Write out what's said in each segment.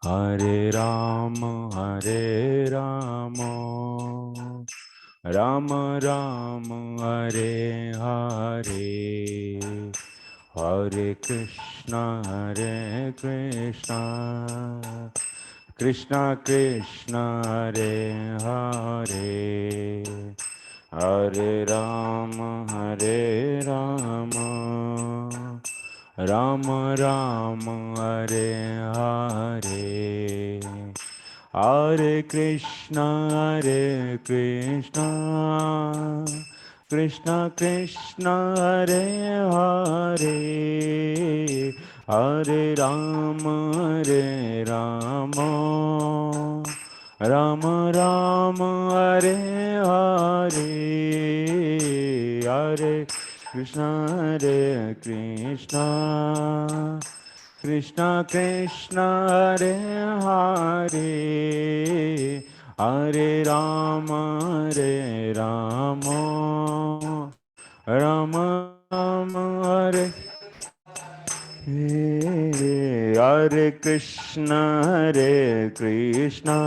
Hare Rama, Rama Rama, Hare Hare, Hare Krishna, Krishna Krishna, Hare Hare, Hare Rama, Rama Rama, Hare Hare, Hare Krishna, Krishna Krishna, Hare Hare, Hare Rama, Rama Rama, Hare Hare, Hare Krishna, Krishna Krishna, Hare Hare, Hare Rama, Rama Rama, Hare Hare Krishna,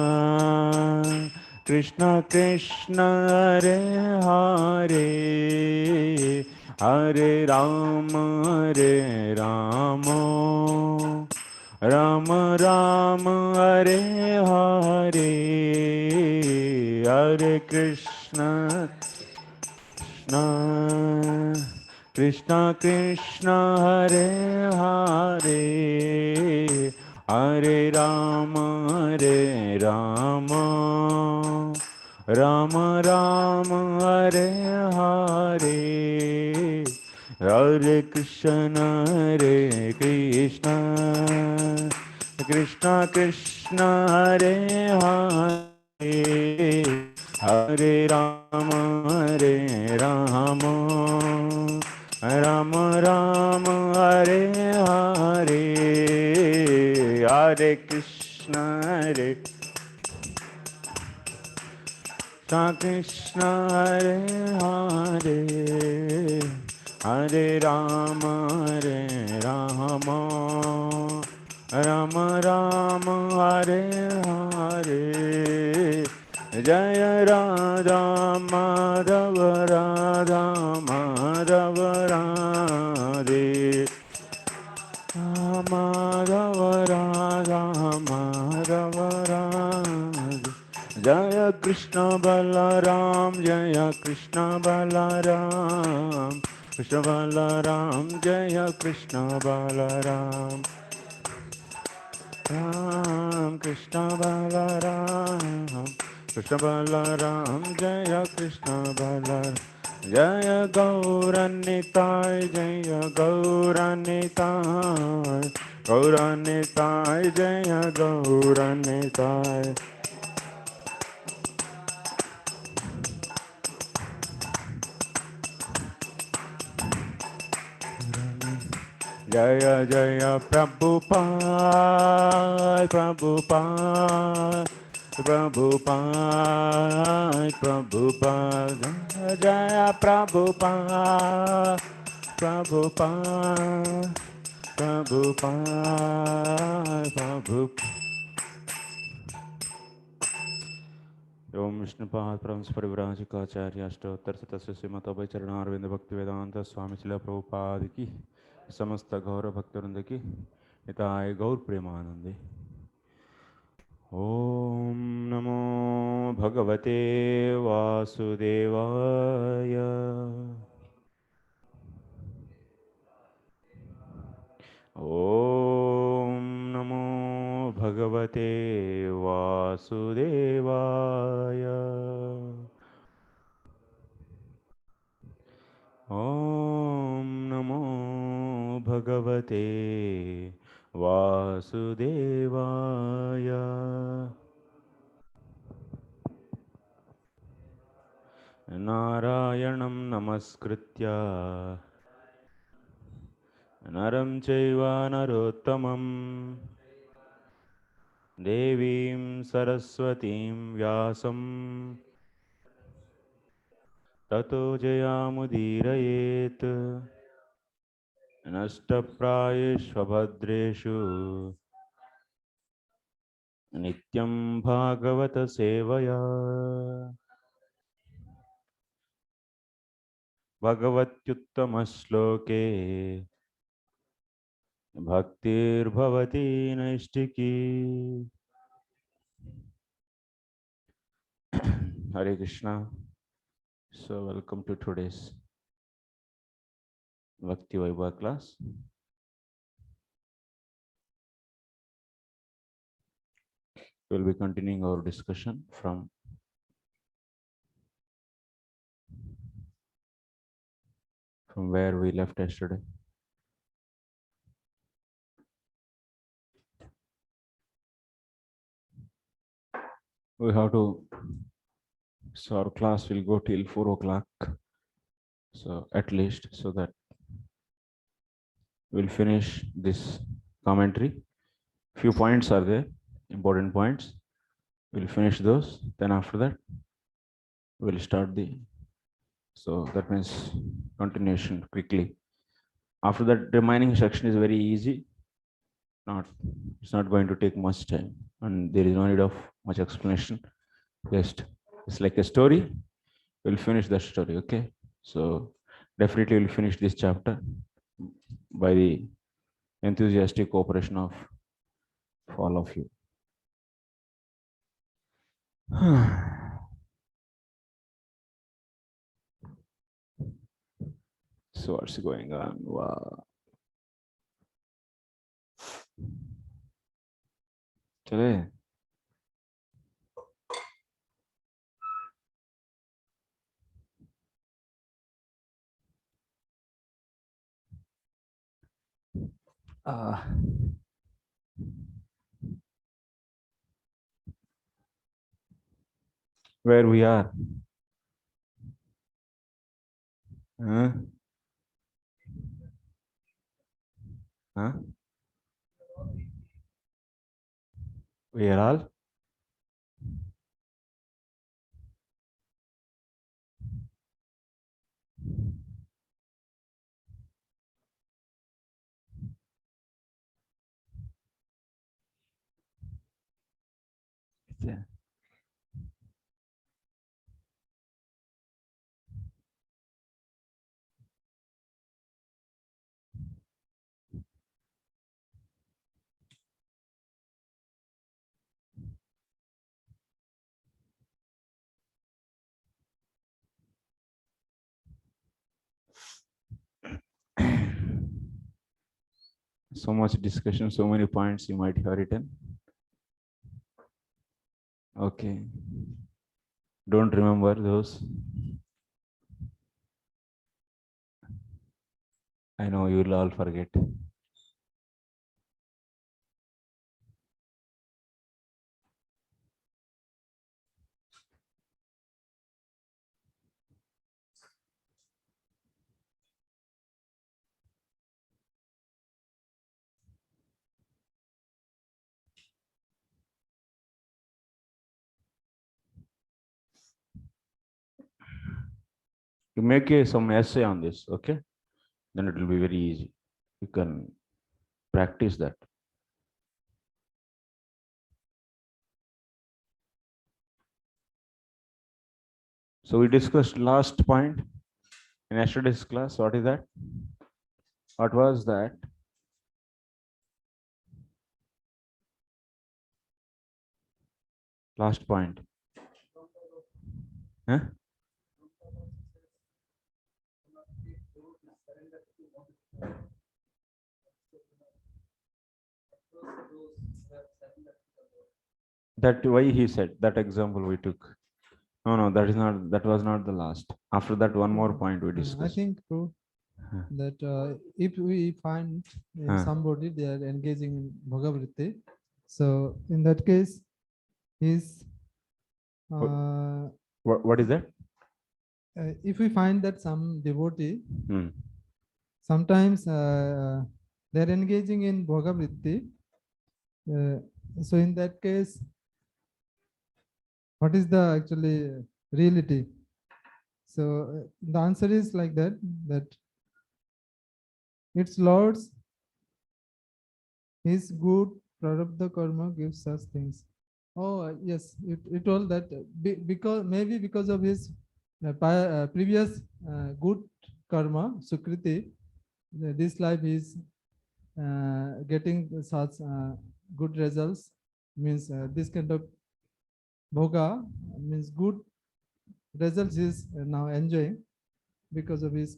Krishna Krishna, Hare Hare, Hare Rama, Rama Rama, Hare Hare, Hare Krishna, Krishna Krishna, Hare Hare, Hare Rama, Rama Rama, Hare Hare, Hare Krishna, Krishna Krishna, Hare Hare, Hare Rama, Rama Rama, Hare Hare, Hare Krishna, Krishna Hare Hare, Hare Rama, Rama Rama, Hare Hare, Jaya Radha Madhava, Radha Madhava, Radhe Madhava, Radha Madhava, Radhe, Jaya Krishna Balaram, Jaya Krishna Balaram, Krishna Balaram, Jaya Krishna Balaram, Ram Krishna Balaram, Krishna Balaram, Jaya Krishna Balaram, Jaya Gauranitai, Jaya Gauranitai, Gauranitai, Jaya Gauranitai. Jaya Jaya Prabhupada, Prabhupada, Prabhupada, Prabhupada, Jaya Prabhupada, Prabhupada, Prabhupada, Prabhupada. Om Vishnupada Params Parivrajikacharya Ashtottar Satasya Srimata Abhay Charanarvinda Bhakti Vedanta Swami Srila Prabhupada की समस्त गौर भक्तवृंद की निताय गौर प्रेमानंदे। ओम नमो भगवते वासुदेवाय, ओम नमो भगवते वासुदेवाय, ओम नमो भगवते वासुदेवाय। नारायणं नमस्कृत्य नरं चैव नरोत्तमं देवीं सरस्वतीं व्यासं ततो जयामुदीरयेत्। नष्टप्रायेष्वभद्रेषु Nityam Bhagavata Sevaya Bhagavatyuttama Shloke Bhaktir Bhavati Naistiki. Hare Krishna. So welcome to today's Bhakti Vaibhava class. We will be continuing our discussion from where we left yesterday. We have to, so our class will go till 4 o'clock. So at least, so that we'll finish this commentary. Few points are there, important points. We'll finish those. Then after that, we'll start the, so that means continuation quickly. After that, remaining section is very easy. It's not going to take much time, and there is no need of much explanation. Just it's like a story. We'll finish that story. Okay. So definitely we'll finish this chapter by the enthusiastic cooperation of all of you. So what's going on? Wow. Today. Where we are? Huh? Huh? We are all? Yeah. So much discussion, so many points you might have written. Okay. Don't remember those. I know you will all forget. You make some essay on this, okay? Then it will be very easy. You can practice that. So we discussed last point in yesterday's class. What is that? What was that? Last point. Huh? That why he said that example we took. No, that is not. That was not the last. After that, one more point we discussed. I think that if we find somebody they are engaging in bhagavritti, so in that case, is what is that? If we find that some devotee, sometimes they're engaging in bhagavritti, so in that case, what is the actually reality? So the answer is like that, that it's Lord's, His good prarabdha karma gives us things. Oh, yes, you told that because maybe because of his previous good karma, Sukriti, this life is getting such good results, means this kind of bhoga means good results is now enjoying because of his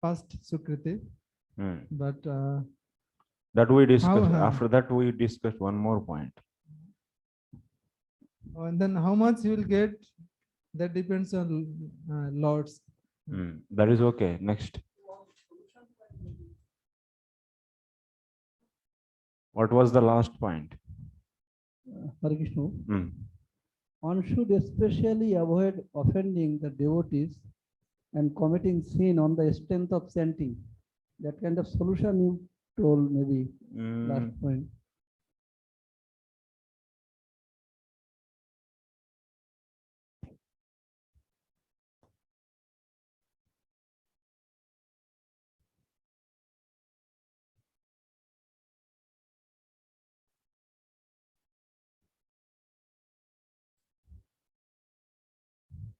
past Sukriti. But that we discussed. how, After that, we discussed one more point. and then how much he will get, that depends on Lord's. That is okay. Next. What was the last point? Hare Krishna. One should especially avoid offending the devotees and committing sin on the strength of chanting. That kind of solution you told maybe last point.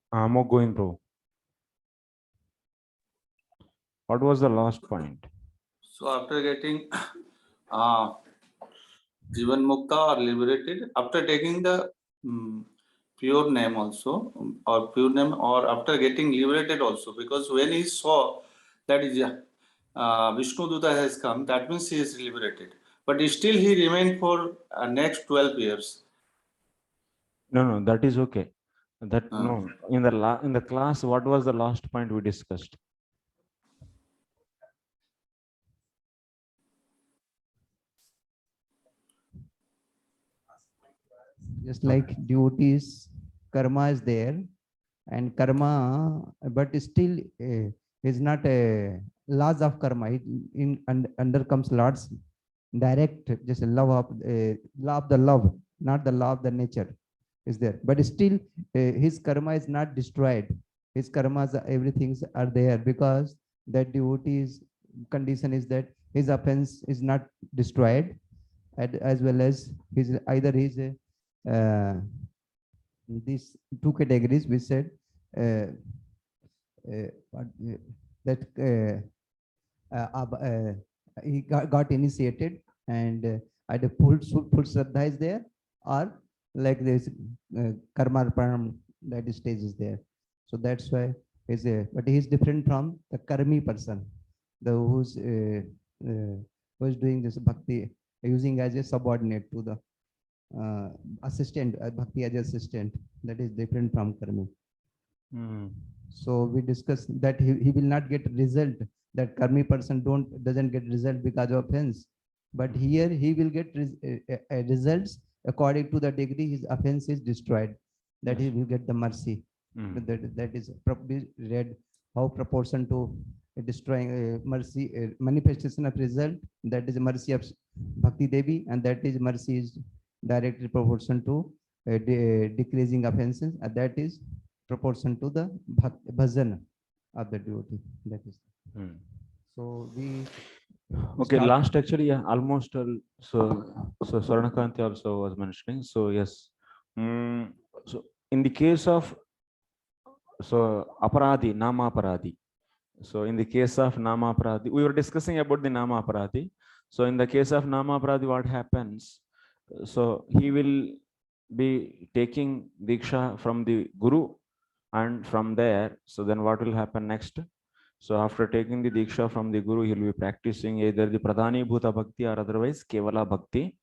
I'm going through. What was the last point? So after getting Jivan Mukta or liberated, after taking the pure name also, or pure name, or after getting liberated also, because when he saw that is Vishnu Duta has come, that means he is liberated. But still he remained for next 12 years. No, that is okay. That no, in the class, what was the last point we discussed? Just like devotees, karma is there, and karma, but still is not a laws of karma. It under comes Lord's direct, just a law of the love, not the law of the nature is there. But still, his karma is not destroyed. His karmas, everything are there, because that devotee's condition is that his offense is not destroyed, as well as his either his these two categories we said that he got initiated, and either full Shraddha is there, or like this karma pranam, that stage is there. So that's why is but he is different from the karmi person, the who's doing this bhakti using as a subordinate to the assistant, bhakti as assistant. That is different from karmi. So we discussed that he will not get result, that karmi person doesn't get result because of offense, but here he will get results according to the degree his offense is destroyed, that he will get the mercy. That is probably read how proportion to destroying mercy, manifestation of result, that is mercy of Bhakti Devi, and that is mercy is directly proportion to decreasing offenses, and that is proportion to the bhajan of the devotee. That is. So we. Okay, last actually, yeah, almost. So Saranakanti also was mentioning. So yes, so in the case of aparadhi, nama aparadhi. So in the case of nama aparadhi, we were discussing about the nama aparadhi. So in the case of nama aparadhi, what happens? So he will be taking diksha from the guru, and from there, so then what will happen next? So after taking the diksha from the guru, he will be practicing either the pradhani bhuta bhakti or otherwise kevala bhakti.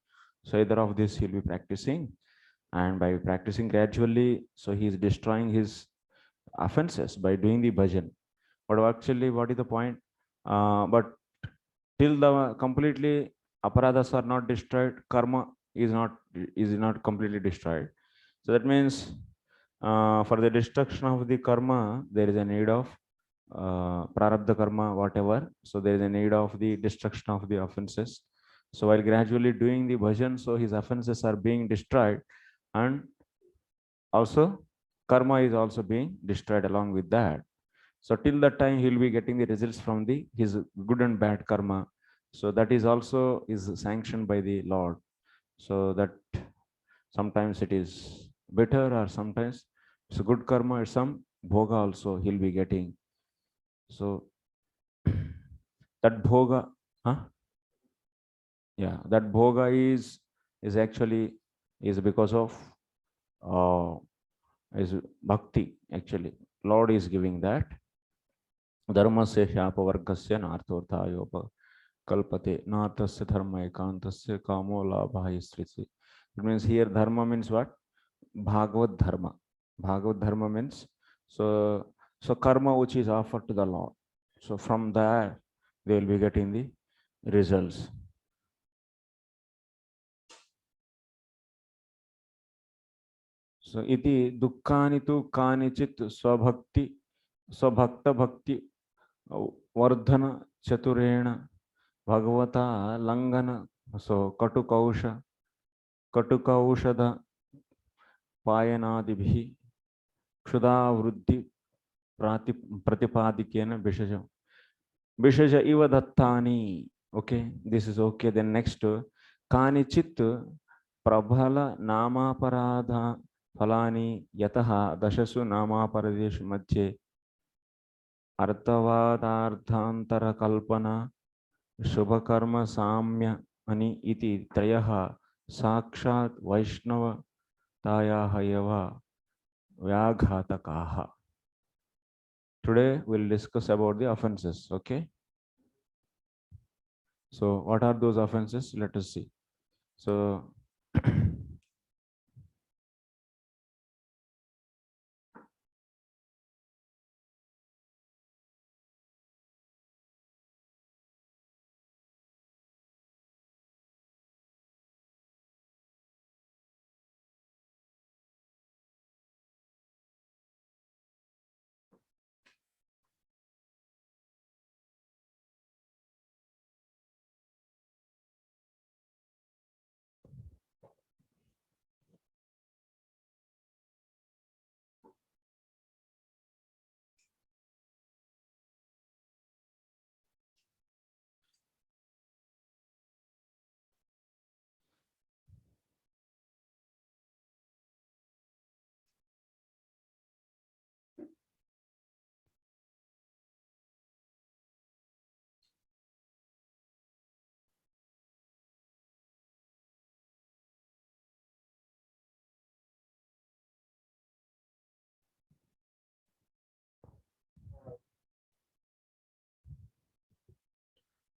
So either of this he'll be practicing, and by practicing gradually, so he is destroying his offenses by doing the bhajan. But actually, what is the point? But till the completely aparadhas are not destroyed, karma is not completely destroyed. So that means for the destruction of the karma, there is a need of prarabdha karma, whatever. So there is a need of the destruction of the offenses. So while gradually doing the bhajan, so his offenses are being destroyed, and also karma is also being destroyed along with that. So till that time, he will be getting the results from his good and bad karma. So that is also is sanctioned by the Lord. So Sometimes it is bitter, or sometimes it's a good karma, or some bhoga also he'll be getting. So that bhoga, huh? Yeah, that bhoga is actually is because of is bhakti. Actually, Lord is giving that. Dharma se hyapavargasya narthorthayopa kalpate narthasya dharma ekantasya kamo labhaya sriti. It means here dharma means what? Bhagavad dharma. Bhagavad dharma means so karma which is offered to the Lord. So from there they will be getting the results. So iti dukkani tu kanichit swabhakta bhakti vardhana chaturena bhagavata langana. So katukaushada payanadibhi kshuda vruddhi pratipadikena vishaja iva dattani. Okay, this is okay. Then next, kanichit prabhala namaparadha falani yataha dashasu namaparadeshu madhye अर्थवादार्थांतर कल्पना शुभकर्म साम्य अनि इति त्रयः साक्षात् वैष्णवतायाः एव व्याघातकाः. Today we'll discuss about the offenses. Okay, so what are those offenses? Let us see. So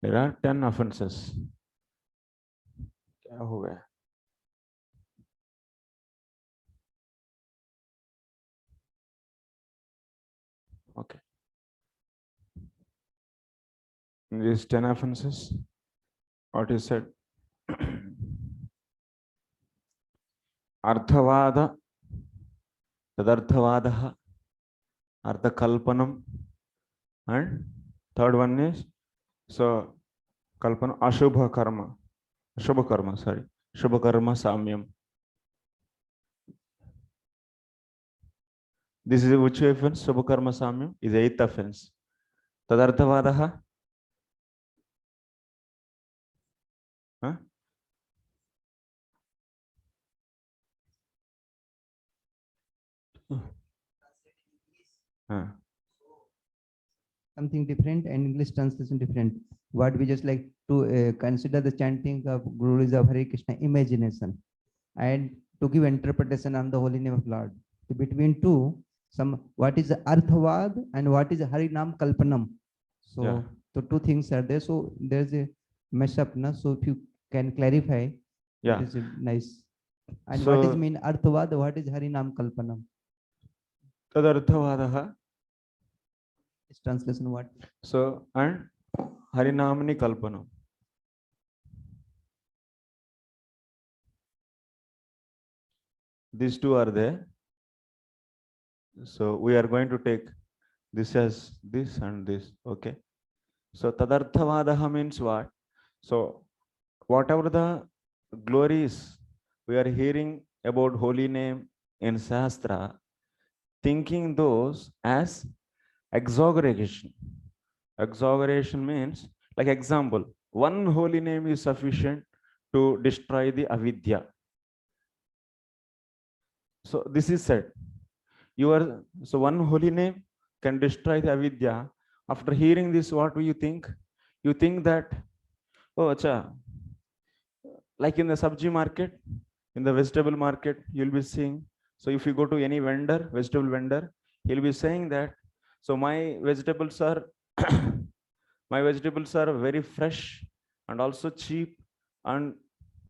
there are 10 offenses. क्या हो गया? Okay. In these 10 offenses, what is said? Arthavada, tadarthavadaha, arthakalpanam, and third one is so kalpana ashubha karma, shubha karma samyam. This is which offense? Shubha karma samyam is 8th offense. Tadarthavadaha, huh? Huh. Something different and English translation different. What we just like to consider the chanting of Gurus of Hare Krishna imagination and to give interpretation on the holy name of Lord. So between two, some what is Arthavad and what is Harinam Kalpanam. So Yeah. the two things are there. So there's a mess up now. So if you can clarify, Yeah. it is nice. And what is So mean Arthavad? What is Harinam Kalpanam? tadarthavadaha. Its translation what? So and Harinamani kalpanam. These two are there. So we are going to take this as this and this. Okay. So tadarthavadaha means what? So whatever the glories we are hearing about holy name in Shastra, thinking those as exaggeration. Exaggeration means, like example, one holy name is sufficient to destroy the avidya. So this is said. So one holy name can destroy the avidya. After hearing this, what do you think? You think that, oh, acha, like in the sabji market, in the vegetable market, you'll be seeing. So if you go to any vendor, vegetable vendor, he'll be saying that, so my vegetables are my vegetables are very fresh and also cheap, and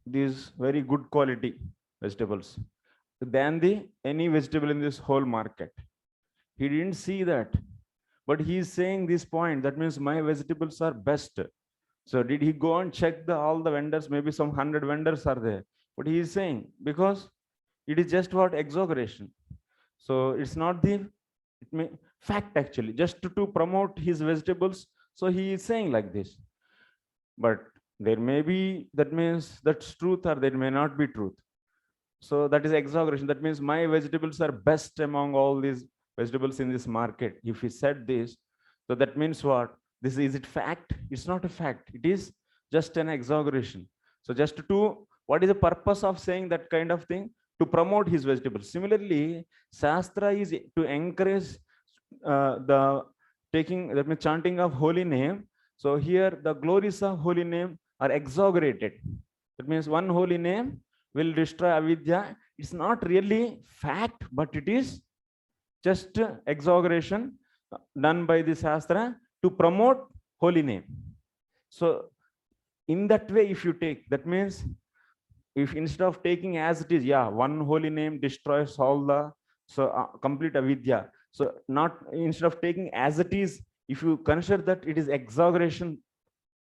these very good quality vegetables than the any vegetable in this whole market. He didn't see that, but he is saying this point. That means my vegetables are best. So did he go and check all the vendors? Maybe some 100 vendors are there. But he is saying, because it is just what exaggeration. So it's not the fact actually, just to promote his vegetables. So he is saying like this. But there may be, that means that's truth, or there may not be truth. So that is exaggeration. That means my vegetables are best among all these vegetables in this market. If he said this, so that means what? This is it fact? It's not a fact. It is just an exaggeration. So just to, what is the purpose of saying that kind of thing? To promote his vegetables. Similarly, Shastra is to encourage the taking, that means chanting of holy name. So here the glories of holy name are exaggerated. That means one holy name will destroy avidya. It's not really fact, but it is just exaggeration done by the Shastra to promote holy name. So in that way, if you take, that means if instead of taking as it is, yeah, one holy name destroys all the complete avidya. So not, instead of taking as it is, if you consider that it is exaggeration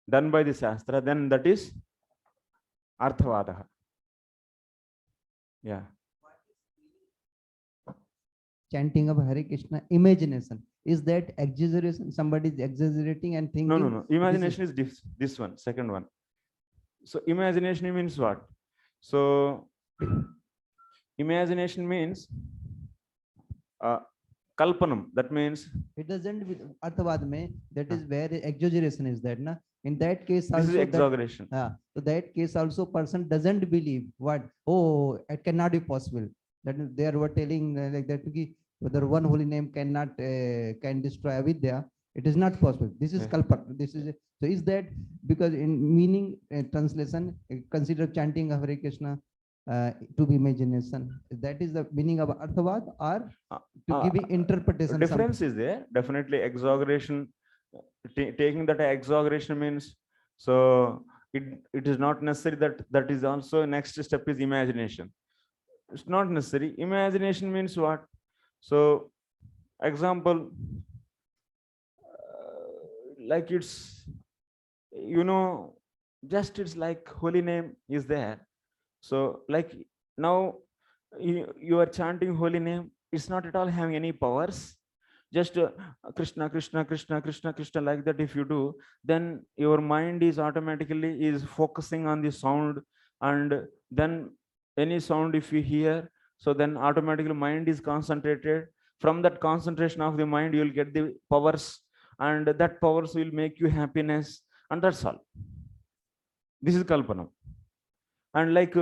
done by the Shastra, then that is arthavadaha. Yeah. Chanting of Hare Krishna, imagination. Is that exaggeration? Somebody is exaggerating and thinking? No. Imagination is this one, second one. So imagination means what? So imagination means kalpanam. That means it doesn't with arthavad mein, that is where exaggeration is that, na? In that case this is also exaggeration. so that case also person doesn't believe what, oh, it cannot be possible. That is, they were telling like that, whether one holy name cannot can destroy avidya. It is not possible. This is kalpan. This is so. Is that because in meaning translation consider chanting of Hare Krishna to be imagination? That is the meaning of arthavad, or to give interpretation? Difference is there. Definitely exaggeration. Taking that exaggeration means, so it is not necessary that is also next step is imagination. It's not necessary. Imagination means what? So example, like it's, just it's like holy name is there. So like now you are chanting holy name. It's not at all having any powers. Just Krishna, Krishna, Krishna, Krishna, Krishna, like that. If you do, then your mind is automatically is focusing on the sound, and then any sound if you hear, so then automatically mind is concentrated. From that concentration of the mind, you will get the powers, and that powers will make you happiness, and that's all. This is kalpana. And like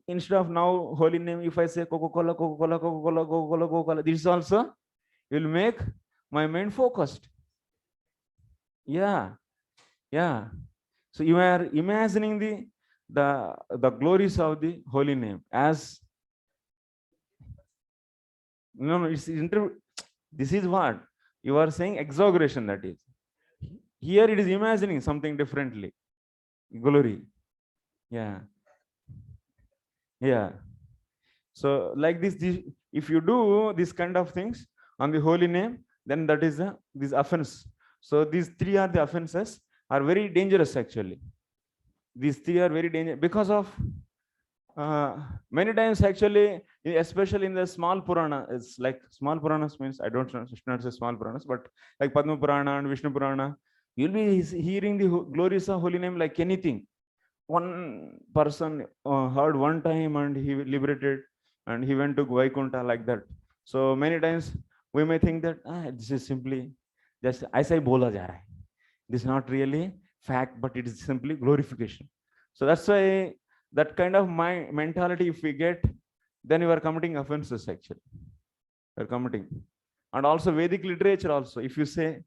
instead of now holy name, if I say Coca-Cola, Coca-Cola, Coca-Cola, Coca-Cola, Coca-Cola, this also will make my mind focused. Yeah. So you are imagining the glories of the holy name as no. This is what you are saying, exaggeration. That is, here it is imagining something differently. Glory. Yeah. So like this, if you do this kind of things on the holy name, then that is this offense. So these three are the offenses, are very dangerous actually. These three are very dangerous because of many times actually, especially in the small Purana. It's like small Puranas means, I don't know, not say small Puranas, but like Padma Purana and Vishnu Purana, you'll be hearing the glories of holy name like anything. One person heard one time and he liberated and he went to Vaikuntha, like that. So many times we may think that this is simply just aisa hi bola ja raha hai. This is not really fact, but it is simply glorification. So that's why that kind of my mentality, if we get, then you are committing offenses actually. You are committing. And also Vedic literature also, if you say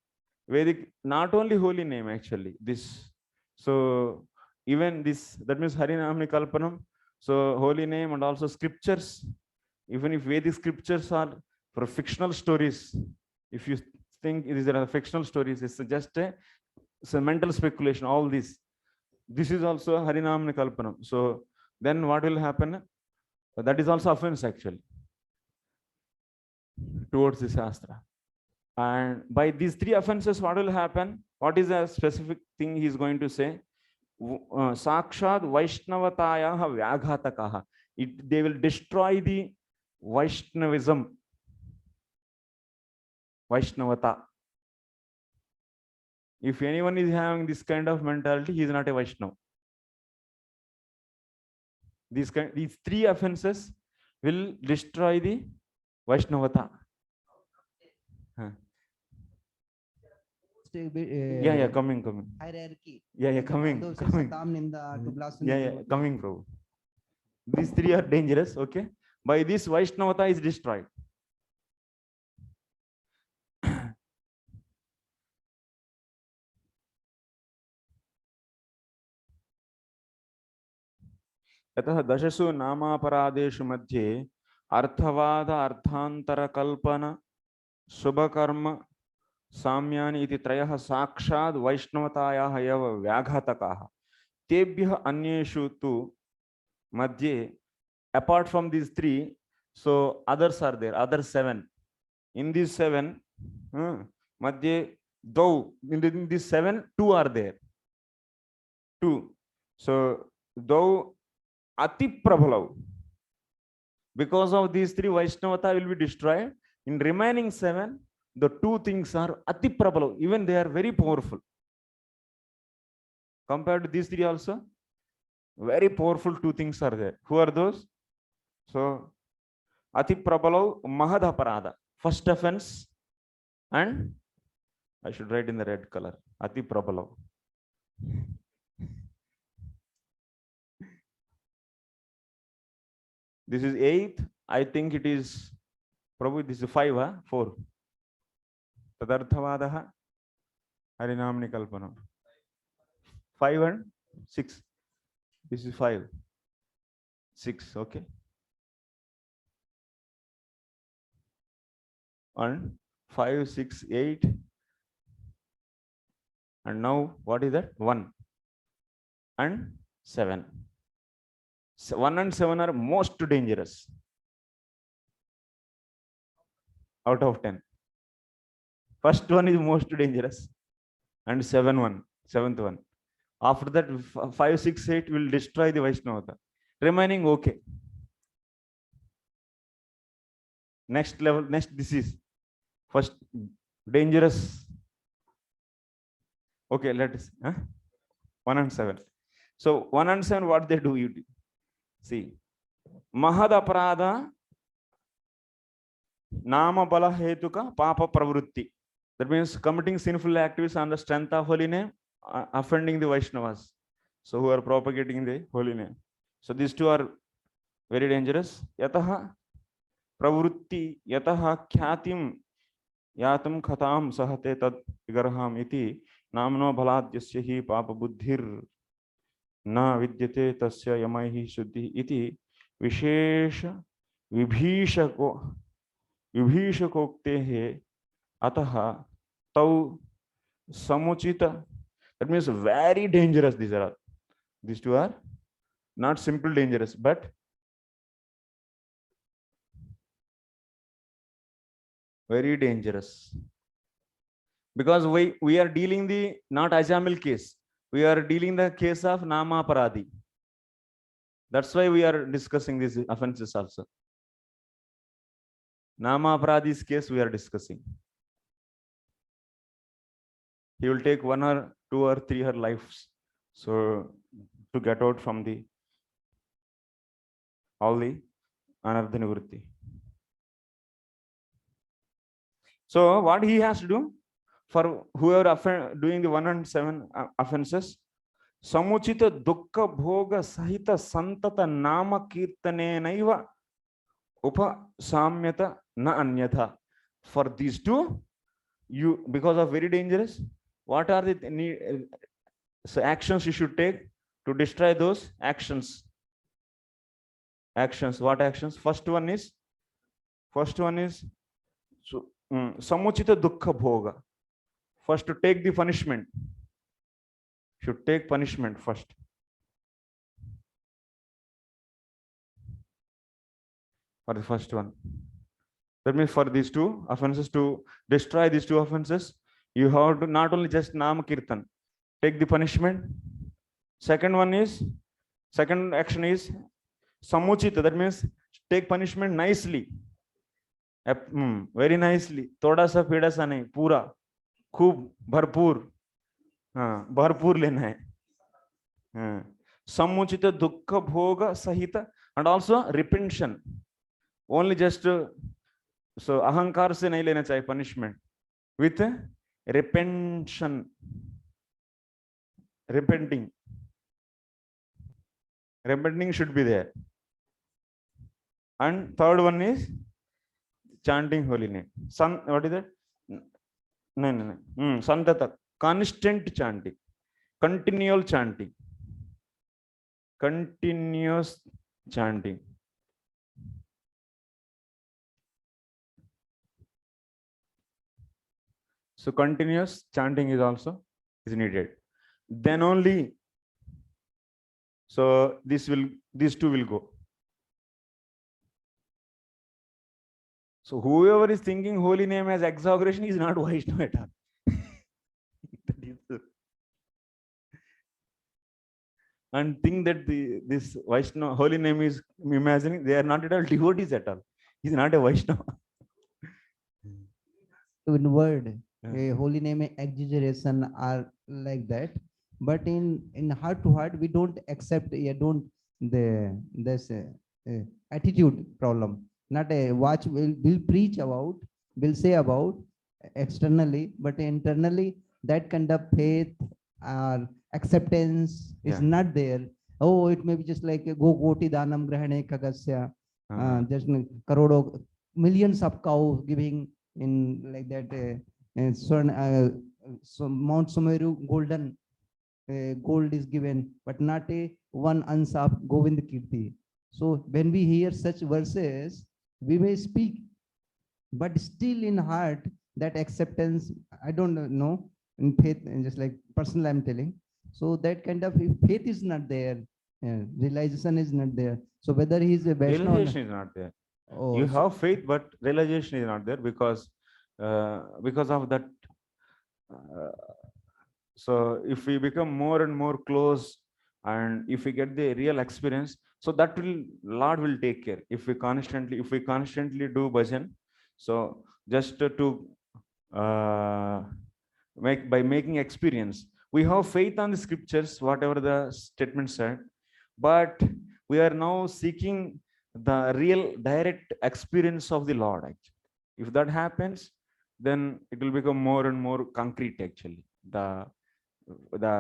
Vedic, not only holy name actually, this. So even this, that means Harinamni Kalpanam, so holy name and also scriptures, even if Vedic scriptures are for fictional stories, if you think these are fictional stories, it's just a mental speculation, all this. This is also Harinamni Kalpanam. So then what will happen? That is also offense actually towards the Shastra. And by these three offenses, what will happen? What is a specific thing he is going to say? Sakshad Vaishnavatayaha Vyaghatakaha. They will destroy the Vaishnavism. Vaishnavata. If anyone is having this kind of mentality, he is not a Vaishnava. These three offenses will destroy the Vaishnavata. Yeah, coming. Hierarchy. Yeah, coming. Yeah, coming, bro. These three are dangerous, okay? By this, Vaishnavata is destroyed. यतः दशसु नामापराधेषु मध्ये अर्थवाद अर्थान्तरकल्पन शुभकर्म साम्यानि इति त्रयः साक्षात् वैष्णवतायाः एव व्याघातकाः तेभ्यः अन्येषु तु मध्ये apart from these three, so others are there, other seven. In these seven, madhye though in these seven, two are there. Two. So though ati prabhalav, because of these three, Vaishnavata will be destroyed. In remaining seven, the two things are ati prabhalav, even they are very powerful. Compared to these three also, very powerful two things are there. Who are those? So ati prabhalav mahad aparadha, first offense, and I should write in the red color, ati prabhalav. This is 8th. I think it is probably this is 5, 4. Tadarthavadaha Harinamni Kalpana. 5 and 6. This is 5. 6, okay. And 5, 6, 8. And now what is that? 1 and 7. So 1 and 7 are most dangerous out of 10. First one is most dangerous, and 7th one. After that, 5, 6, 8 will destroy the Vaishnavata. Remaining okay. Next level, next disease. First dangerous. Okay, let us 1 and 7. So 1 and 7, what they do? You see, mahad aparadha nama bala hetuka papa pravrutti. That means committing sinful activities on the strength of holy name, offending the Vaishnavas, so who are propagating the holy name. So these two are very dangerous. Yataha pravrutti yataha khyatim yatam khatam sahate tad vigarham iti namno bhaladyasya hi papa buddhir na vidyate tasya yamaihi shuddhi iti vishesha vibhishakoktehe ataha tau samuchita. That means very dangerous. These two are not simple dangerous, but very dangerous, because we are dealing the not Ajamil case, we are dealing the case of Nama Paradi. That's why we are discussing these offenses also. Nama Paradi's case we are discussing. He will take 1 or 2 or 3 her lives, so to get out from the all the anartha nivritti. So what he has to do for whoever doing the 1 and 7 offenses, samuchita dukkha bhoga sahita santata nama kirtane naiva upasamyata na anyatha. For these two, you, because of very dangerous, what are the so actions you should take to destroy those actions? Actions, what actions? First one is so, samuchita dukkha bhoga. First, to take the punishment. Should take punishment first. For the first one. That means for these two offenses, to destroy these two offenses, you have to not only just Nam Kirtan, take the punishment. Second action is Samuchita. That means take punishment nicely. Very nicely. Thoda sa peda sa nahi, pura. Khub, bharpur. Bharpur lena hai. Samuchita dukkha bhoga sahita, and also repentance. Only just so ahankar se nahi lena chahiye punishment, with repenting. Repenting should be there. And third one is chanting holy name. What is that? No. Santata, constant chanting, continual chanting, continuous chanting. So continuous chanting is also needed. Then only, so these two will go. So whoever is thinking holy name as exaggeration is not Vaishnava at all. And think that this Vaishnava holy name is imagining, they are not at all devotees at all. He is not a Vaishnava. In word, a holy name exaggeration are like that, but in heart to heart we don't accept, this attitude problem. Not a watch will preach about, will say about externally, but internally that kind of faith or acceptance is not there. Oh, it may be just like go koti danam grahane kagasya, just karodo, millions of cows giving in like that. So Mount Sumeru golden gold is given, but not a one ounce of Govind Kirti. So when we hear such verses, we may speak, but still in heart that acceptance, I don't know, in faith, and just like personal I'm telling. So that kind of faith is not there, realization is not there. So whether he is a Vaishnava, realization is not there. Oh, you have faith, but realization is not there because of that. So if we become more and more close, and if we get the real experience, so that Lord will take care. If we constantly do bhajan, so just to by making experience, we have faith on the scriptures, whatever the statement said, but we are now seeking the real direct experience of the Lord. Actually, if that happens, then it will become more and more concrete. Actually, the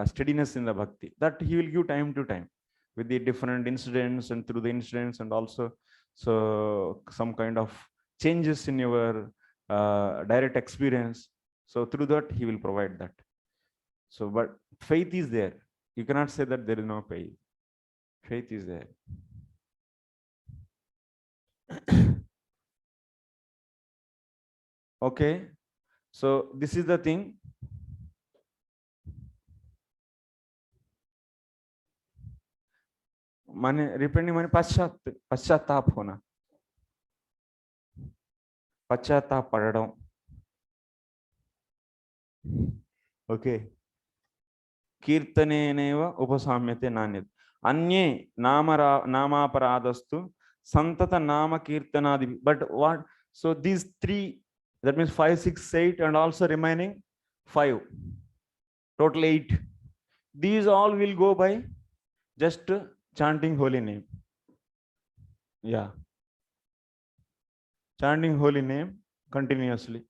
steadiness in the bhakti that he will give time to time with the different incidents, and through the incidents, and also so some kind of changes in your direct experience. So through that he will provide that. So but faith is there. You cannot say that there is no faith. Faith is there. Okay, so this is the thing. माने repenting माने पश्चाताप होना, पश्चाताप पड़ना. Okay, कीर्तनेनैव उपसाम्यते नान्यत् अन्ये नामापराधस्तु संतत नाम कीर्तनादि. But what, so these three, that means 5, 6, 8, and also remaining 5, total 8, these all will go by just chanting holy name. Yeah, chanting holy name continuously.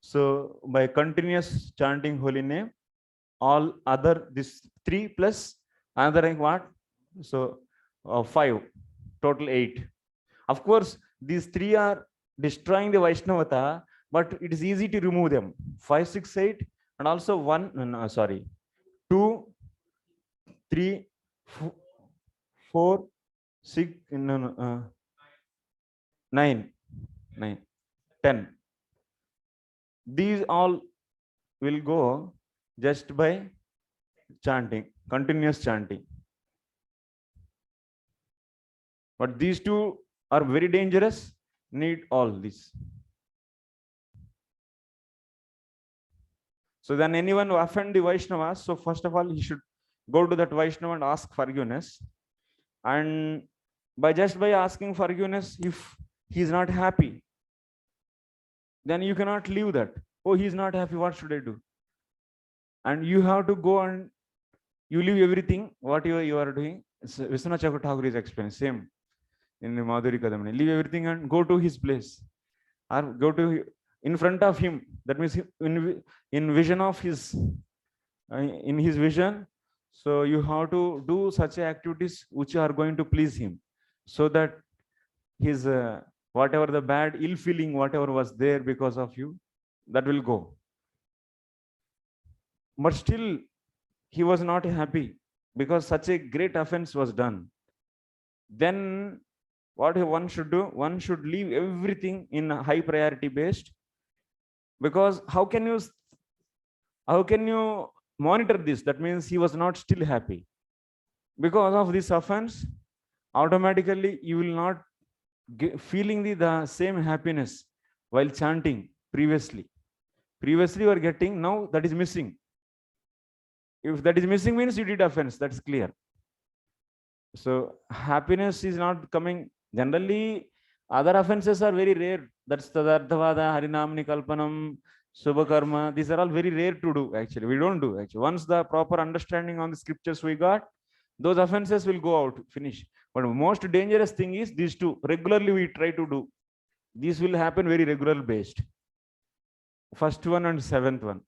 So by continuous chanting holy name, all other this 3 plus another what? So 5, total 8. Of course, these 3 are destroying the Vaishnavata, but it is easy to remove them. 5, 6, 8, and also 2, 3, 4, 6, 9, 10. These all will go just by chanting, continuous chanting. But these 2 are very dangerous, need all this. So then anyone who offend the Vaishnavas, so first of all, he should go to that Vaishnava and ask forgiveness. And by asking forgiveness, if he is not happy, then you cannot leave that. Oh, he is not happy, what should I do? And you have to go and you leave everything, what you are doing. Vishwanath Chakravarti Thakur is explaining, same in the Madhuri Kadamani. Leave everything and go to his place. Or go to in front of him. That means in vision of his, in his vision. So you have to do such activities which are going to please him, so that his whatever the bad ill feeling, whatever was there because of you, that will go. But still he was not happy because such a great offense was done. Then what one should do? One should leave everything in high priority based, because how can you monitor this? That means he was not still happy. Because of this offense, automatically you will not feeling the same happiness while chanting previously. Previously you are getting, now that is missing. If that is missing means you did offense, that's clear. So happiness is not coming. Generally, other offenses are very rare. That's Tadarthavada, Harinamni Kalpanam, Subhakarma. These are all very rare to do, actually. We don't do, actually. Once the proper understanding on the scriptures we got, those offenses will go out, finish. But most dangerous thing is these 2. Regularly we try to do. These will happen very regular based. First one and 7th one.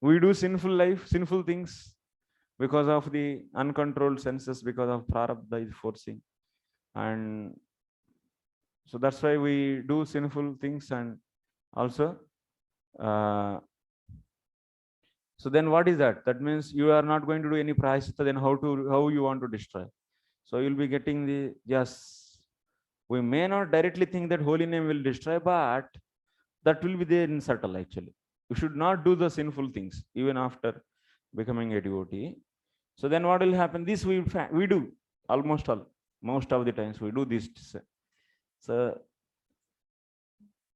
We do sinful things because of the uncontrolled senses, because of prarabdha is forcing. And so that's why we do sinful things. And also so then what is that? That means you are not going to do any prayaschitta. Then how you want to destroy? So you'll be getting the, yes, we may not directly think that holy name will destroy, but that will be there in subtle, actually. You should not do the sinful things even after becoming a devotee. So then what will happen? This we do almost all, most of the times we do this. So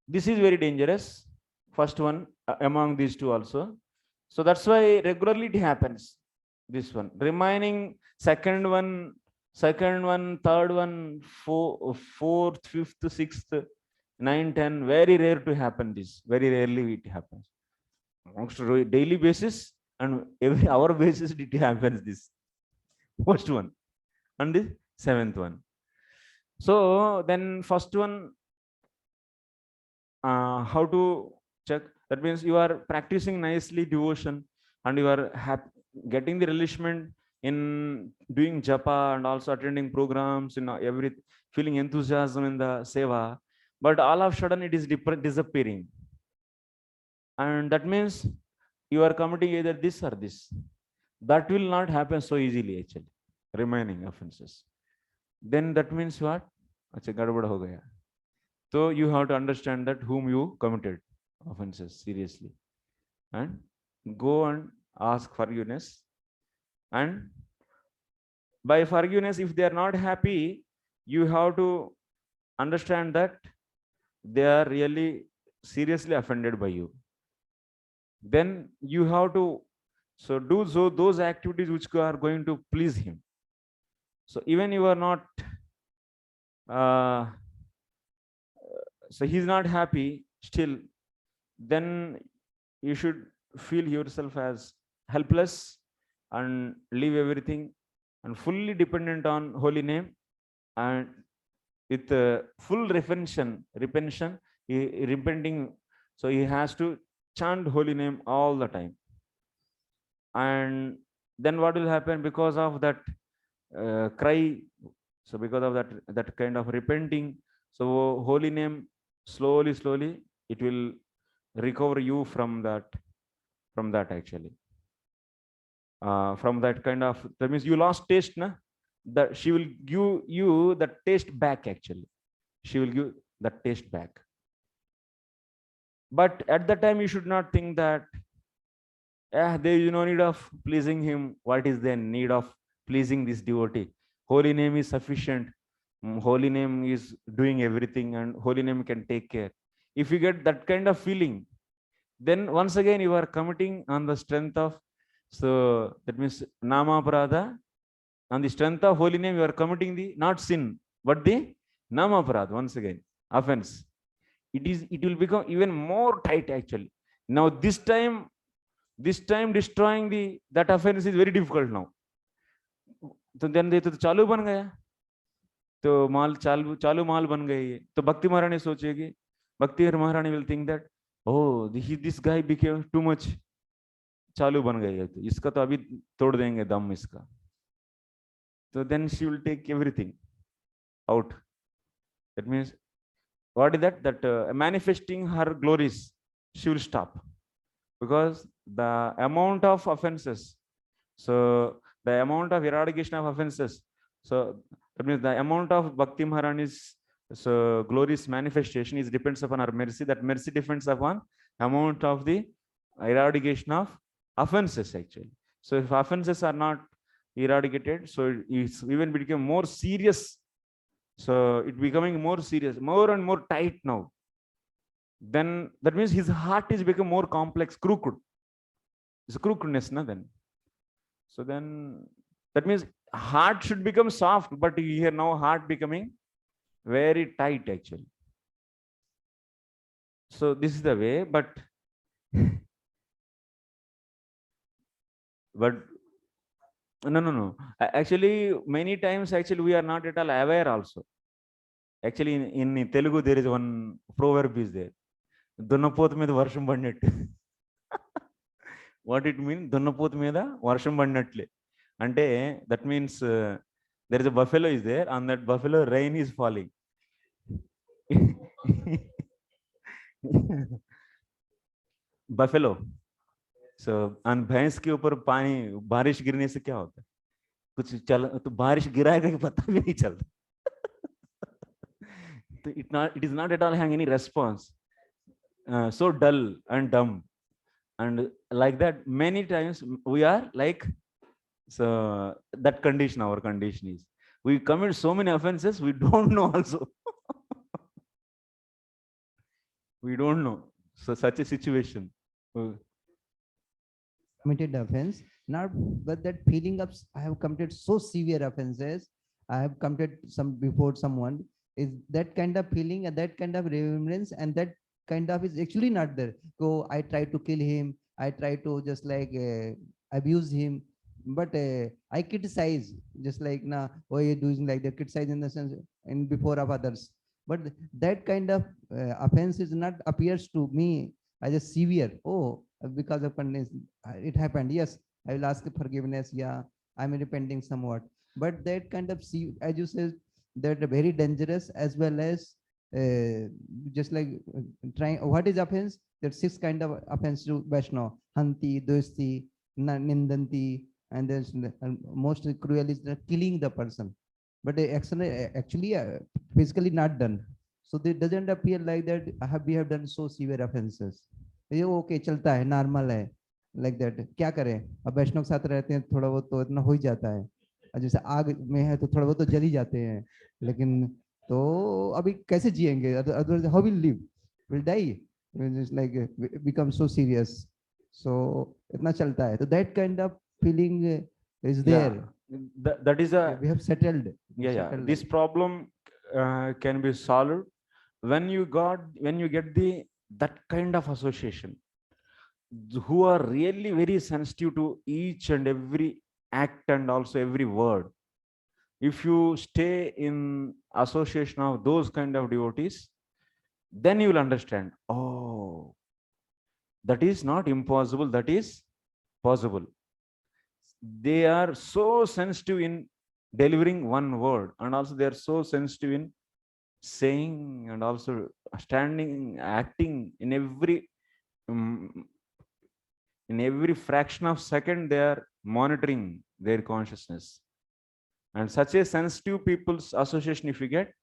this is very dangerous. First one among these 2 also. So that's why regularly it happens. This one remaining, second one, third one, fourth, fifth, sixth, 9, 10, very rare to happen. This very rarely it happens. Amongst daily basis and every hour basis it happens. This first one and the 7th one. So then first one, how to check? That means you are practicing nicely devotion and you are getting the relishment in doing japa and also attending programs, every feeling enthusiasm in the seva, but all of a sudden it is disappearing. And that means you are committing either this or this. That will not happen so easily, actually, remaining offenses. Then that means what? Achha, gadbad ho gaya. So you have to understand that whom you committed offenses seriously and go and ask forgiveness. And by forgiveness, if they are not happy, you have to understand that they are really seriously offended by you. Then you have to do those activities which are going to please him. So even you are not so he's not happy still, then you should feel yourself as helpless and leave everything and fully dependent on holy name, and with full repenting, so he has to chant holy name all the time. And then what will happen? Because of that cry, So because of that kind of repenting, so holy name slowly it will recover you from that actually. From that kind of, that means you lost taste, na? That she will give you the taste back actually. She will give the taste back. But at that time you should not think that there is no need of pleasing him. What is the need of pleasing this devotee? Holy name is sufficient. Holy name is doing everything, and holy name can take care. If you get that kind of feeling, then once again you are committing on the strength of, so that means nama aparadha. On the strength of holy name, you are committing the not sin, but the nama aparadha. Once again, offense. It will become even more tight actually. Now this time destroying that offense is very difficult now. तो then तो चालू बन गया, तो माल चालू माल बन गई. तो भक्ति महारानी सोचेगी, भक्ति महारानी will think that, oh, this guy became too much, चालू बन गई है, तो इसका तो अभी तोड़ देंगे दम इसका. So then she will take everything out. That means what is that? That manifesting her glories, she will stop, because the amount of offenses, so the amount of eradication of offenses, so that means the amount of Bhakti Maharani's glorious manifestation is depends upon her mercy. That mercy depends upon amount of the eradication of offenses actually. So if offenses are not eradicated, so it's even become more serious. So it becoming more serious, more and more tight now. Then that means his heart is become more complex, crooked. It's a crookedness, na then. So then that means heart should become soft, but here now heart becoming very tight actually. So this is the way, but no. Actually, many times actually we are not at all aware also. Actually, in Telugu there is one proverb is there. Dunnapot మీద వర్షం పడినట్టు. What it means? దున్నపోతు మీద వర్షం పడినట్లే. అంటే that means there is a buffalo is there. On that buffalo rain is falling. Buffalo. So on भैंस के ऊपर पानी बारिश गिरने से क्या होता है? कुछ चल तो बारिश गिराएगा कि पता भी नहीं चलता. तो it is not at all having any response. So dull and dumb. And like that, many times we are like, so that condition, our condition is, we commit so many offenses, we don't know also. We don't know. So such a situation. Committed offense, not but that feeling of I have committed so severe offenses, I have committed some before someone, is that kind of feeling and that kind of remembrance, and that kind of is actually not there. So I try to kill him, I try to just like abuse him, but I criticize just like now, why you doing like that, criticize in the sense in before of others. But that kind of offense is not appears to me as a severe. Oh, because of condition, it happened. Yes, I will ask forgiveness. Yeah, I'm repenting somewhat. But that kind of as you said, that very dangerous, as well as just like trying. What is offense? There are 6 kind of offense to Vaishnava: Hanti, Dosti, Nindanti, and there's most cruel is killing the person. But actually physically not done. So it doesn't appear like that. We have done so severe offenses. ये okay चलता है, normal है, like that. क्या करें, अब वैष्णव के साथ रहते हैं, थोड़ा बहुत तो इतना हो ही जाता है. जैसे आग में है तो थोड़ा बहुत तो जल ही जाते हैं, लेकिन तो अभी कैसे जिएंगे, otherwise how will live, will die, like become so serious. So इतना चलता है. तो that kind of feeling is there. That is a, we have settled. This problem can be solved when you get that kind of association, who are really very sensitive to each and every act and also every word. If you stay in association of those kind of devotees, then you will understand, oh, that is not impossible, that is possible. They are so sensitive in delivering one word, and also they are so sensitive in saying and also standing, acting in um, every fraction of second. They are monitoring their consciousness, and such a sensitive people's association if you get,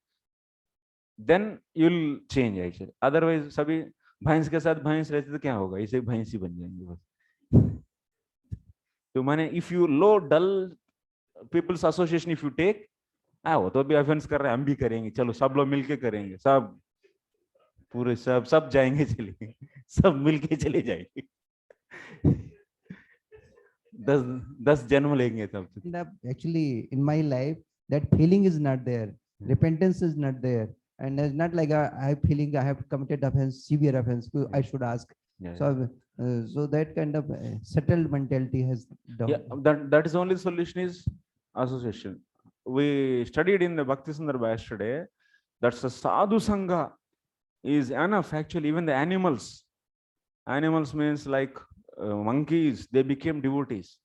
then you'll change actually. Otherwise सभी भैंस के साथ भैंस रहते तो क्या होगा, इसे भैंस ही बन जाएंगे बस. तो माने if you low dull people's association if you take, वो तो भी ऑफेंस कर रहे हैं, हम भी करेंगे, चलो सब लोग मिलके करेंगे, सब पूरे सब जाएंगे, चलेंगे सब मिलके चले जाएंगे. 10 जन्म लेंगे तब. Actually, in my life, that feeling is not there. Repentance is not there. And it's not like I feeling I have committed offense, severe offense, so I should ask. Yeah, So, so that kind of settled mentality has done. yeah, that is only solution is association. We studied in the Bhakti Sandarbha yesterday. That's a sadhu sangha is enough actually. Even the animals means like monkeys, they became devotees.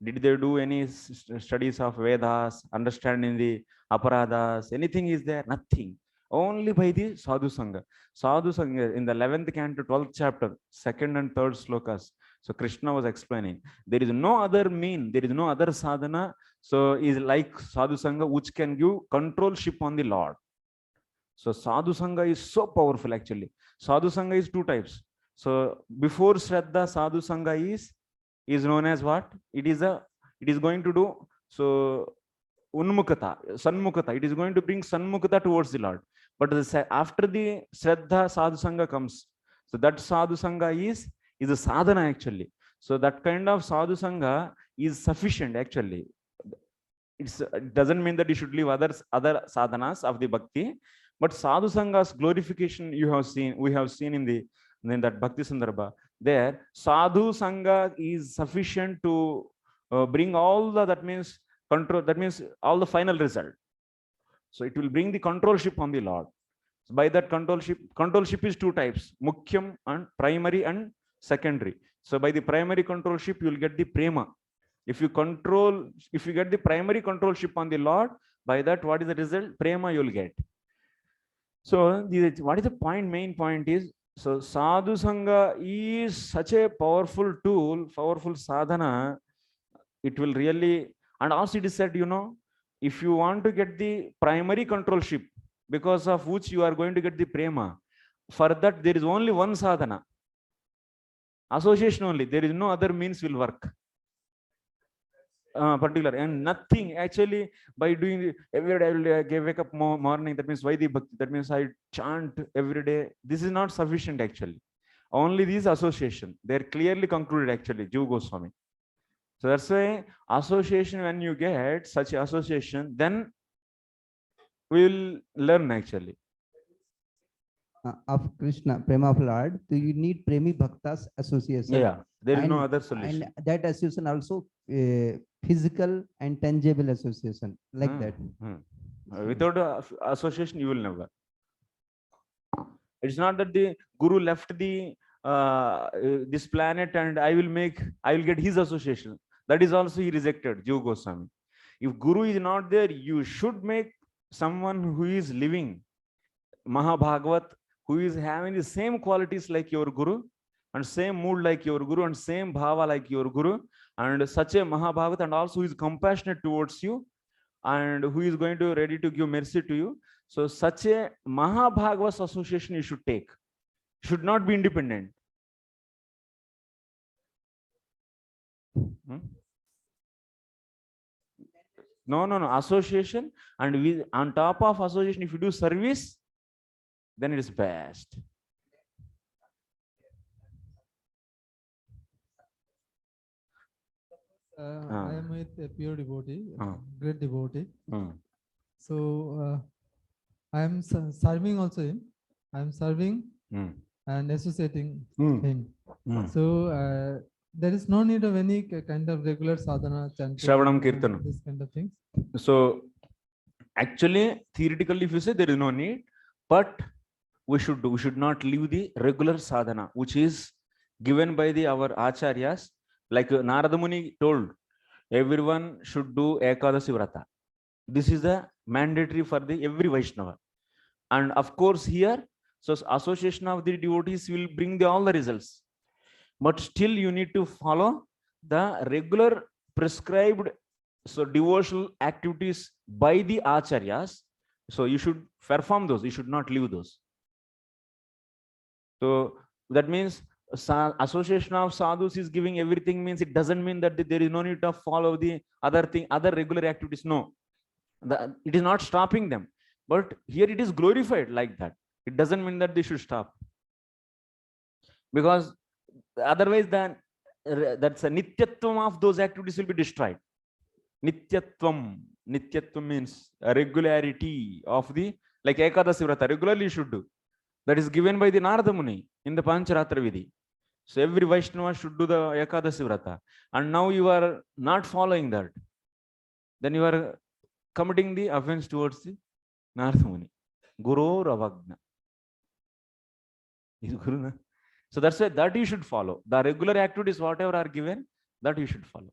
Did they do any studies of Vedas, understanding the aparadas, anything is there? Nothing. Only by the sadhu sangha. Sadhu sangha in the 11th canto 12th chapter, 2nd and 3rd slokas. So Krishna was explaining, there is no other mean, there is no other sadhana. So is like sadhu sangha which can give controlship on the Lord. So sadhu sangha is so powerful actually. Sadhu sangha is two types. So before Shraddha, sadhu sangha is known as what? It is going to do so unmukata, sanmukata. It is going to bring sanmukata towards the Lord. But after the Shraddha, sadhu sangha comes. So that sadhu sangha is a sadhana actually. So that kind of sadhu sangha is sufficient actually. It doesn't mean that you should leave other sadhanas of the bhakti, but sadhu sanga's glorification we have seen in that Bhakti Sandarbha. There, sadhu sangha is sufficient to bring all that means control, that means all the final result. So it will bring the controlship on the Lord. So by that controlship is two types, mukhyam and primary and secondary. So by the primary controlship, you will get the prema. If you get the primary controlship on the Lord, by that, what is the result? Prema you will get. So what is the point? Main point is, so sadhu sangha is such a powerful tool, powerful sadhana. It will really, and also it is said, if you want to get the primary controlship, because of which you are going to get the prema, for that there is only one sadhana, association only. There is no other means will work. Particular and nothing actually by doing every day I wake up morning, that means vaidhi bhakti, that means I chant every day. This is not sufficient actually. Only this association, they're clearly concluded actually, Jiva Goswami. So that's why association, when you get such association, then we will learn actually. Of Krishna, prema of Lord, so you need premi bhaktas association. Yeah, there is no And- other solution. And that association also physical and tangible association like that. Without association, you will never. It's not that the Guru left the this planet and I will get his association. That is also he rejected, Jiva Goswami. If Guru is not there, you should make someone who is living, Mahabhagavat, who is having the same qualities like your Guru, and same mood like your Guru, and same bhava like your Guru, and such a Mahabhagavat, and also who is compassionate towards you, and who is going to ready to give mercy to you. So such a Mahabhagavat association you should take. Should not be independent. No. Association, and on top of association, if you do service, then it is best. I am with a pure devotee, Ah. great devotee. Hmm. So I am serving also him. I am serving Hmm. and associating Hmm. him. Hmm. So there is no need of any kind of regular sadhana, chanting, Shravanam, Kirtanam. this kind of things. So actually, theoretically, if you say there is no need, but we should not leave the regular sadhana, which is given by our acharyas. Like Narada Muni told, everyone should do Ekadasi Vrata. This is the mandatory for the every Vaishnava. And of course here, so association of the devotees will bring the all the results. But still you need to follow the regular prescribed devotional activities by the acharyas. So you should perform those, you should not leave those. So that means association of sadhus is giving everything, means it doesn't mean that there is no need to follow the other regular activities. No, it is not stopping them, but here it is glorified like that. It doesn't mean that they should stop, because otherwise then that's a nityatvam of those activities will be destroyed. Nityatvam means a regularity of the, like Ekadasi Vrata, regularly you should do. That is given by the Narada Muni in the Pancharatra Vidhi. So every Vaishnava should do the Ekadasi Vrata. And now you are not following that. Then you are committing the offense towards the Narada Muni. Guru Ravagna. Is Guru na? So that's why that you should follow. The regular activities, whatever are given, that you should follow.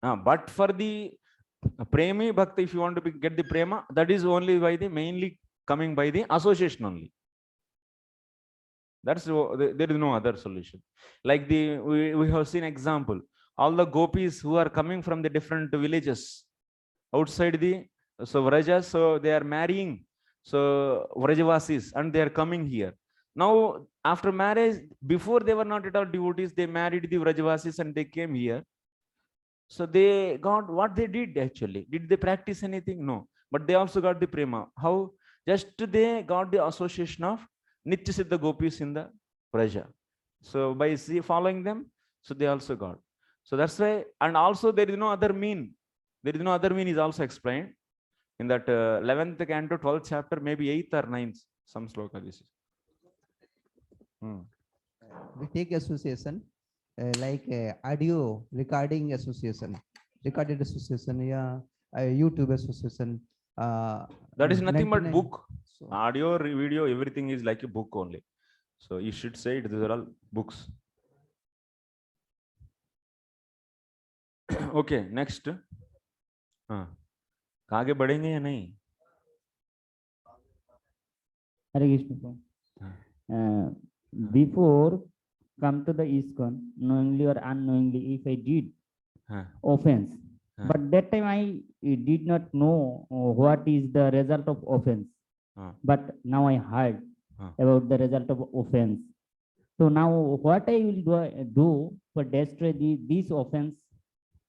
But for the Premi Bhakti, if you want to get the Prema, that is only by the mainly coming by the association only. That's there is no other solution. Like we have seen example, all the gopis who are coming from the different villages outside the Vrajas, so they are marrying Vrajavasis and they are coming here. Now after marriage, before they were not at all devotees, they married the Vrajavasis and they came here. So they got what they did actually. Did they practice anything? No. But they also got the prema. How? Just they got the association of Nitya Siddha Gopis in the Praja. So by following them, so they also got. So that's why, and also there is no other mean. There is no other mean is also explained in that 11th canto, 12th chapter, maybe 8th or 9th, some sloka this is. We take association like audio recording association, recorded association, yeah, YouTube association. That is nothing but 99. book. So, Audio, video, everything is like a book only. So you should say these are all books. Okay, next. आगे बढ़ेंगे या नहीं? Hare Krishna. Before come to the ISKCON, knowingly or unknowingly, if I did offense, but that time I did not know what is the result of offense. But now I heard about the result of offense. So now what I will do for destroy this offense?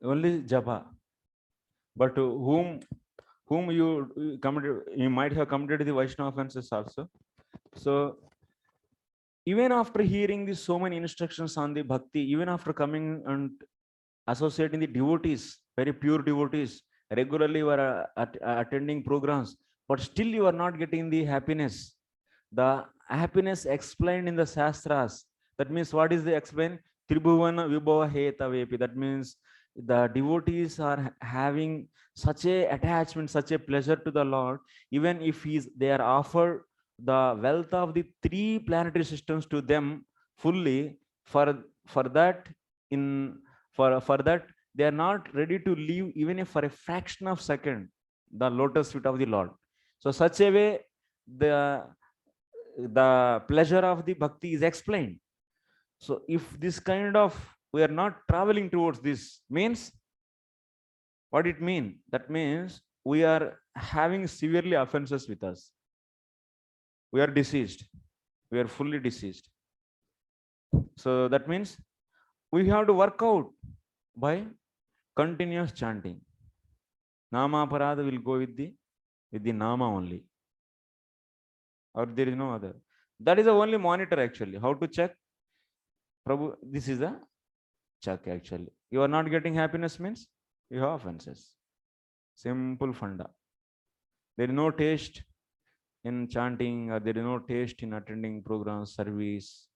Only japa. But whom you committed, you might have committed the Vaishnava offenses also. So even after hearing these so many instructions on the bhakti, even after coming and associating the devotees, very pure devotees, regularly you are attending programs, but still you are not getting the happiness. The happiness explained in the Shastras. That means what is the explained? Tribhuvana Vibhava Hetavepi. That means the devotees are having such a attachment, such a pleasure to the Lord, even if they are offered the wealth of the 3 planetary systems to them fully, for that they are not ready to leave even if for a fraction of second the lotus feet of the Lord. So such a way the pleasure of the bhakti is explained. So if this kind of, we are not traveling towards this, means what it means? That means we are having severely offenses with us. We are deceased. We are fully deceased. So that means we have to work out by continuous chanting. Nama Parada will go with the Nama only. Or there is no other. That is the only monitor actually. How to check? Prabhu, this is the check actually. You are not getting happiness means you have offenses. Simple funda. There is no taste in chanting, or there is no taste in attending programs, service,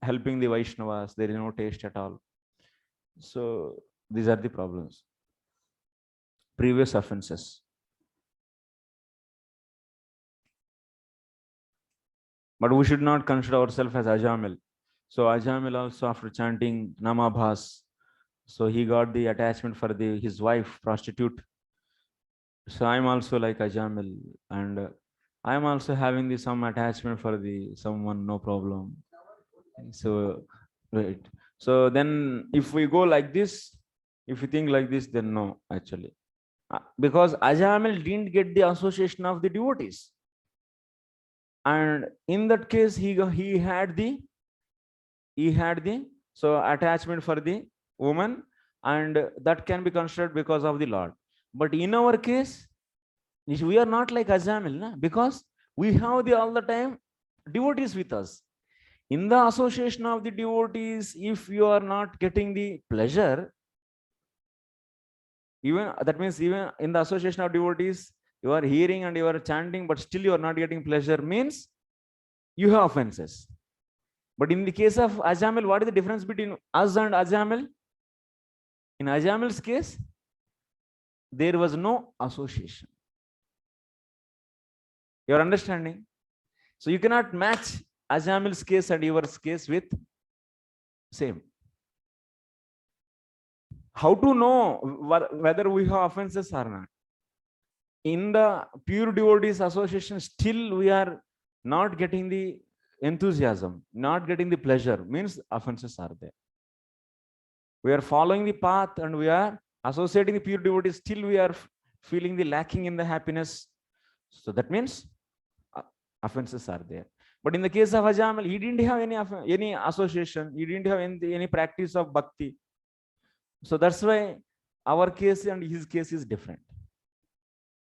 helping the Vaishnavas. There is no taste at all. So these are the problems. Previous offenses. But we should not consider ourselves as Ajamil. So Ajamil also, after chanting Namabhas, So he got the attachment for his wife, prostitute. So I'm also like Ajamil, and I'm also having some attachment for someone, no problem. So right. So then if we go like this, if you think like this, then no, actually. Because Ajamil didn't get the association of the devotees. And in that case, he had the so attachment for the woman, and that can be considered because of the Lord. But in our case, we are not like Ajamil, na? Because we have all the time devotees with us. In the association of the devotees, if you are not getting the pleasure, even that means even in the association of devotees, you are hearing and you are chanting, but still you are not getting pleasure, means you have offenses. But in the case of Ajamil, what is the difference between us and Ajamil? In Ajamil's case, there was no association. You are understanding? So you cannot match Ajamil's case and yours case with same. How to know whether we have offenses or not? In the pure devotees association, still we are not getting the enthusiasm, not getting the pleasure, means offenses are there. We are following the path and we are associating the pure devotees, still we are feeling the lacking in the happiness. So that means offenses are there. But in the case of Ajamil, he didn't have any association, he didn't have any practice of bhakti. So that's why our case and his case is different.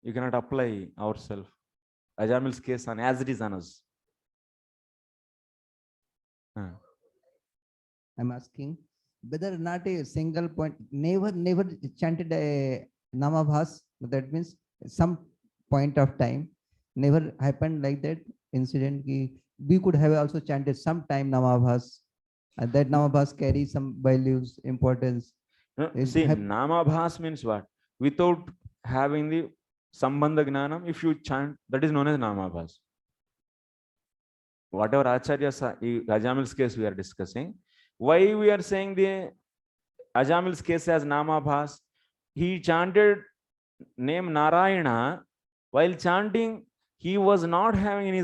You cannot apply ourselves, Ajamil's case, on as it is on us. I'm asking whether not a single point, never chanted a namabhas. That means some point of time, never happened like that incident. We could have also chanted some time namabhas, and that namabhas carry some values, importance. See, namabhas means what? Without having the sambandha gnanam, if you chant, that is known as namabhas. Whatever acharyas, Ajamil's case we are discussing, why we are saying the Ajamil's case as namabhas? He chanted name Narayana. While chanting, he was not having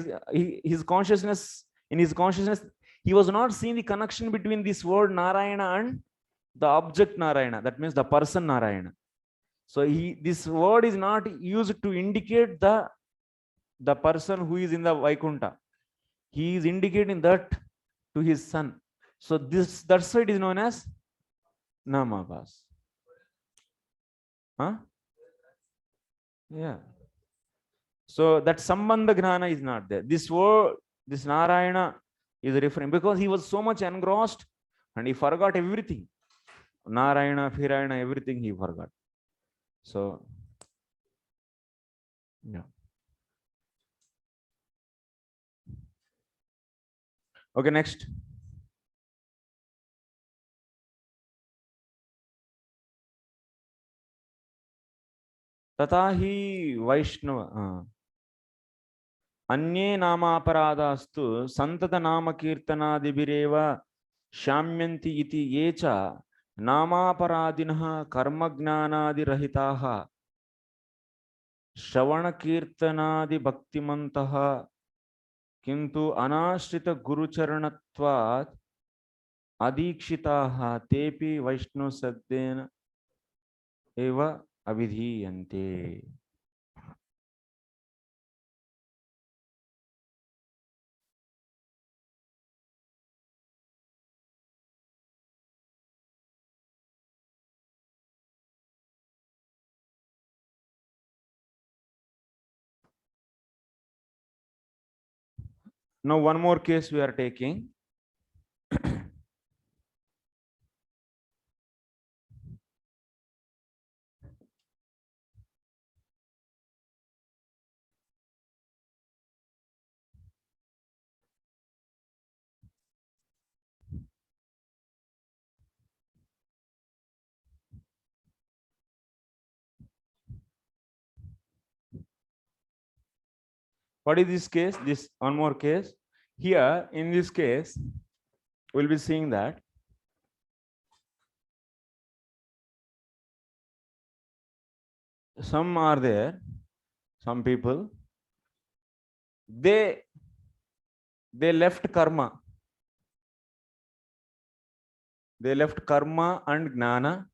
his consciousness, in his consciousness, he was not seeing the connection between this word Narayana and the object Narayana. That means the person Narayana. So this word is not used to indicate the person who is in the Vaikunta. He is indicating that to his son. So that's why it is known as namabhas. Huh? Yeah. So that sambandha gnana is not there. This word, this Narayana is referring, because he was so much engrossed and he forgot everything. Narayana, Firayana, everything he forgot. So, yeah. Okay, next. Tatahi Vaishnava. Anye namaparaadastu santata namakirtanadibireva shamyanti iti yecha namaparadinah karmagnanadirahitaha shravanakirtanadi bhaktimantaha kintu anashrita gurucharanatvat adikshitaha tepi vaishnu saddena eva abhidhiyante. Now one more case we are taking. What is this case? This one more case. Here in this case, we'll be seeing that some are there, some people, they left karma. They left karma and gnana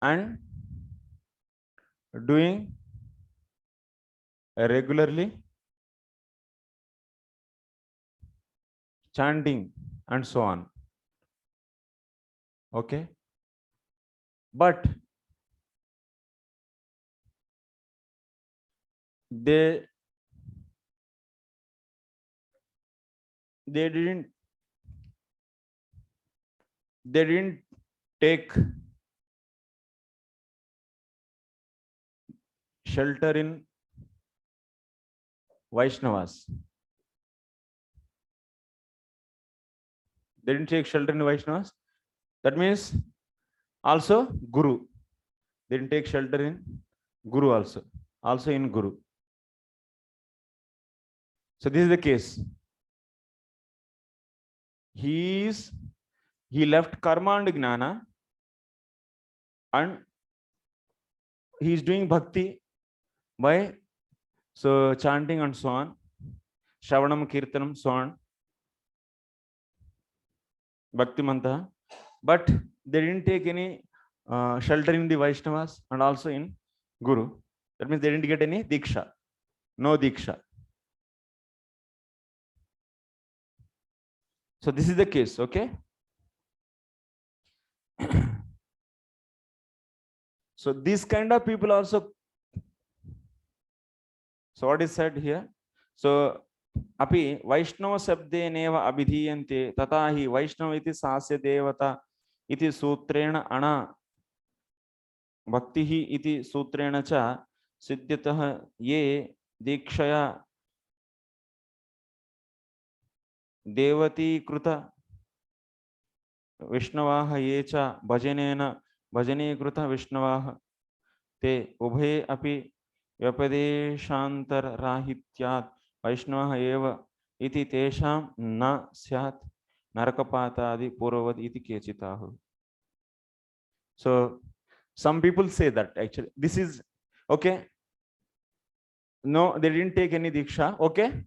and doing regularly chanting and so on. Okay, but they didn't take shelter in Vaishnavas. They didn't take shelter in Vaishnavas. That means also Guru. They didn't take shelter in Guru also. Also in Guru. So this is the case. He left karma and gnana, and he is doing bhakti by chanting and so on, Shravanam, Kirtanam, so on, Bhakti Manta, but they didn't take any shelter in the Vaishnavas and also in Guru. That means they didn't get any Diksha. No Diksha. So this is the case, okay? So these kind of people also. So what is said here? So api Vaishnava sabdeneva abhidhiyante tata hi Vaishnava iti sasya devata iti sutrena ana bhaktihi iti sutrena cha siddhyatah ye dikshaya devati kruta Vishnavaha ye cha bhajanena bhajane kruta Vishnavaha te ubhe api व्यपदेशांतर राहित्यात् वैष्णवः एव इति तेषां न स्यात् नरकपातादि पूर्ववद् इति केचिताः. So some people say that actually this is okay. No, they didn't take any diksha. Okay.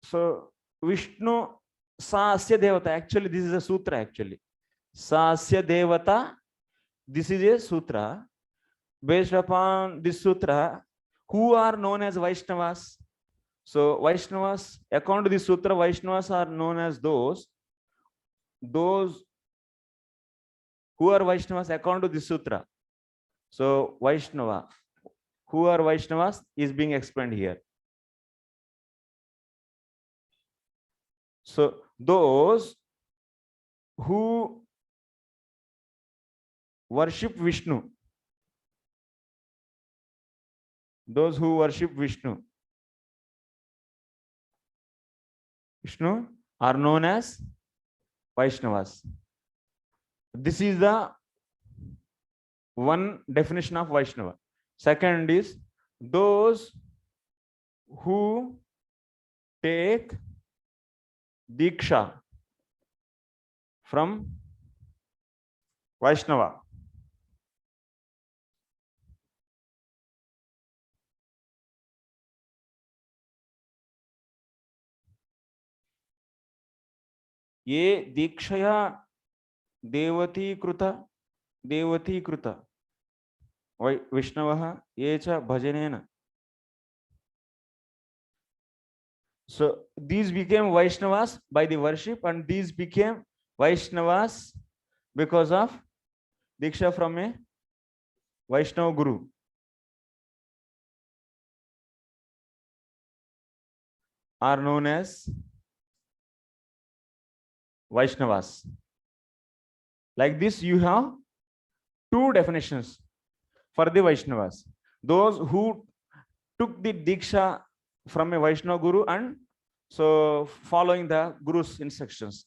So Vishnu Sasya Devata. Actually, this is a sutra. Actually, Sasya Devata. This is a sutra. Based upon this sutra, who are known as Vaishnavas? So Vaishnavas, according to this sutra, Vaishnavas are known as those who are Vaishnavas according to this sutra. So Vaishnava, who are Vaishnavas is being explained here. So those who worship Vishnu, those who worship Vishnu are known as Vaishnavas. This is the one definition of Vaishnava. Second is those who take Diksha from Vaishnava. ये दीक्षया देवती कृता विष्णवः ये च भजनेन. So these became Vaishnavas by the worship, and these became Vaishnavas because of Diksha from a Vaishnava Guru. Are known as Vaishnavas. Like this, you have two definitions for the Vaishnavas. Those who took the Diksha from a Vaishnava Guru and so following the Guru's instructions.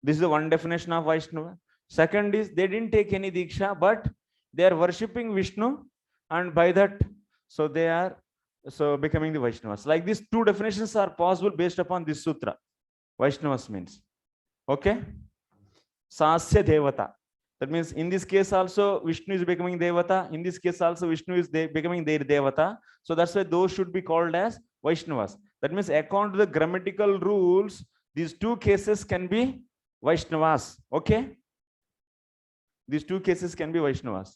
This is the one definition of Vaishnava. Second is they didn't take any Diksha, but they are worshipping Vishnu, and by that, so they are becoming the Vaishnavas. Like these two definitions are possible based upon this sutra. Vaishnavas means. Okay, Sasya Devata. That means in this case also Vishnu is becoming Devata. In this case also Vishnu is becoming their Devata. So that's why those should be called as Vaishnavas. That means according to the grammatical rules, these two cases can be Vaishnavas. Okay, these two cases can be Vaishnavas.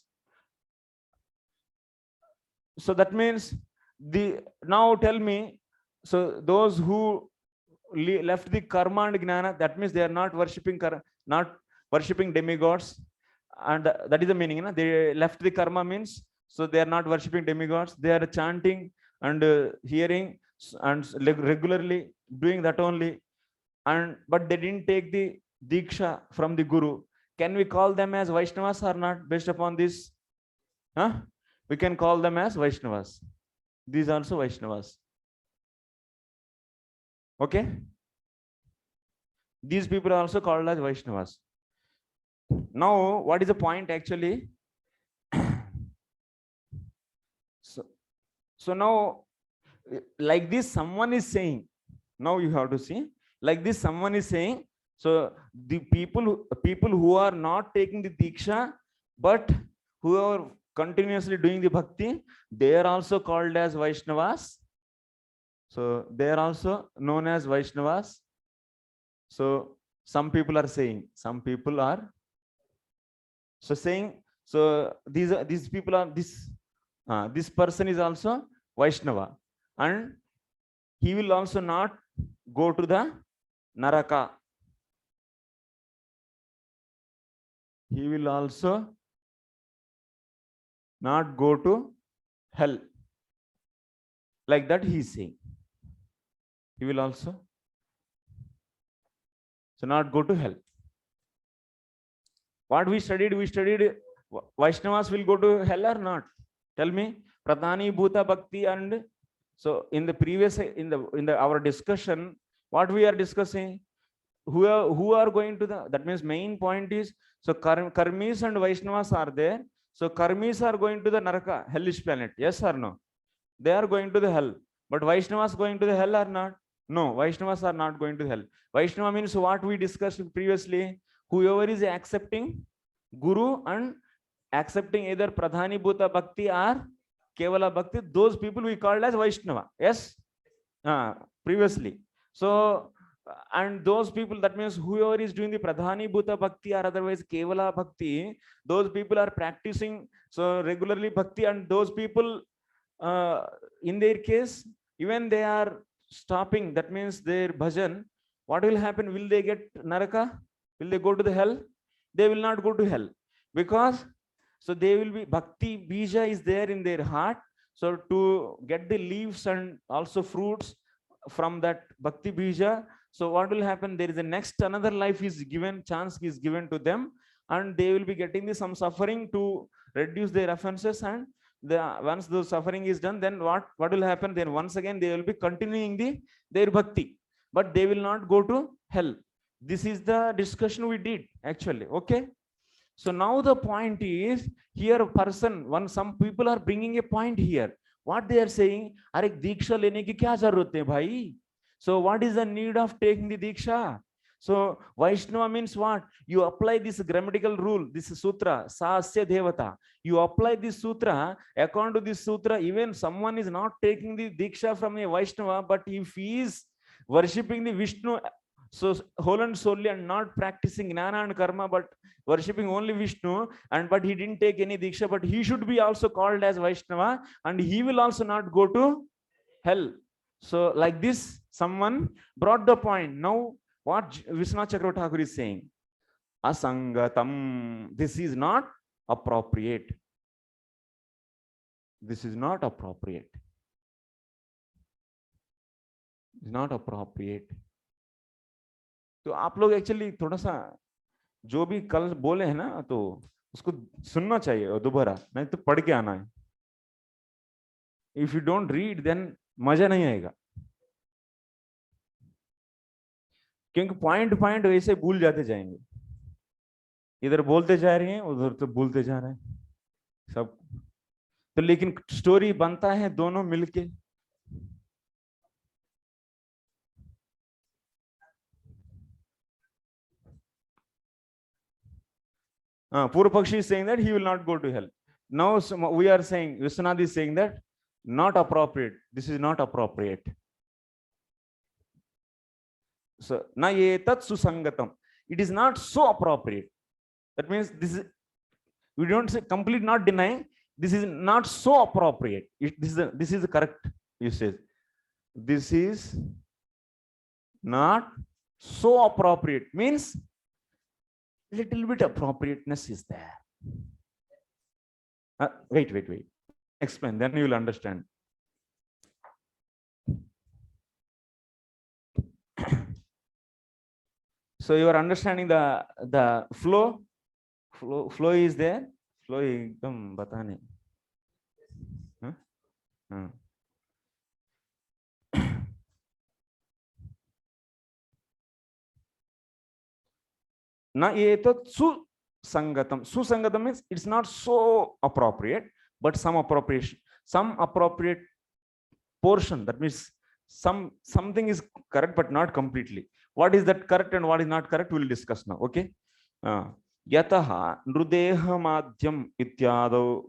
So that means now tell me, so those who left the karma and gnana, that means they are not worshipping demigods, and that is the meaning. They left the karma means, so they are not worshipping demigods. They are chanting and hearing and regularly doing that only, and but they didn't take the diksha from the guru. Can we call them as Vaishnavas or not based upon this? We can call them as Vaishnavas. These are also Vaishnavas. Okay, these people are also called as Vaishnavas. Now what is the point actually? So now, like this someone is saying, now you have to see, like this someone is saying, so the people who are not taking the diksha but who are continuously doing the bhakti, they are also called as Vaishnavas. So they are also known as Vaishnavas. So some people are saying, some people are so saying, so these people are this person is also Vaishnava, and he will also not go to the Naraka. He will also not go to hell. Like that he is saying. He will also not go to hell. What we studied Vaishnavas will go to hell or not? Tell me. Pradhani Bhuta Bhakti, and so in the previous our discussion, what we are discussing, who are going to the, that means main point is, so Karmis and Vaishnavas are there. So Karmis are going to the Naraka, hellish planet. Yes or no? They are going to the hell. But Vaishnavas going to the hell or not? No, Vaishnavas are not going to hell. Vaishnava means what we discussed previously. Whoever is accepting Guru and accepting either Pradhani Bhuta Bhakti or Kevala Bhakti, those people we called as Vaishnava. Yes, previously. So, and those people, that means whoever is doing the Pradhani Bhuta Bhakti or otherwise Kevala Bhakti, those people are practicing so regularly Bhakti, and those people in their case, even they are stopping, that means their bhajan, what will happen? Will they get Naraka? Will they go to the hell? They will not go to hell, because so they will be, Bhakti Bija is there in their heart. So to get the leaves and also fruits from that Bhakti Bija, so what will happen? There is a next another life is given, chance is given to them, and they will be getting some suffering to reduce their offenses, and once the suffering is done, then what will happen? Then once again they will be continuing their bhakti, but they will not go to hell. This is the discussion we did actually. Okay, so now the point is here, some people are bringing a point here. What they are saying, are diksha lene ki kya zarurat hai bhai? So what is the need of taking the diksha? So Vaishnava means what? You apply this grammatical rule, this sutra, Sasya Devata. You apply this sutra, according to this sutra, even someone is not taking the diksha from a Vaishnava, but if he is worshipping the Vishnu, so whole and solely, and not practicing jnana and karma, but worshipping only Vishnu, but he didn't take any diksha, but he should be also called as Vaishnava, and he will also not go to hell. So like this, someone brought the point. Now what Vishwanath Chakravarti Thakur is saying, asangatam, this is not appropriate. This is not appropriate. It's not appropriate. तो आप लोग actually थोड़ा सा जो भी कल बोले हैं ना, तो उसको सुनना चाहिए दोबारा, नहीं तो पढ़ के आना है. If you don't read, then मजा नहीं आएगा, क्योंकि पॉइंट वैसे भूल जाते जाएंगे. इधर बोलते जा रहे हैं, उधर तो भूलते जा रहे हैं सब. तो लेकिन स्टोरी बनता है दोनों मिलके. Purupakshi is saying that he will not go to hell. Now we are saying, Vishwanath is saying that not appropriate. This is not appropriate. So, na etat susangatam. It is not so appropriate. That means this is, we don't say complete not denying. This is not so appropriate. This is the correct usage. This is not so appropriate. Means little bit appropriateness is there. Wait. Explain, then you will understand. So you are understanding the flow. Flow is there. Flow ekdam batane. Na etat susangatam. Susangatam means it's not so appropriate, but some appropriation, some appropriate portion. That means something is correct, but not completely. What is that correct and what is not correct? We'll discuss now. Okay. Yataha nrudeha madhyam ityado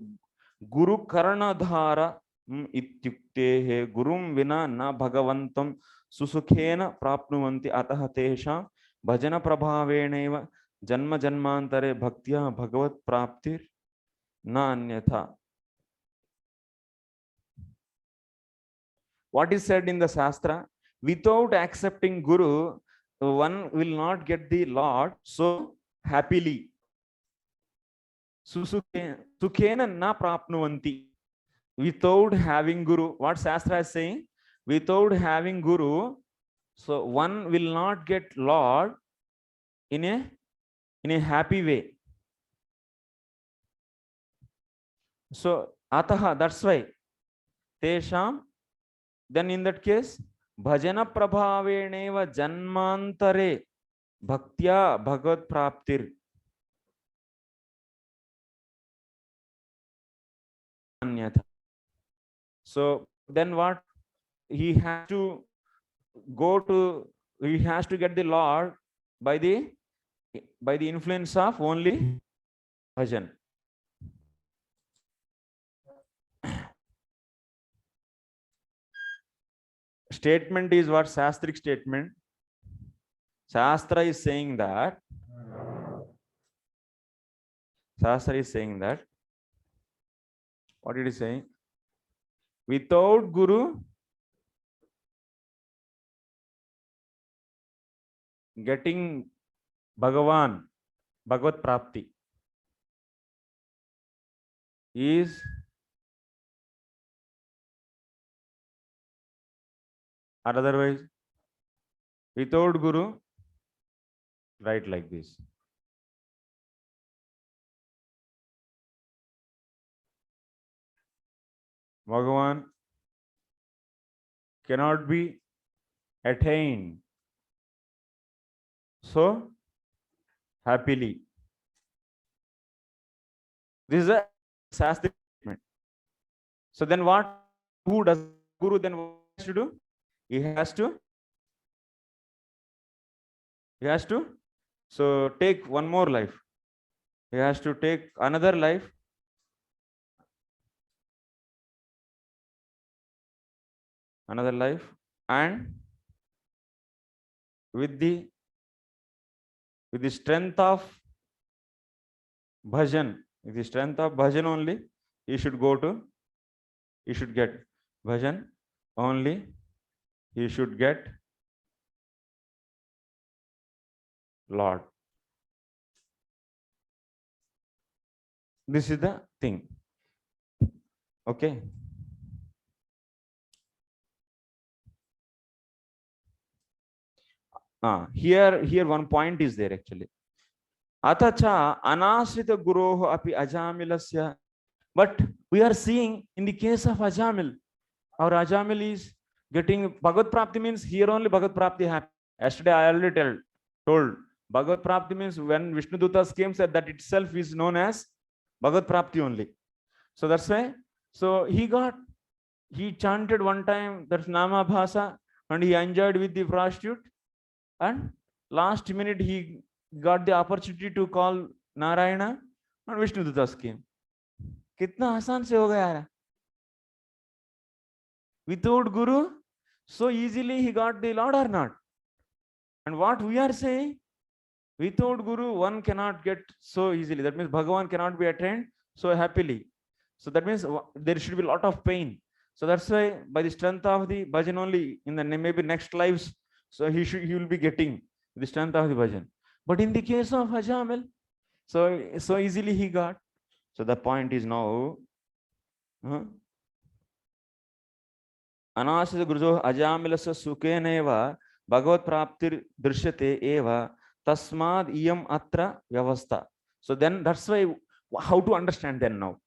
guru karnadhara ityuktehe gurum vina na bhagavantam susukhena prapnuvanti ataha tesha bhajana prabhaveneva janma janmantare bhaktya bhagavat praptir na anyatha. What is said in the Shastra? Without accepting Guru, one will not get the Lord so happily. Sukhena na prapnuvanti. Without having Guru, what Shastra is saying? Without having Guru, so one will not get Lord in a happy way. So ataha, that's why tesham. Then in that case, bhajana prabhaveneva janmantare bhaktya bhagavat praptir. So then what? He has to get the Lord by the influence of only bhajan. Statement is what? Shastric statement. Shastra is saying that what it is saying? Without Guru, getting Bhagavan, Bhagavat Prapti is or otherwise without Guru, write like this. Bhagavan cannot be attained so happily. This is a Shastra statement. So then what? Who does Guru then what has to do? He has to so take one more life. He has to take another life. And with the strength of bhajan, only, he should get bhajan only, he should get Lord. This is the thing. Okay. Here one point is there actually. Atacha anasrita guroho api ajamilasya. But we are seeing in the case of Ajamil, our Ajamil is getting Bhagavat Prapti means here only Bhagavat Prapti happened. Yesterday I already told Bhagavat Prapti means when Vishnu Dutas came said that itself is known as Bhagavat Prapti only. So that's why. So he chanted one time that's Nama Bhasa and he enjoyed with the prostitute. And last minute he got the opportunity to call Narayana And Vishnu Dutas came. कितना आसान से हो गया यार. Without Guru, so easily he got the Lord or not? And what we are saying, without Guru, one cannot get so easily. That means Bhagavan cannot be attained so happily. So that means there should be a lot of pain. So that's why by the strength of the bhajan only, in the maybe next lives, so he will be getting the strength of the bhajan. But in the case of Ajamil, so easily he got. So the point is now, अनाश्रित गुरुजो अजामिलस्य सुखेनैव भगवत् प्राप्तिर दृश्यते एव तस्माद् इयम् अत्र व्यवस्था. So then that's why how to understand then now.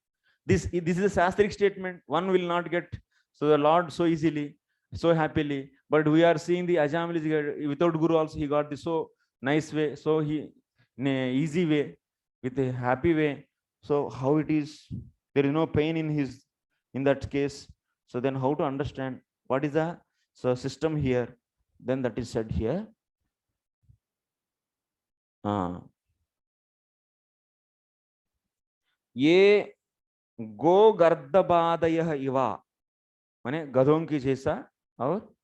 This is a Shastric statement. One will not get so the Lord so easily, so happily. But we are seeing the Ajamil without Guru also he got the so nice way, so he in a easy way, with a happy way. So how it is? There is no pain in that case. So then how to understand what is the system here? Then that is said here. ये गो गर्दबादयः इवा, माने गधों की जैसा और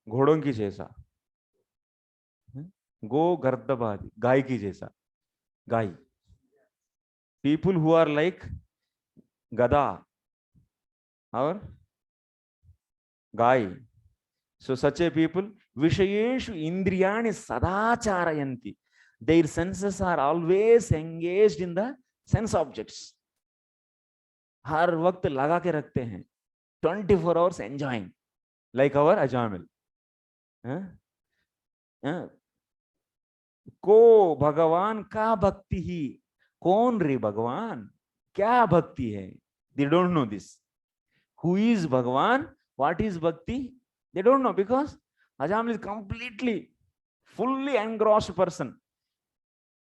घोड़ों की जैसा. गो गर्दबादी, गाय की जैसा, गाय. People who are like gada or guy. So such a people, vishayeshu indriyani sadacharayanti. Their senses are always engaged in the sense objects. हर वक्त लगा के रखते हैं, 24 hours enjoying, like our Ajamil. को भगवान का भक्ति ही, कौन रे भगवान, क्या भक्ति है? They don't know this. Who is Bhagavan? What is bhakti? They don't know, because Ajamil is completely, fully engrossed person.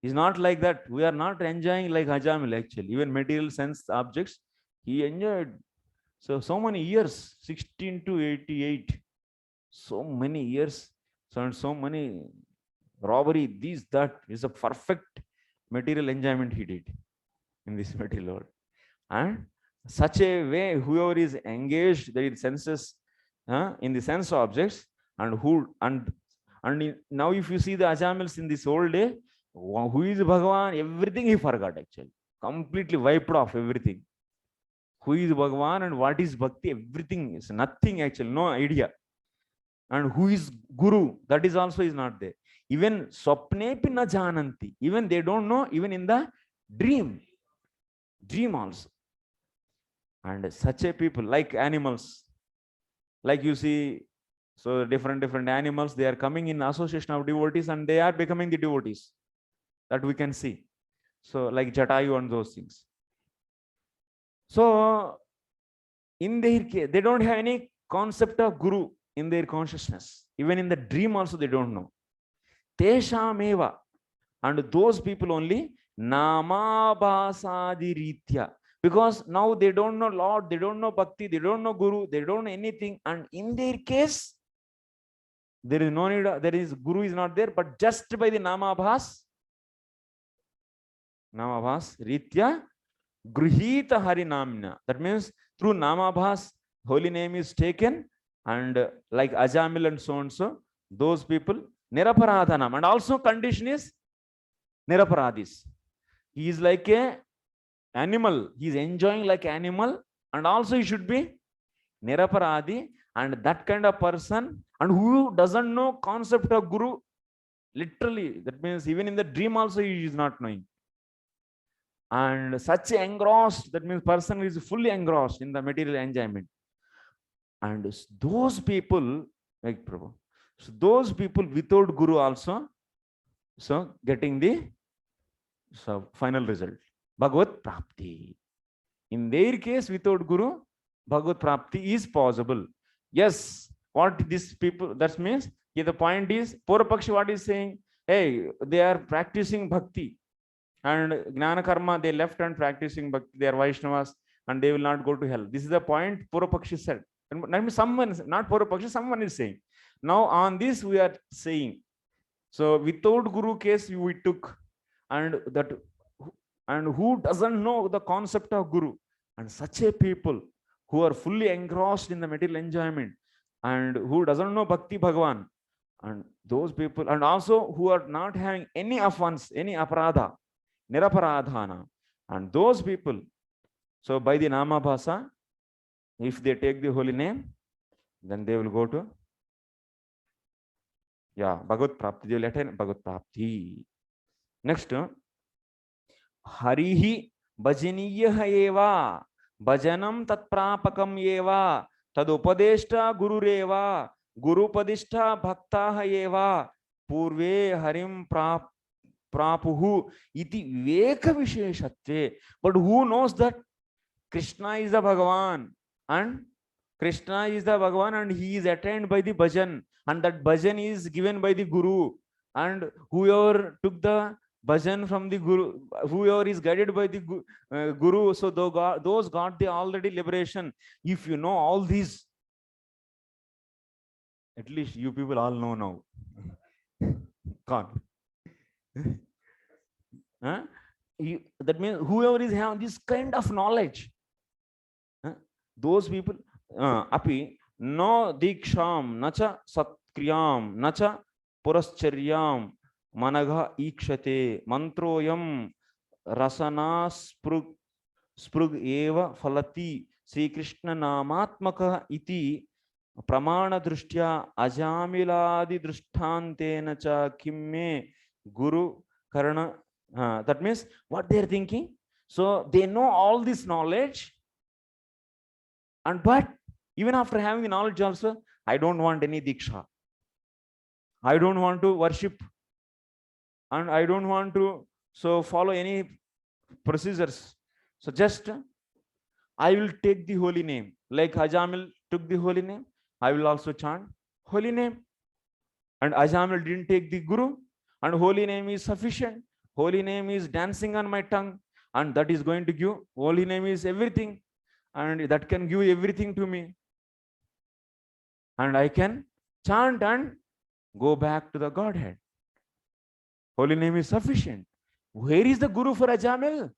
He's not like that. We are not enjoying like Ajamil actually. Even material sense objects, he enjoyed. So many years, 16 to 88. So many years. So many robbery, this, that is a perfect material enjoyment he did in this material world. And such a way, whoever is engaged in senses, in the sense objects, and now if you see the Ajamils in this old day, who is Bhagavan, everything he forgot actually, completely wiped off everything. Who is Bhagavan and what is bhakti, everything is nothing actually, no idea. And who is Guru, that is also is not there. Even swapnepi na jananti, even they don't know, even in the dream also. And such a people, like animals, like you see, so different animals, they are coming in association of devotees and they are becoming the devotees, that we can see. So like Jatayu and those things. So in their case, they don't have any concept of Guru in their consciousness. Even in the dream also they don't know. Teshameva, and those people only namabhasadi ritya, because now they don't know Lord, they don't know bhakti, they don't know Guru, they don't know anything. And in their case, there is no need, there is Guru is not there, but just by the namabhas ritya gruhita harinamna. That means through namabhas, holy name is taken, and like Ajamil and so and so, those people niraparadhanam, and also condition is niraparadis. He is like a animal, he is enjoying like animal, and also he should be niraparadi. And that kind of person, and who doesn't know concept of Guru, literally, that means even in the dream also he is not knowing. And such engrossed, that means person is fully engrossed in the material enjoyment. And those people, like Prabhu, so those people without Guru also, so getting the final result, Bhagavad Prapti. In their case, without Guru, Bhagavad Prapti is possible. Yes, what these people, that means, the point is, Purapakshi what is saying, hey, they are practicing bhakti and Gnana Karma, they left and practicing bhakti, they are Vaishnavas and they will not go to hell. This is the point Purapakshi said. And someone, not Purapakshi, someone is saying. Now on this we are saying, so without Guru case we took, and that and who doesn't know the concept of Guru. And such a people who are fully engrossed in the material enjoyment and who doesn't know Bhakti Bhagavan, and those people, and also who are not having any offense, any aparadha, niraparadhana, and those people, so by the Nama Bhasa, if they take the holy name, then they will go to, Bhagavad Prapti, they will attain Bhagavad Prapti. Next, Harihi Bhajaniya Eva, Bhajanam Tatprapakam Eva, Tadupadeshta Gurureva, Gurupadishta Bhakta Eva, Purve Harim Prapuhu iti Veka Visheshatve. But who knows that Krishna is the Bhagavan, and Krishna is the Bhagavan, and he is attained by the bhajan, and that bhajan is given by the Guru, and whoever took the bhajan from the Guru, whoever is guided by the Guru, so those got the already liberation. If you know all these, at least you people all know now. God. That means whoever is having this kind of knowledge, those people, api no diksham nacha satkriyam nacha puraschariyam managha ikshate mantroyam rasana sprug eva falati Sri Krishna namatmaka iti pramana drishtya ajamiladi drishtantena cha kimme guru karana. That means what they are thinking. So they know all this knowledge, and but even after having the knowledge also, I don't want any diksha, I don't want to worship, and I don't want to follow any procedures. So just I will take the holy name, like Ajamil took the holy name, I will also chant holy name. And Ajamil didn't take the Guru, and holy name is sufficient. Holy name is dancing on my tongue, and that is going to give, holy name is everything, and that can give everything to me, and I can chant and go back to the Godhead. Holy name is sufficient. Where is the Guru for Ajamil?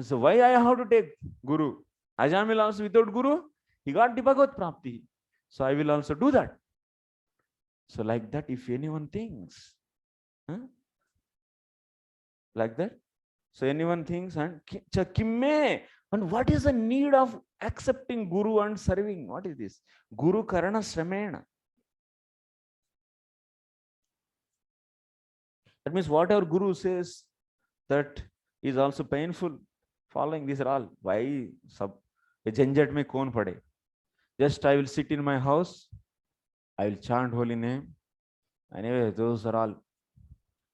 So why I have to take Guru? Ajamil also without Guru, he got the Bhagavad Prapti. So I will also do that. So like that, if anyone thinks, like that, so anyone thinks, and what is the need of accepting Guru and serving? What is this? Guru Karana Shramena. That means whatever Guru says, that is also painful. Following these are all. Why sab janjat mein kaun pade? Just I will sit in my house, I will chant holy name. Anyway, those are all.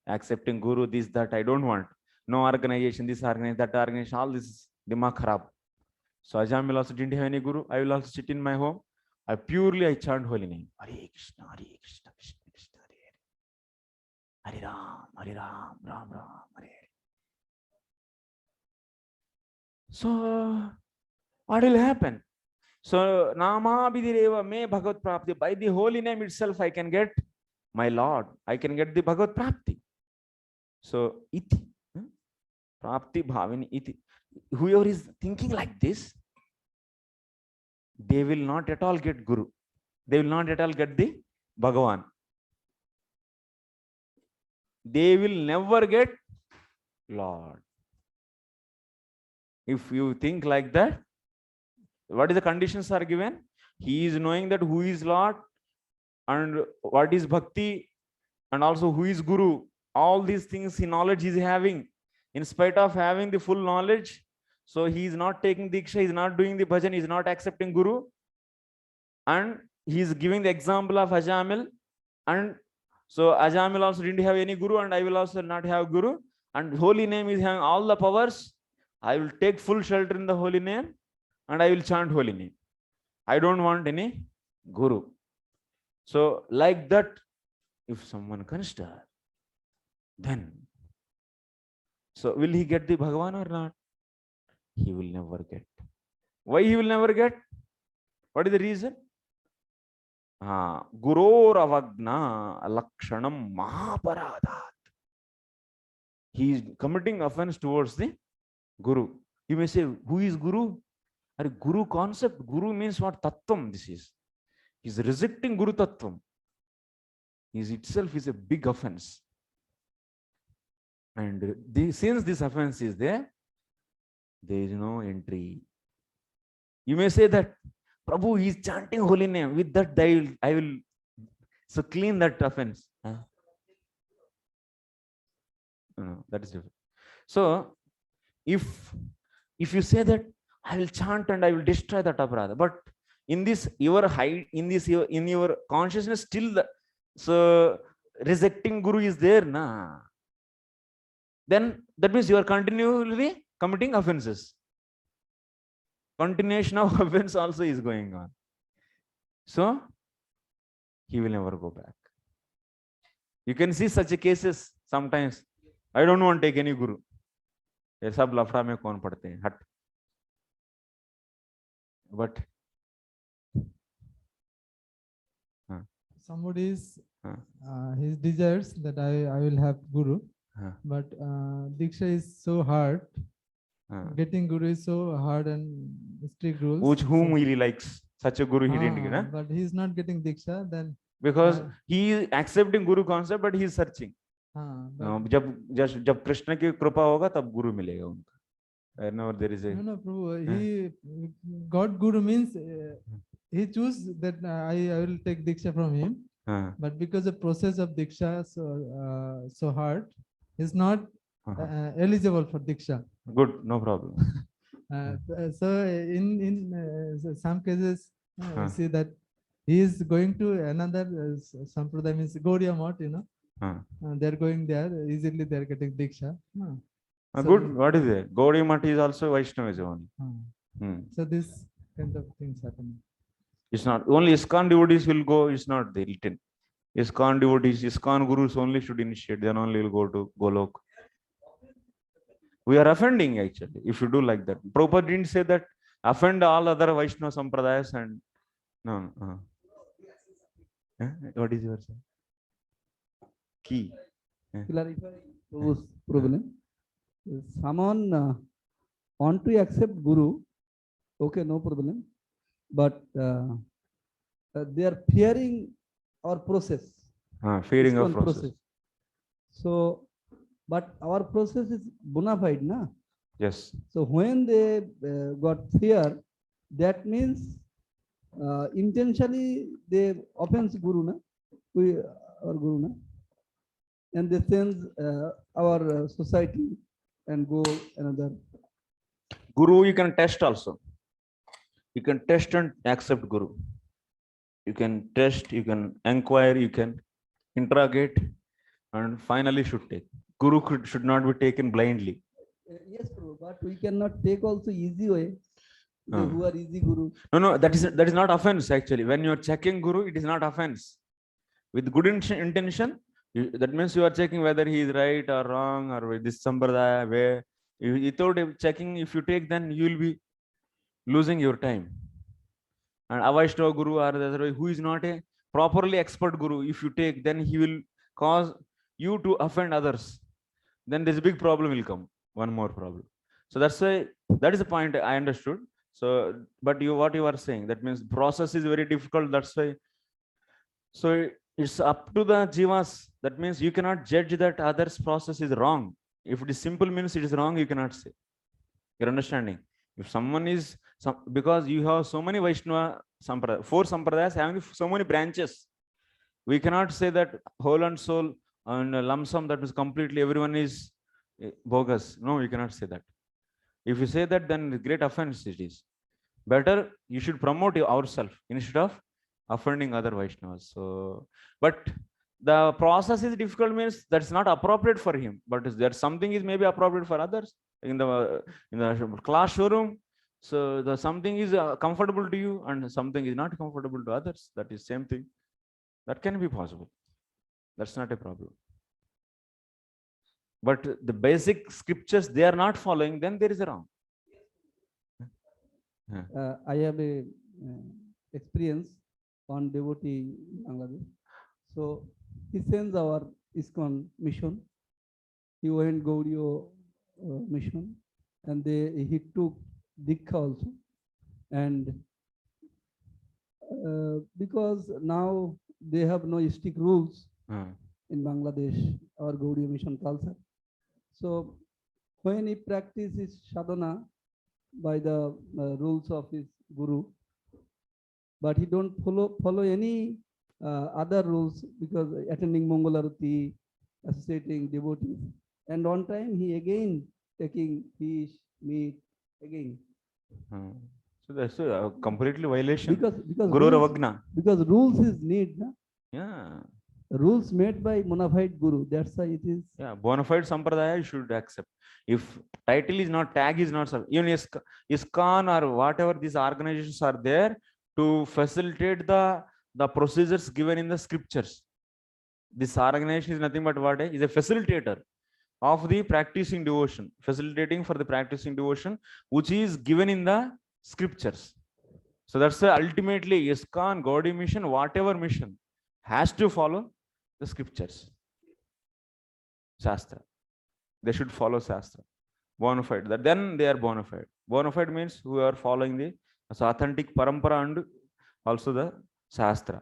Accepting Guru, this, that, I don't want. No organization, this organization, that organization, all this dimag kharab. So Ajamil also didn't have any Guru. I will also sit in my home. I chant holy name. Hare Krishna, Hare Krishna, Krishna Krishna, Hare Hare, Hare Ram, Ram Ram, Hare Hare. So what will happen? So Nama Bidireva me Bhagavad Prapti. By the holy name itself, I can get my Lord. I can get the Bhagavad Prapti. So iti, Prapti Bhavini iti. Whoever is thinking like this, they will not at all get Guru. They will not at all get the Bhagavan. They will never get Lord. If you think like that, what is the conditions are given? He is knowing that who is Lord and what is Bhakti, and also who is Guru. All these things in knowledge he is having. In spite of having the full knowledge, so he is not taking Diksha, he is not doing the bhajan, he is not accepting Guru. And he is giving the example of Ajamil. And so Ajamil also didn't have any Guru, and I will also not have Guru. And holy name is having all the powers. I will take full shelter in the holy name, and I will chant holy name. I don't want any Guru. So like that, if someone consider, then, so will he get the Bhagavan or not? He will never get. Why he will never get? What is the reason? Guror avagna lakshanam mahaparadhat. He is committing offense towards the Guru. You may say, who is Guru? Are Guru concept? Guru means what? Tattvam. This is. He's rejecting Guru Tattvam. Is itself is a big offense. And since this offense is there is no entry. You may say that Prabhu is chanting holy name. With that, I will so clean that offense. No, that is different. So if you say that I will chant and I will destroy that aparadha, but in this your in your consciousness still so rejecting Guru is there, na? Then that means you are continually committing offenses. Continuation of offense also is going on. So he will never go back. You can see such cases sometimes. I don't want to take any Guru. ये सब लफड़ा में कौन पढ़ते हैं, हट. But somebody's his desires that I will have Guru, but Diksha is so hard. Getting Guru is so hard and strict rules. Whom he likes, such a Guru he didn't get. Huh? But he is not getting Diksha then. Because he is accepting Guru concept, but he is searching. जब कृष्ण की कृपा होगा तब गुरु मिलेगा उनका. Whenever there is a no Prabhu, he got Guru means he choose that I will take Diksha from him, but because the process of Diksha so hard, he's not eligible for Diksha. Good, no problem. So in some cases we see that he is going to another sampradaya, means Gaudiya Math, they're going there, easily they're getting Diksha. So good, what is it? Gaudiya Math is also Vaishnavism only. So this kind of things happen. It's not only ISKCON devotees will go, it's not the written. ISKCON devotees, ISKCON gurus only should initiate, then only will go to Golok. We are offending actually if you do like that. Prabhupada didn't say that offend all other Vaishnava sampradayas and no. What is your key? Clarify Prabhu's problem. Someone want to accept Guru, okay, no problem, but they are fearing our process. Fearing our process. So, but our process is bona fide, na? Yes. So when they got fear, that means intentionally they offense Guru, na? Our Guru, na? And they change our society and go another. Guru you can test also. You can test and accept Guru. You can test, you can inquire, you can interrogate, and finally should take. Guru should not be taken blindly. Yes, Prabhu, but we cannot take also easy way. Who are easy Guru? No, that is not offense actually. When you are checking Guru, it is not offense. With good intention, that means you are checking whether he is right or wrong, or with this sampradaya where without checking, if you take, then you will be losing your time. And Avaishnava Guru or the other who is not a properly expert Guru, if you take, then he will cause you to offend others. Then there's a big problem will come. One more problem. So that's why that is the point I understood. So, but what you are saying, that means process is very difficult. That's why. So it's up to the jivas. That means you cannot judge that others' process is wrong. If it is simple means it is wrong, you cannot say. You're understanding? If someone is because you have so many Vaishnava sampradayas, 4 sampradayas having so many branches, we cannot say that whole and soul and lump sum that is completely everyone is bogus. No, you cannot say that. If you say that, then great offense it is. Better you should promote ourselves instead of offending other Vaishnavas. So, but the process is difficult means that's not appropriate for him. But there something is maybe appropriate for others in the class showroom. So the something is comfortable to you and something is not comfortable to others. That is same thing. That can be possible. That's not a problem. But the basic scriptures they are not following, then there is a wrong. I have a experience on devotee in Bangladesh. So he sends our ISKCON mission. He went Gaudiya mission and he took Dikha also. And because now they have no strict rules in Bangladesh or Gaudiya mission culture. So when he practices sadhana by the rules of his guru, but he don't follow any other rules, because attending Mangalarati, associating devotees, and on time he again taking fish, meat again. So that's a completely violation. Because Guru rules, Ravagna. because rules is need, na? Yeah. Rules made by bona fide guru. That's why it is. Yeah, bona fide sampradaya you should accept. If title is not, tag is not, even ISKCON or whatever these organizations are there to facilitate the procedures given in the scriptures. This organization is nothing but what is a facilitator of the practicing devotion, facilitating for the practicing devotion, which is given in the scriptures. So that's ultimately ISKCON, Gaudiya mission, whatever mission has to follow the scriptures. Shastra. They should follow Shastra. Bona fide. That then they are bona fide. Bona fide means who are following the authentic parampara and also the Shastra.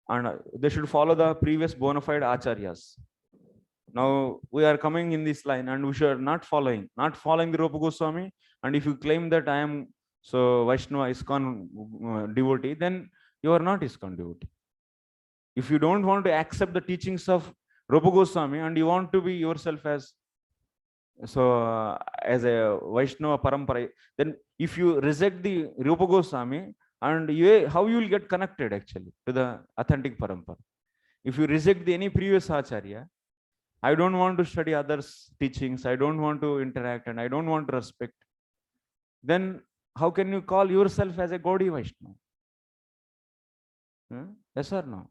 And they should follow the previous bona fide acharyas. Now we are coming in this line and we should not following the Rupa Goswami. And if you claim that I am so Vaishnava ISKCON devotee, then you are not ISKCON devotee. If you don't want to accept the teachings of Rupa Goswami and you want to be yourself as as a Vaishnava parampara, then if you reject the Rupa Goswami, and how you will get connected actually to the authentic parampara? If you reject any previous acharya, I don't want to study others' teachings, I don't want to interact, and I don't want to respect, then how can you call yourself as a Gaudiya Vaishnava? Yes or no?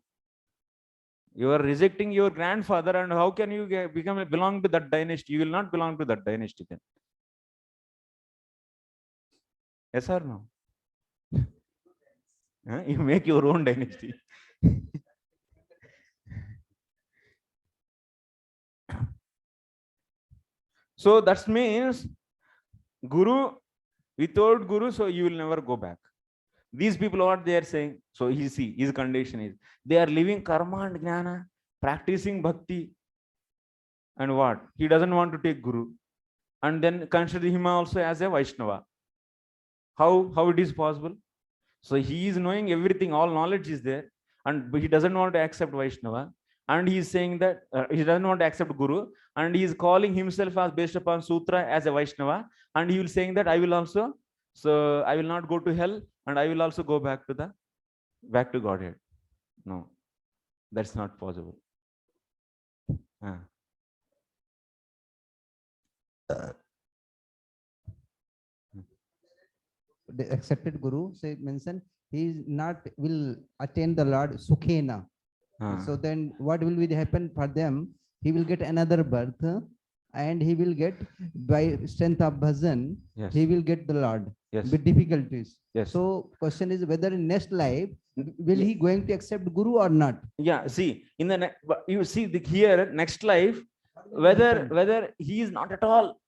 You are rejecting your grandfather, and how can you belong to that dynasty? You will not belong to that dynasty then. Yes or no? You make your own dynasty. So that means Guru, without Guru, so you will never go back. These people, what they are saying, so you see, his condition is, they are living karma and jnana, practicing bhakti, and what? He doesn't want to take Guru. And then consider him also as a Vaishnava. How it is possible? So he is knowing everything, all knowledge is there, and he doesn't want to accept Vaishnava. And he is saying that he doesn't want to accept Guru, and he is calling himself as based upon Sutra as a Vaishnava, and he will saying that I will also, so I will not go to hell, and I will also go back to Godhead. No, that's not possible. The accepted Guru, say mention he is not will attain the Lord Sukhena. So then what will be happen for them? He will get another birth, and he will get by strength of bhajan, Yes. he will get the Lord. Yes. With difficulties. Yes. So question is whether in next life will he going to accept Guru or not? Yeah. See, in the you see here next life, whether he is not at all,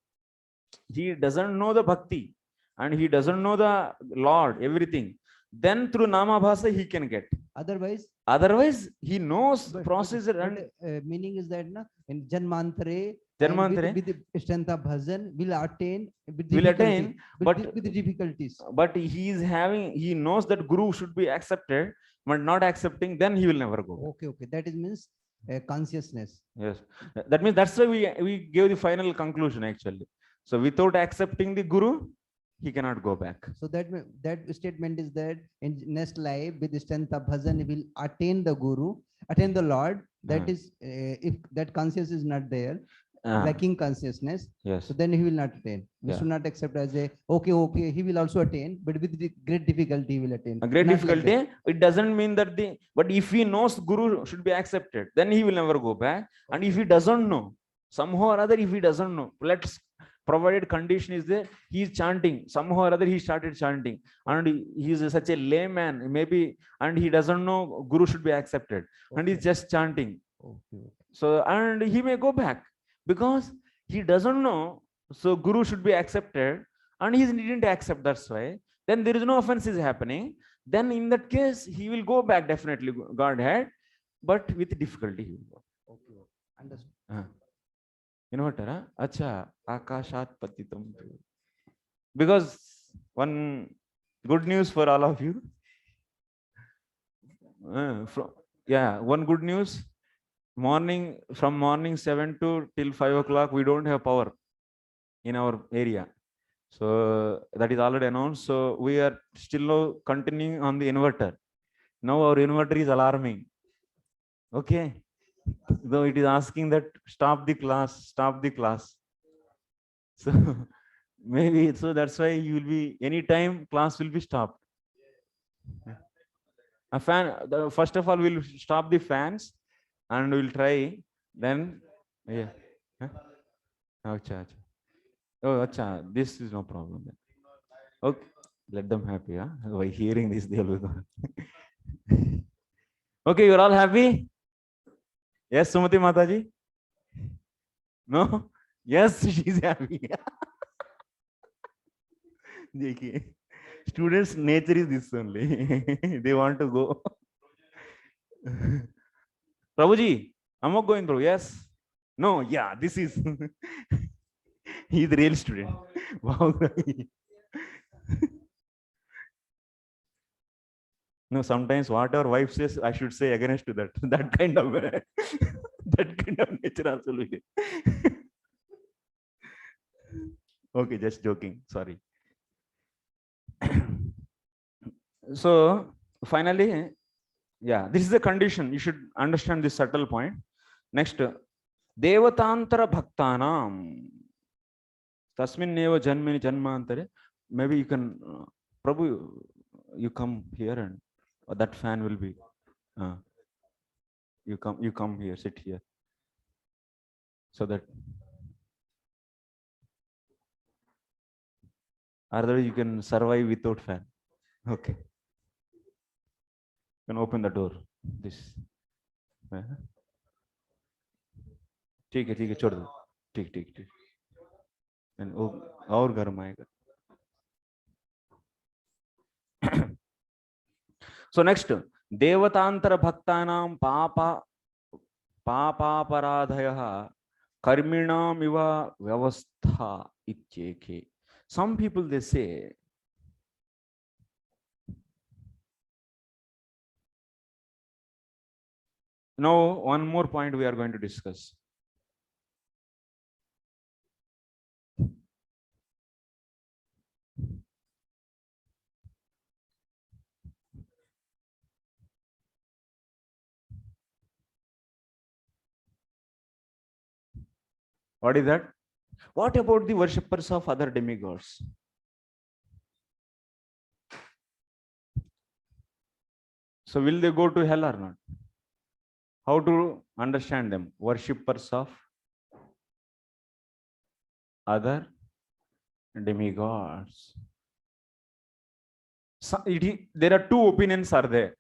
he doesn't know the bhakti, and he doesn't know the Lord, everything. Then through Nama Bhasa he can get. Otherwise, he knows process. And meaning is that na, in Janmantare, with the strength of bhajan will attain, but with the difficulties. But he knows that Guru should be accepted, but not accepting, then he will never go. Okay. That is means consciousness. Yes. That means that's why we gave the final conclusion actually. So without accepting the Guru, he cannot go back. So that statement is that in next life with the strength of bhajan he will attain the Guru, attain the Lord. That is if that consciousness is not there, lacking consciousness. Yes. So then he will not attain. We should not accept as a okay, he will also attain, but with the great difficulty he will attain. A great difficulty. It doesn't mean that but if he knows Guru should be accepted, then he will never go back. And if he doesn't know, somehow or other, if he doesn't know, provided condition is there, he is chanting, somehow or other he started chanting, and he is such a layman maybe, and he doesn't know Guru should be accepted, and he's just chanting. So, and he may go back because he doesn't know So Guru should be accepted, and he didn't accept, that's why. Then there is no offense is happening. Then in that case, he will go back definitely, Godhead, but with difficulty he will go. Okay, understood. Inverter, acha, akashat patitam. Because one good news for all of you. One good news. From morning 7 to till 5 o'clock, we don't have power in our area. So that is already announced. So we are still continuing on the inverter. Now our inverter is alarming. Okay. Though it is asking that stop the class. So maybe, so that's why you will be, anytime class will be stopped. A fan, first of all, we'll stop the fans and we'll try. Then, yeah. Acha, this is no problem. Then. Okay, let them happy. Huh? By hearing this, they'll be gone. Okay, you're all happy? Yes, Sumati Mataji? No? Yes, she's happy. Students' nature is this only. They want to go. Prabhuji, I'm not going through. Yes. No, yeah, this is. He's the real student. Wow. No, sometimes what our wife says, I should say against to that. That kind of that kind of nature also. Okay, just joking. Sorry. So finally, yeah, this is the condition. You should understand this subtle point. Next, Devatantara Bhaktanam. Tasminneva Janmini Janmantare. Maybe you can, Prabhu, you come here and that fan will be. You come here, sit here. So that. Otherwise, you can survive without fan. Okay. You can open the door. This. ठीक है छोड़ दो ठीक और गर्म आएगा. So next, देवतांतर भक्तानां पापापराधयः कर्मिणाम इव व्यवस्था इत्येके. Some people they say, now one more point we are going to discuss. What is that? What about the worshippers of other demigods? So will they go to hell or not? How to understand them? Worshippers of other demigods. So there are two opinions are there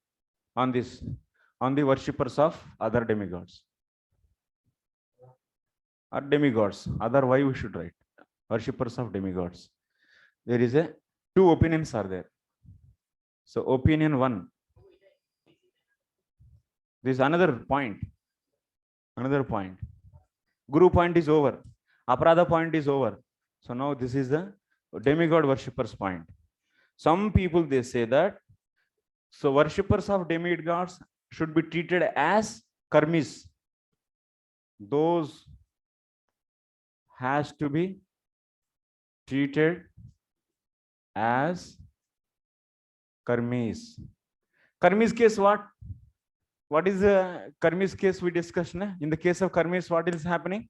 on this, on the worshippers of other demigods. Or demigods. Otherwise we should write worshippers of demigods. There is two opinions are there. So opinion one. This is another point. Guru point is over. Aparadha point is over. So now this is the demigod worshippers point. Some people they say that so worshippers of demigods should be treated as karmis. Those has to be treated as karmis. Karmis case what? What is the karmis case we discussed? In the case of karmis, what is happening?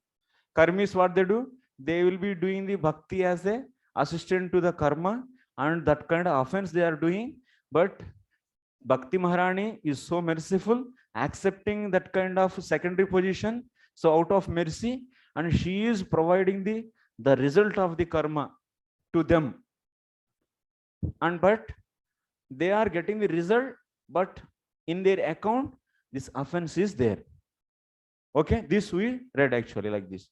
Karmis, what they do? They will be doing the bhakti as a assistant to the karma, and that kind of offense they are doing. But Bhakti Maharani is so merciful, accepting that kind of secondary position. So out of mercy, and she is providing the result of the karma to them. And but they are getting the result, but in their account, this offense is there. Okay, this we read actually like this.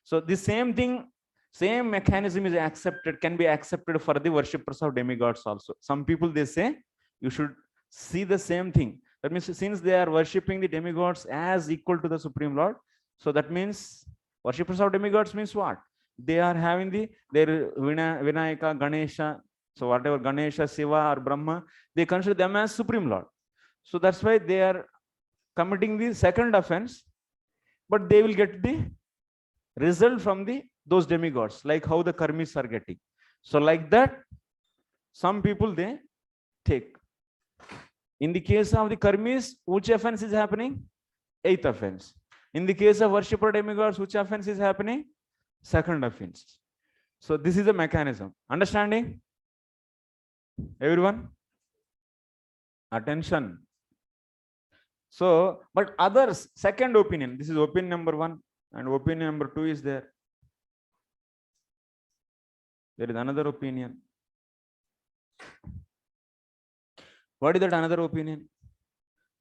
So the same thing Same mechanism is accepted, can be accepted for the worshippers of demigods also. Some people, they say you should see the same thing. That means since they are worshipping the demigods as equal to the Supreme Lord, so that means worshippers of demigods means what? They are having their Vinayaka, Ganesha, so whatever Ganesha, Shiva or Brahma, they consider them as Supreme Lord. So that's why they are committing the second offense, but they will get the result from those demigods, like how the karmis are getting. So like that, some people they take. In the case of the karmis, which offense is happening? Eighth offense. In the case of worshipper demigods, which offense is happening? Second offense. So this is the mechanism. Understanding? Everyone? Attention. So, but others, second opinion, this is opinion number 1, and opinion number 2 is there. There is another opinion. What is that another opinion?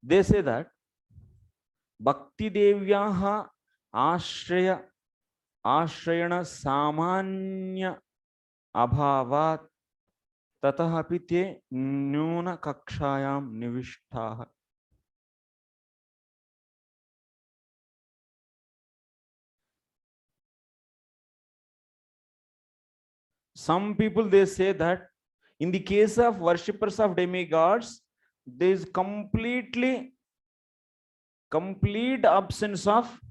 They say that Bhakti Devyaha Ashrayana Samanya Abhavat Tatahapi te Nyuna Kakshayam Nivishtaha. Some people, they say that in the case of worshippers of demigods, there is complete absence of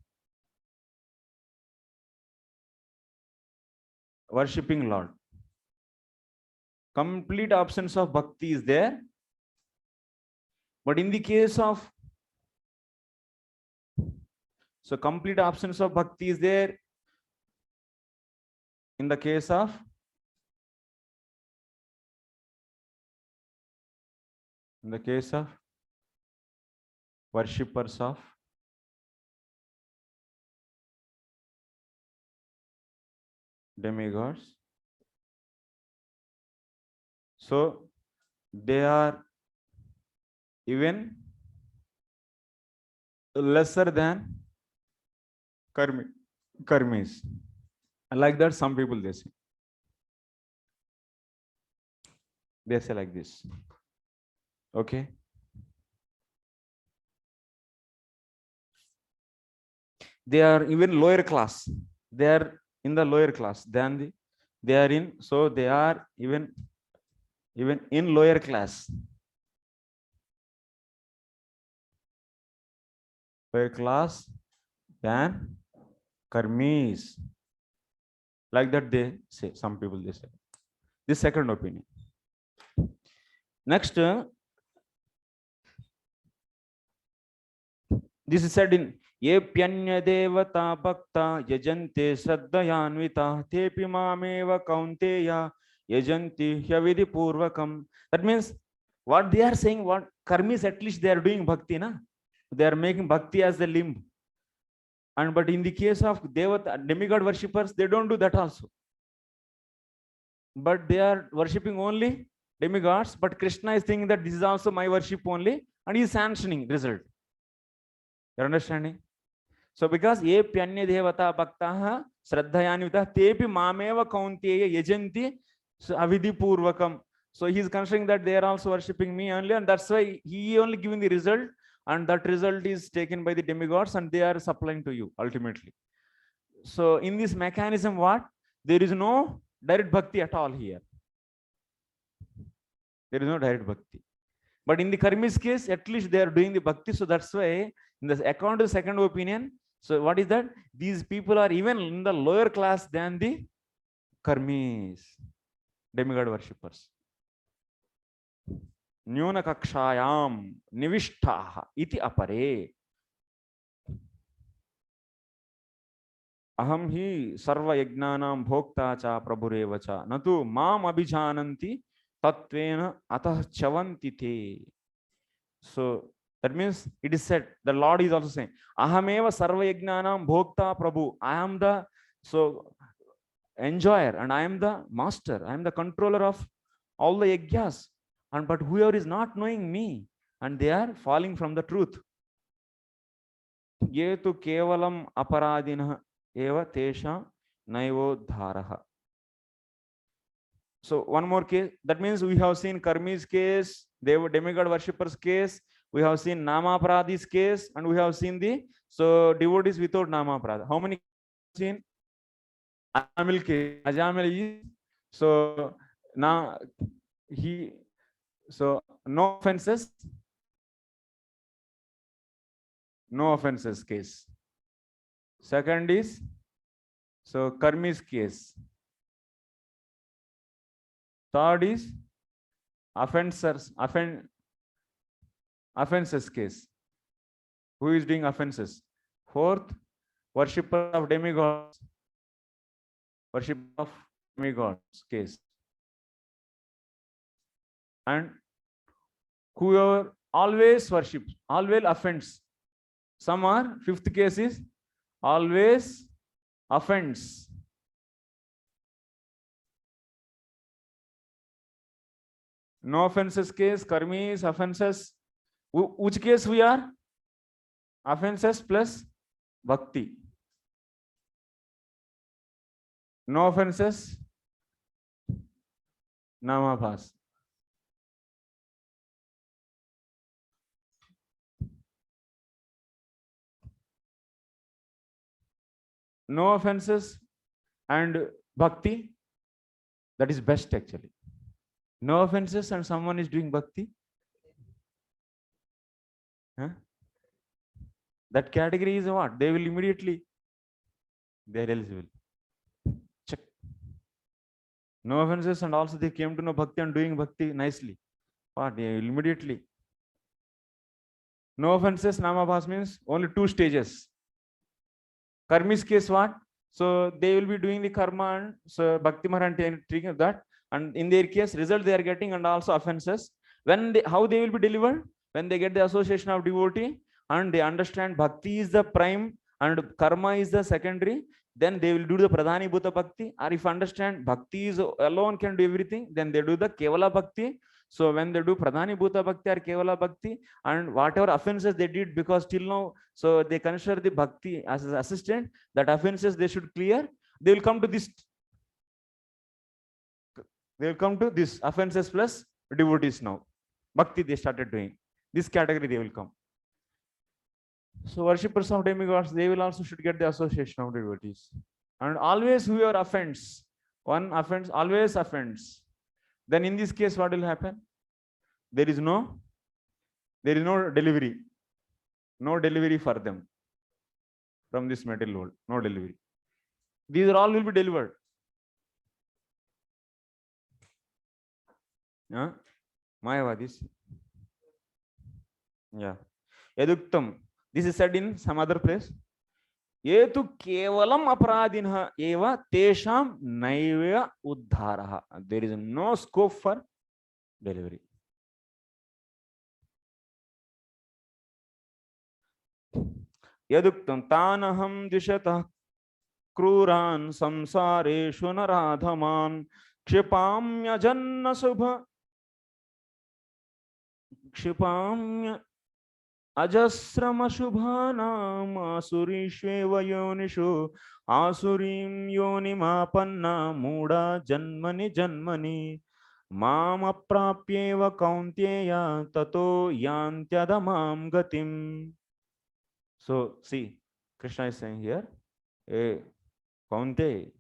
worshipping Lord. Complete absence of bhakti is there. But in the case of, so complete absence of bhakti is there in the case of worshippers of demigods. So they are even lesser than karmis. And like that, some people they say like this. Okay. They are even lower class. They are in the lower class than they are in. So they are even in lower class. Lower class than karmis. Like that they say. Some people they say. This second opinion. Next, this is said in Yepyanya devata bhakta yajante shraddhayanvita tepi mameva kaunteya yajanti hyavidi purvakam. That means what they are saying, what karmis, at least they are doing bhakti, na? They are making bhakti as the limb. And but in the case of devata, demigod worshippers, they don't do that also. But they are worshipping only demigods, but Krishna is thinking that this is also my worship only, and he is sanctioning result. You're understanding? So because ye pyanya devata bhaktaha shraddhayanvita tepi mameva kaunteya yajanti avidhi purvakam. So he is considering that they are also worshipping me only, and that's why he only giving the result, and that result is taken by the demigods, and they are supplying to you ultimately. So in this mechanism, what? There is no direct bhakti at all here. There is no direct bhakti. But in the karmis case, at least they are doing the bhakti. So that's why, in the according to the second opinion, so what is that? These people are even in the lower class than the karmis, demigod worshippers. Nyuna kakshayam nivishtaha iti apare. Aham hi sarva yagnanam bhokta cha prabhureva cha natu mam abhijananti tatvena atah chavanti te. So that means it is said, the Lord is also saying, ahameva sarva yagnanam bhokta prabhu. I am the enjoyer, and I am the master. I am the controller of all the yajnas. And but whoever is not knowing me, and they are falling from the truth. Ye tu kevalam aparadinah eva tesha naivodharaha. So one more case. That means we have seen Karmi's case, demigod worshippers case, we have seen Namapradi's case, and we have seen the devotees without Namaprada. How many seen? Ajamil case. Ajamil is now he no offenses case. Second is Karmi's case. Third is offenses case. Who is doing offenses? Fourth, worshipper of demigods. Worship of demigods case. And whoever always worships, always offends. Some are, fifth case is always offends. No offenses case, Karmis, offenses. Which case we are? Offenses plus bhakti. No offenses, namabhas. No offenses and bhakti, that is best actually. No offenses and someone is doing bhakti. That category is what? They will immediately, they are eligible. Check. No offenses and also they came to know bhakti and doing bhakti nicely. What? They will immediately. No offenses, namabhas means only 2 stages. Karmi's case what? So they will be doing the karma and bhakti maran taking that, and in their case result they are getting and also offenses. When how they will be delivered? When they get the association of devotee and they understand bhakti is the prime and karma is the secondary, then they will do the pradhani bhuta bhakti. Or if understand bhakti is alone can do everything, then they do the kevala bhakti. So when they do pradhani bhuta bhakti or kevala bhakti, and whatever offenses they did, because till now, so they consider the bhakti as an assistant, that offenses they should clear, they will come to this. They will come to this offenses plus devotees now. Bhakti they started doing. This category they will come. So worshippers of demigods, they will also should get the association of devotees. And always whoever offends, one offends, always offends. Then in this case, what will happen? There is no delivery. No delivery for them from this material world. No delivery. These are all will be delivered. Mayavadis. Yeah. Yaduktam. This is said in some other place. Yetu kevalam aparadinha eva tesham naiva uddharaha. There is no scope for delivery. Yaduktam tanaham dishatah kruran samsareshu naradhaman kshipamya janna subha kshipamya ajasrama shubhanam asurishveva yonishu asurim yonimapanna muda janmani janmani mam aprapyeva kaunteya tato yantyadamam gatim. So see, Krishna is saying here, Kaunte.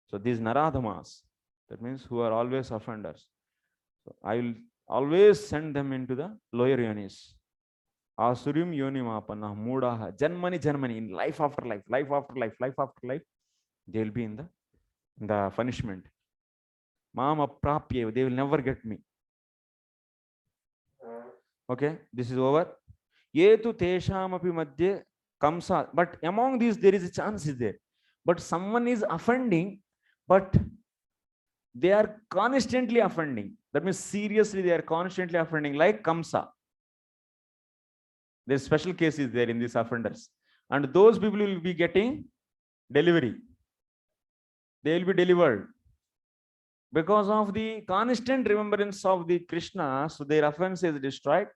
So these naradhamas, that means who are always offenders. So I will always send them into the lower yonis. Asurim yonimapanna mudaha janmani janmani, in life after life, life after life, life after life, they will be in the punishment. Mama prapye, they will never get me. Okay, this is over. Yetu tesham api madhye kamsa, but among these there is a chance is there. But someone is offending, but they are constantly offending. That means seriously they are constantly offending, like kamsa. There's special cases there in these offenders, and those people will be getting delivery. They will be delivered because of the constant remembrance of the Krishna. So their offense is destroyed.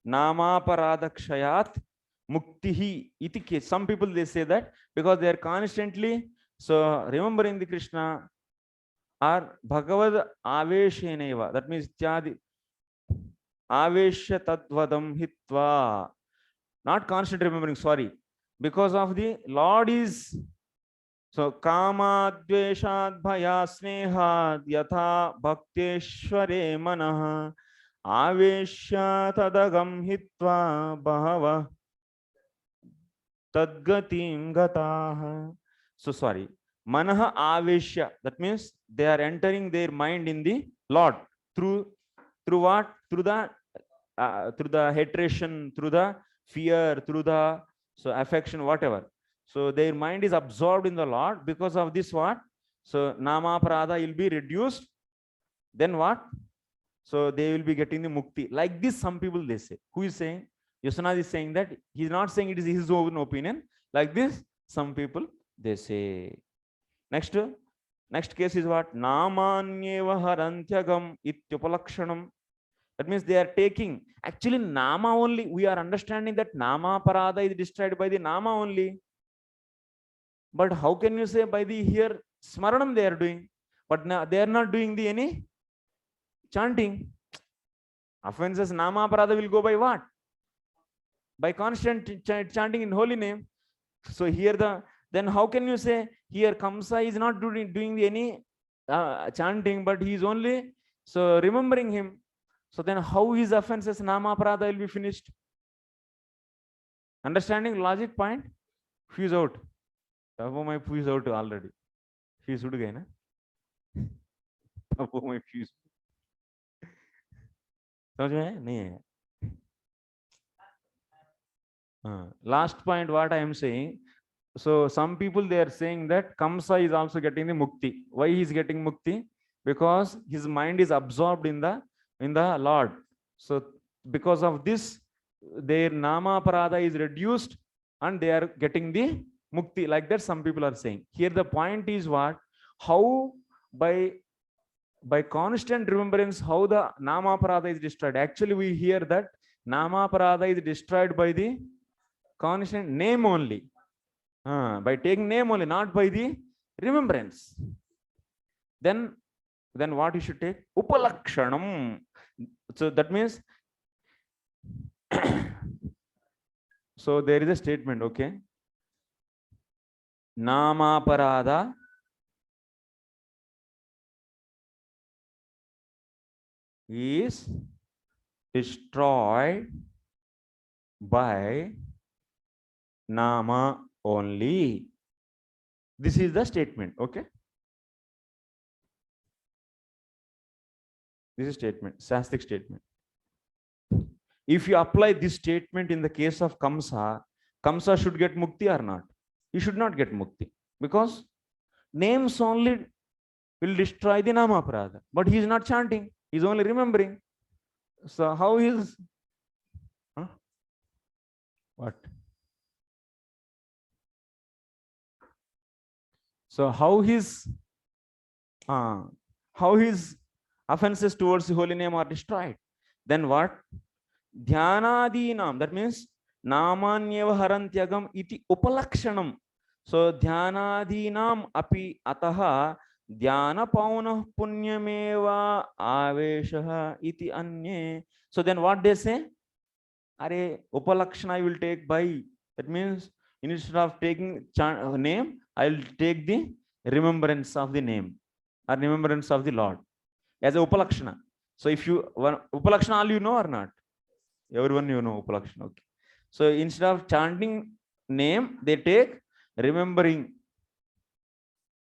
Namaparadakshayat muktihi iti ke. Some people they say that because they are constantly so remembering the Krishna or Bhagavad avesheneva. That means tyadi aveshya tadvadam hitva. Not constant remembering, sorry. Because of the Lord is so kama dveshad bhaya snehad yatha bhakteshware manah aveshya tadagam hitva bhava tadgatim gataha. So sorry. Manah aveshya. That means they are entering their mind in the Lord through what? Through the hatred, through the fear, through the so affection, whatever. So their mind is absorbed in the Lord. Because of this, what? So nama prada will be reduced. Then what? So they will be getting the mukti. Like this, some people they say. Who is saying? Yosanath is saying that. He is not saying it is his own opinion. Like this, some people they say. Next case is what? Namanyeva harantyagam ityupalakshanam. That means they are taking actually nama only. We are understanding that nama parada is destroyed by the nama only. But how can you say by the here smaranam they are doing, but they are not doing the any chanting? Offenses nama parada will go by what? By constant chanting in holy name. So here then how can you say here Kamsa is not doing the any chanting, but he is only so remembering him? So then how his offenses nama parada will be finished? Understanding logic point? Fuse out. Tabo my fuse out already. Fuse would again. Tabo my fuse. Last point what I am saying. So some people they are saying that Kamsa is also getting the mukti. Why he is getting mukti? Because his mind is absorbed in the Lord. So because of this, their nama parada is reduced and they are getting the mukti. Like that some people are saying. Here the point is what? How by constant remembrance, how the nama parada is destroyed. Actually we hear that nama parada is destroyed by the constant name only. By taking name only, not by the remembrance. Then what you should take? Upalakshanam. So that means so there is a statement, okay? Nama parada is destroyed by nama only. This is the statement, okay? This is statement, Shastic statement. If you apply this statement in the case of Kamsa, Kamsa should get mukti or not? He should not get mukti because names only will destroy the nama parada. But he is not chanting, he is only remembering. So how is what? So how his offenses towards the holy name are destroyed? Then what? Dhyanadinam. That means namanyeva harantyagam iti upalakshanam. So dhyanadinam api ataha dhyana paunah punyameva aveshah iti anye. So then what they say? Are upalakshana I will take by. That means instead of taking name, I will take the remembrance of the name or remembrance of the Lord as a upalakshana. So if you upalakshana all you know or not? Everyone you know upalakshana. Okay. So instead of chanting name, they take remembering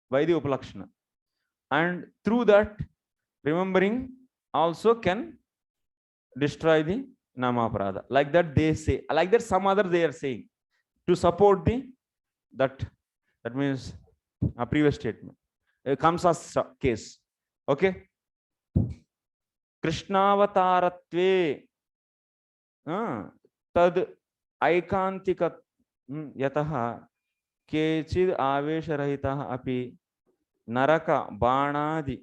by the upalakshana. And through that, remembering also can destroy the nama parada. Like that they say. Like that some other they are saying. To support that means a previous statement. Comes as case. Okay. Krishnavataratve tad aikantika yataha kechid avesharahitah api naraka banadi.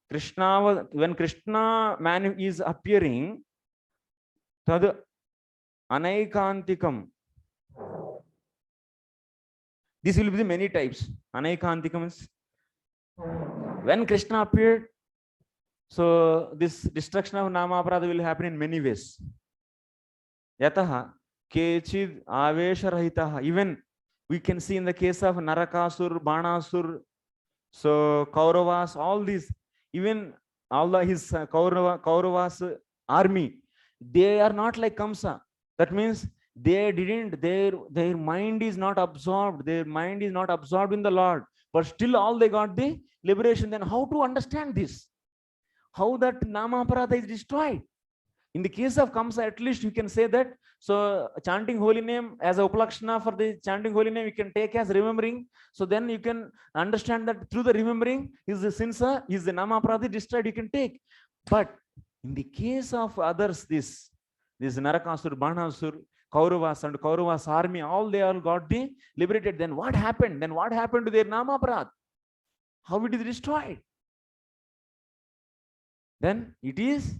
Krishna, when Krishna man is appearing, tad anaikantikam. This will be the many types. Anaikantikam is when Krishna appeared. So this destruction of Namaparada will happen in many ways. Yataha kechid avesharahitaha. Even we can see in the case of Narakasur, Banasur, so Kauravas, all these, even all his Kauravas army, they are not like Kamsa. That means they didn't, their mind is not absorbed. Their mind is not absorbed in the Lord. But still all they got the liberation. Then how to understand this? How that Namaparada is destroyed? In the case of Kamsa, at least you can say that. So chanting holy name as a upalakshana for the chanting holy name, you can take as remembering. So then you can understand that through the remembering, his sins, his Namaparada destroyed, you can take. But in the case of others, this Narakasur, Banasur, Kauravas and Kauravas army, all they all got the liberated. Then what happened? Then what happened to their Namaparada? How it is destroyed? Then it is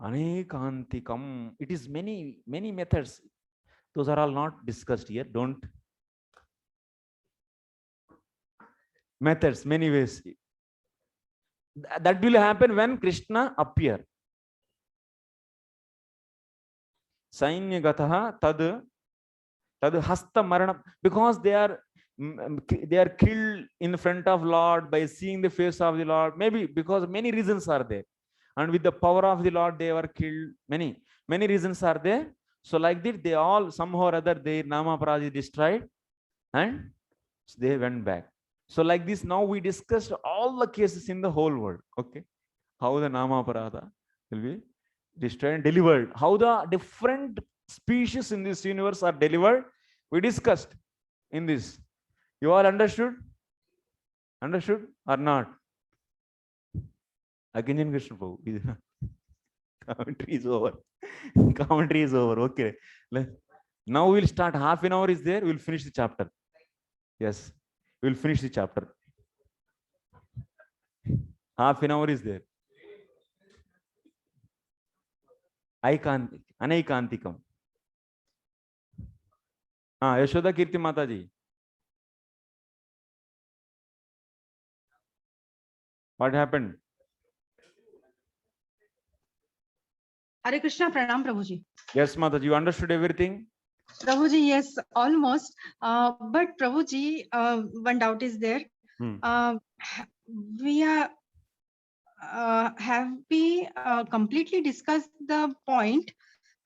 Anekantikam. It is many methods. Those are all not discussed here. Don't. Methods, many ways. That will happen when Krishna appear. Sainyagataha tad hasta marana, because they are killed in front of Lord by seeing the face of the Lord. Maybe because many reasons are there. And with the power of the Lord, they were killed. Many reasons are there. So like that, they all somehow or other, their Namaparada is destroyed and they went back. So like this, now we discussed all the cases in the whole world. Okay, how the Namaparada will be destroyed and delivered. How the different species in this universe are delivered. We discussed in this. You all understood? Understood or not? Again, Krishna Prabhu. Commentary is over. Commentary is over. Okay. Now we'll start. Half an hour is there. We'll finish the chapter. Yes. We'll finish the chapter. Half an hour is there. Anaikantikam. Yashoda Kirti Mataji. What happened? Hare Krishna, Pranam Prabhuji. Yes, Mataji, you understood everything? Prabhuji, yes, almost. But Prabhuji, one doubt is there. We are have we completely discussed the point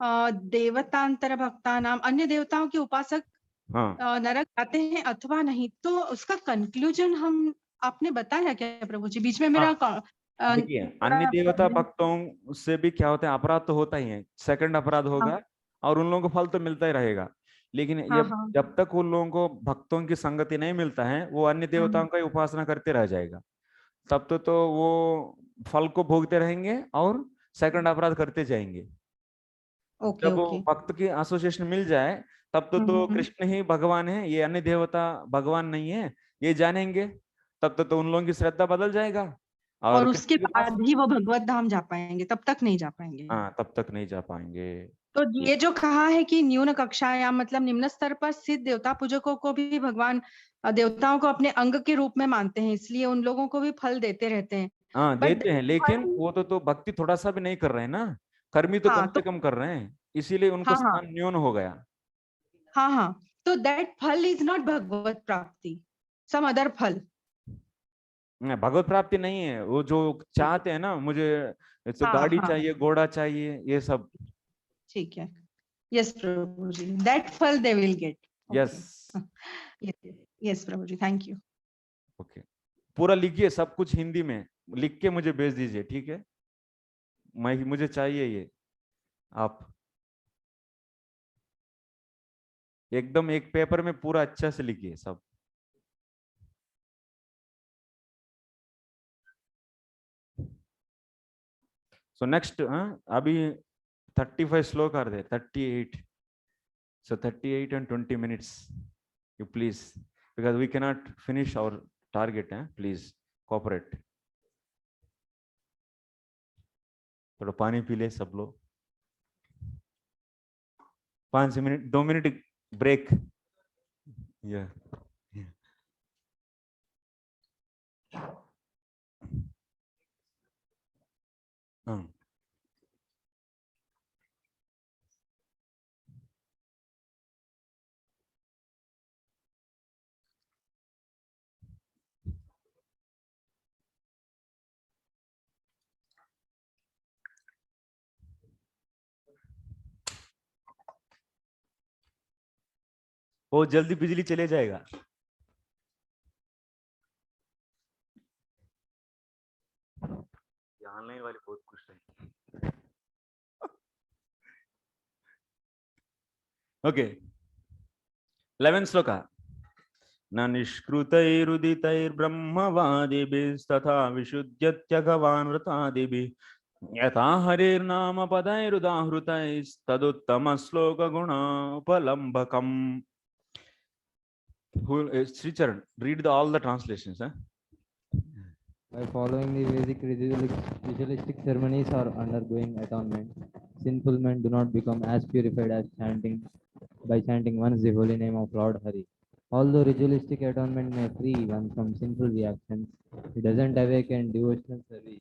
देवतांतर भक्तानाम अन्य देवताओं के उपासक नरक आते हैं अथवा नहीं, तो उसका कंक्लूजन हम आपने बताया क्या प्रभु जी? बीच में मेरा देखिए, अन्य देवता भक्तों से भी क्या होता है, अपराध तो होता ही है, सेकंड अपराध होगा और उन लोगों को फल तो मिलता ही रहेगा। लेकिन जब तक उन लोगों को भक्तों की संगति नहीं मिलता है, वो अन्य देवताओं का ही उपासना करते रह जाएगा। तब तो वो फल को भोगते रहेंगे और सेकंड अपराध करते जाएंगे। जब भक्त की एसोसिएशन मिल जाए तब तो कृष्ण ही भगवान है, ये अन्य देवता भगवान नहीं है, ये जानेंगे। तब तो उन लोगों की श्रद्धा बदल जाएगा और उसके बाद ही वो भगवत धाम जा पाएंगे, तब तक नहीं जा पाएंगे। तब तक नहीं जा पाएंगे। तो ये जो कहा है कि न्यून कक्षा या मतलब निम्न स्तर पर स्थित देवता पूजकों को भी भगवान देवताओं को अपने अंग के रूप में मानते हैं, इसलिए उन लोगों को भी फल देते रहते हैं। देते हैं, लेकिन वो तो भक्ति थोड़ा सा भी नहीं कर रहे हैं ना, कर्मी तो कम से कम कर रहे हैं, इसीलिए उनको स्थान न्यून हो गया। हाँ, तो दैट फल इज नॉट भगवत प्राप्ति, सम अदर फल। भगवत प्राप्ति नहीं है, वो जो चाहते हैं ना, मुझे गाड़ी चाहिए, घोड़ा चाहिए, ये सब। ठीक है, यस प्रभु जी, दैट फल they will get. Yes yes Prabhu ji, thank you. Okay, पूरा लिखिए, सब कुछ हिंदी में लिख के मुझे भेज दीजिए, ठीक है? मुझे चाहिए ये, आप एकदम एक पेपर में पूरा अच्छा से लिखिए सब। So next, अभी 35 श्लोक are there, 38. So 38 and 20 minutes. You please, because we cannot finish our target. Please cooperate. थोड़ा पानी पी ले सब लोग। 5 मिनट, 2 मिनट ब्रेक। Yeah. वो जल्दी बिजली चले जाएगा। ऑनलाइन वाले बहुत खुश है। ओके, 11 श्लोका। न निष्कृतैरुदितैर्ब्रह्मवादिभिस्तथा विशुद्ध्यत्यगवान् वृतादिभिः यथा हरेर्नाम पदैरुदाहृतैस्तदुत्तम श्लोक गुणोपलम्बकम्। Sri Charan, read all the translations. By following the basic ritualistic ceremonies or undergoing atonement, sinful men do not become as purified as by chanting once the holy name of Lord Hari. Although ritualistic atonement may free one from sinful reactions, it doesn't awaken devotional service.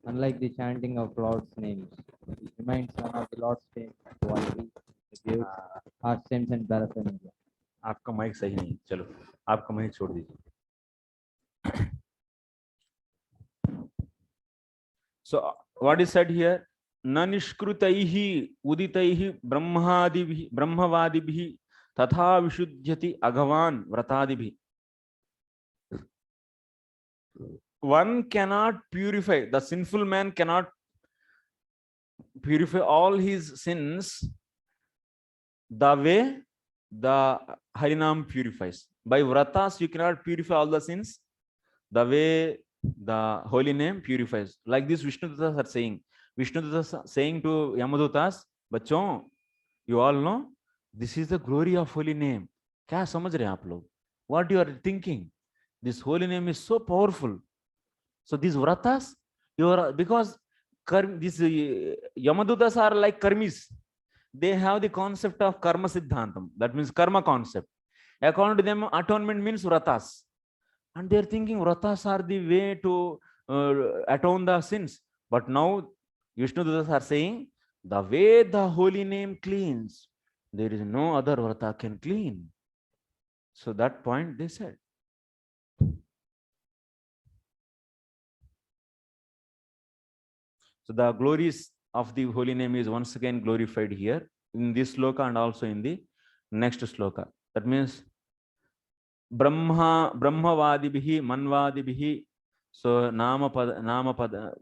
Unlike the chanting of Lord's names, it reminds one of the Lord's names quality, the gifts, pastimes and paraphernalia. आपका mic सही नहीं, चलो आपका mic छोड़ दीजिए। So what is said here? न निष्कृतैहि उदितैहि ब्रह्मवादिभिः तथा विशुद्ध्यति अघवान् व्रतादिभिः. One cannot purify, the sinful man cannot purify all his sins the way the Harinam purifies. By vratas, you cannot purify all the sins the way the holy name purifies. Like this Vishnudutas are saying. Vishnudutas saying to Yamadutas, बच्चों, you all know, this is the glory of holy name. क्या समझ रहे हैं आप लोग? What you are thinking? This holy name is so powerful. So these vratas, because these Yamadutas are like karmis. They have the concept of karma siddhantam. That means karma concept. According to them, atonement means vratas. And they're thinking vratas are the way to atone the sins. But now Vishnudutas are saying, the way the holy name cleans, there is no other vrata can clean. So that point they said. So the glories of the holy name is once again glorified here in this sloka and also in the next sloka. That means Brahmavadibihi, Manvadibihi. So Namapada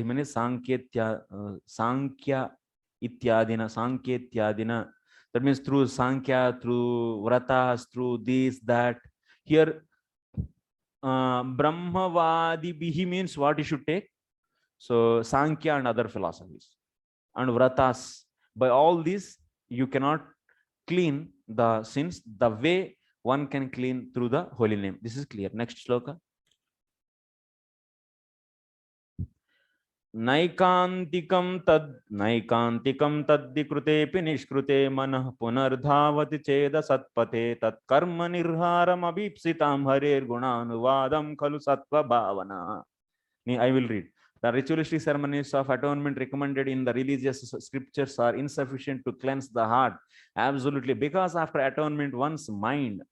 means Sankhya Ityadina. That means through Sankhya, through Vratas, through this, that. Here Brahmavadibihi means what you should take. So Sankhya and other philosophies and Vratas. By all these, you cannot clean the sins the way one can clean through the holy name. This is clear. Next sloka. Naikantikam taddikrute nishkrute manah punardhavati cheda satpate tat karma nirharam abhipsitam harer gunanuvadam khalu sattva bhavana. I will read. The ritualistic ceremonies of atonement recommended in the religious scriptures are insufficient to cleanse the heart. Absolutely, because after atonement, one's mind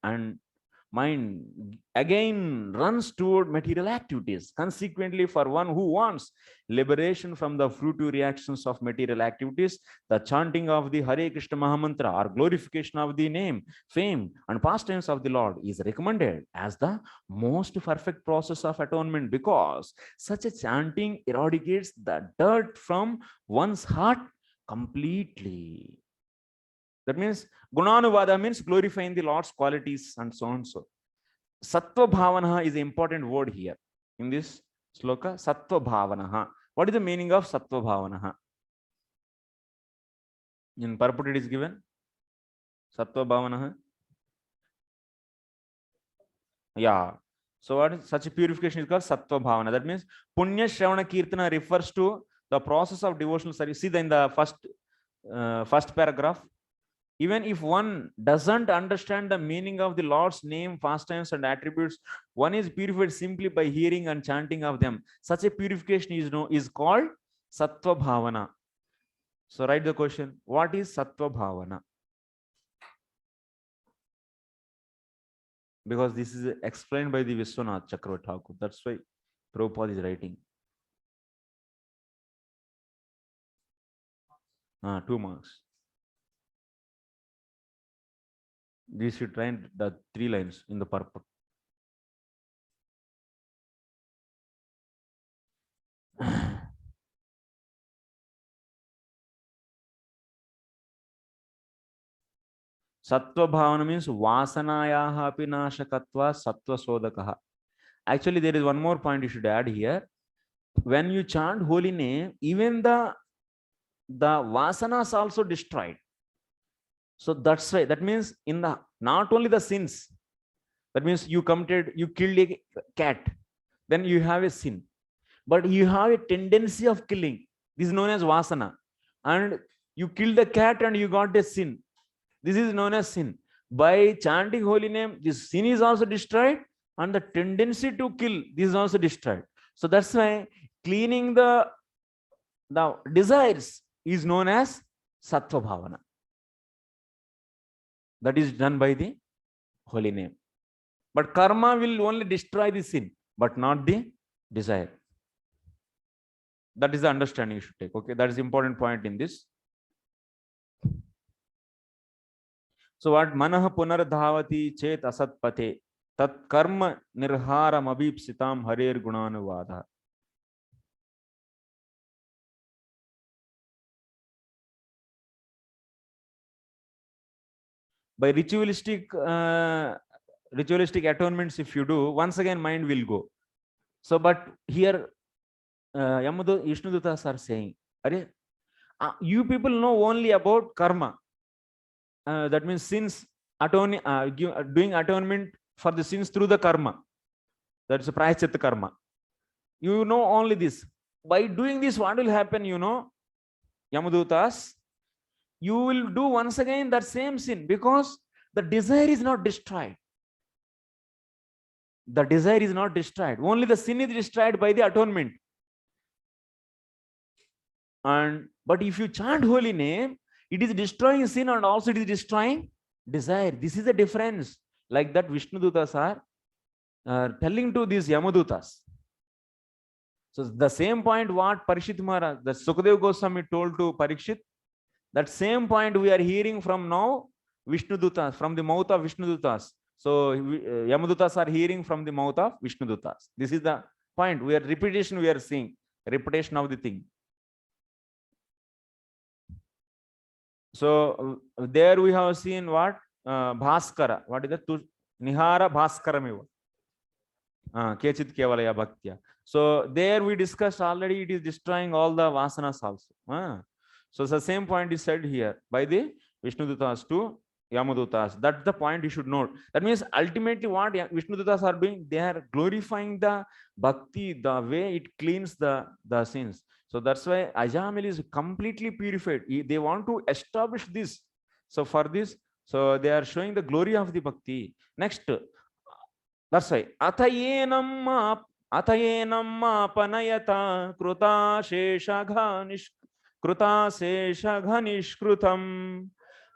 again runs toward material activities. Consequently, for one who wants liberation from the fruitive reactions of material activities, the chanting of the Hare Krishna Mahamantra or glorification of the name, fame, and pastimes of the Lord is recommended as the most perfect process of atonement, because such a chanting eradicates the dirt from one's heart completely. That means Gunanuvada means glorifying the Lord's qualities and so on and so. Sattva bhavana is an important word here in this sloka. Sattva bhavana. What is the meaning of sattva bhavana? In purport it is given. Sattva bhavana. Yeah. So what is such a purification is called sattva bhavana. That means punya shravana kirtana refers to the process of devotional service. See in the first paragraph. Even if one doesn't understand the meaning of the Lord's name, pastimes, and attributes, one is purified simply by hearing and chanting of them. Such a purification is called sattva bhavana. So write the question, what is sattva bhavana? Because this is explained by the Vishwanath Chakravarti Thakur. That's why Prabhupada is writing. 2 marks. This should try the 3 lines in the purport. Sattva bhavana means vasanayaha api nashakatva sattva sodakaha. Actually, there is one more point you should add here. When you chant holy name, even the vasanas also destroyed. So that's why, that means in the, not only the sins, that means you killed a cat, then you have a sin, but you have a tendency of killing. This is known as vasana. And you killed the cat and you got a sin. This is known as sin. By chanting holy name, this sin is also destroyed, and the tendency to kill, this is also destroyed. So that's why cleaning the desires is known as sattva bhavana. That is done by the holy name. But karma will only destroy the sin, but not the desire. That is the understanding you should take. Okay, that is the important point in this. So what manah punardhavati chet asatpate tat karma nirharam abhipsitam harer gunanuvada. By ritualistic atonements, if you do, once again mind will go. So, but here Vishnudutas are saying, you people know only about karma. That means sins, doing atonement for the sins through the karma. That's a prayachita karma. You know only this. By doing this, what will happen, you know, Yamadutas? You will do once again that same sin, because the desire is not destroyed. The desire is not destroyed. Only the sin is destroyed by the atonement. But if you chant holy name, it is destroying sin and also it is destroying desire. This is the difference. Like that Vishnudutas are telling to these Yamadutas. So the same point what Parikshit Maharaj, the Sukadeva Goswami told to Parikshit, that same point we are hearing from now Vishnudutas, from the mouth of Vishnudutas. So Yamadutas are hearing from the mouth of Vishnudutas. This is the point. We are seeing repetition of the thing. So there we have seen what? Bhaskara. What is that? Nihara Bhaskaramiva. Kechit Kevalaya Bhaktya. So there we discussed already, it is destroying all the vasanas also. So the same point is said here by the Vishnudutas to Yamadutas. That's the point you should note. That means ultimately what Vishnudutas are doing, they are glorifying the bhakti, the way it cleans the sins. So that's why Ajamil is completely purified. They want to establish this. So for this, so they are showing the glory of the bhakti. Next, that's why Athayenam panayata kruta shesha ghanishkrutam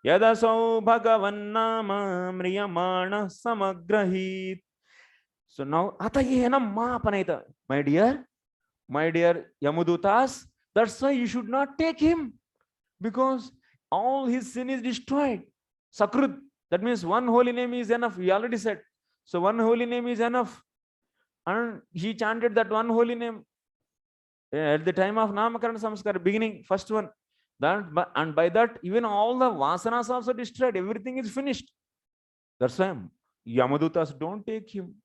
yadasau bhagavannama mriyamana samagrahit. So now Athayenam panayata, my dear Yamadutas, that's why you should not take him, because all his sin is destroyed. Sakrut, that means one holy name is enough. We already said. So one holy name is enough. And he chanted that one holy name at the time of Namakarana Samskara, beginning, first one. And by that, even all the vasanas also destroyed. Everything is finished. That's why Yamadutas, don't take him.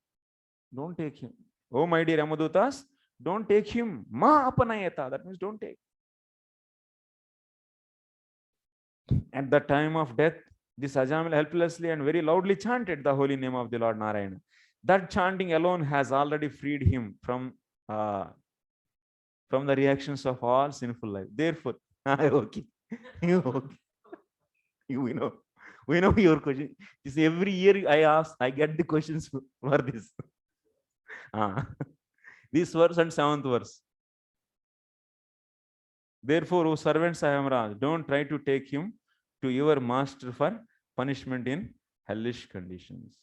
Don't take him. Oh, my dear Yamadutas, don't take him. Ma apanayata. That means don't take. At the time of death, this Ajamil helplessly and very loudly chanted the holy name of the Lord Narayana. That chanting alone has already freed him from the reactions of all sinful life. Therefore, okay. You know. We know your question. You see, every year I ask, I get the questions for this. This verse and 7th verse. Therefore, O servants, I am Raj, don't try to take him to your master for punishment in hellish conditions.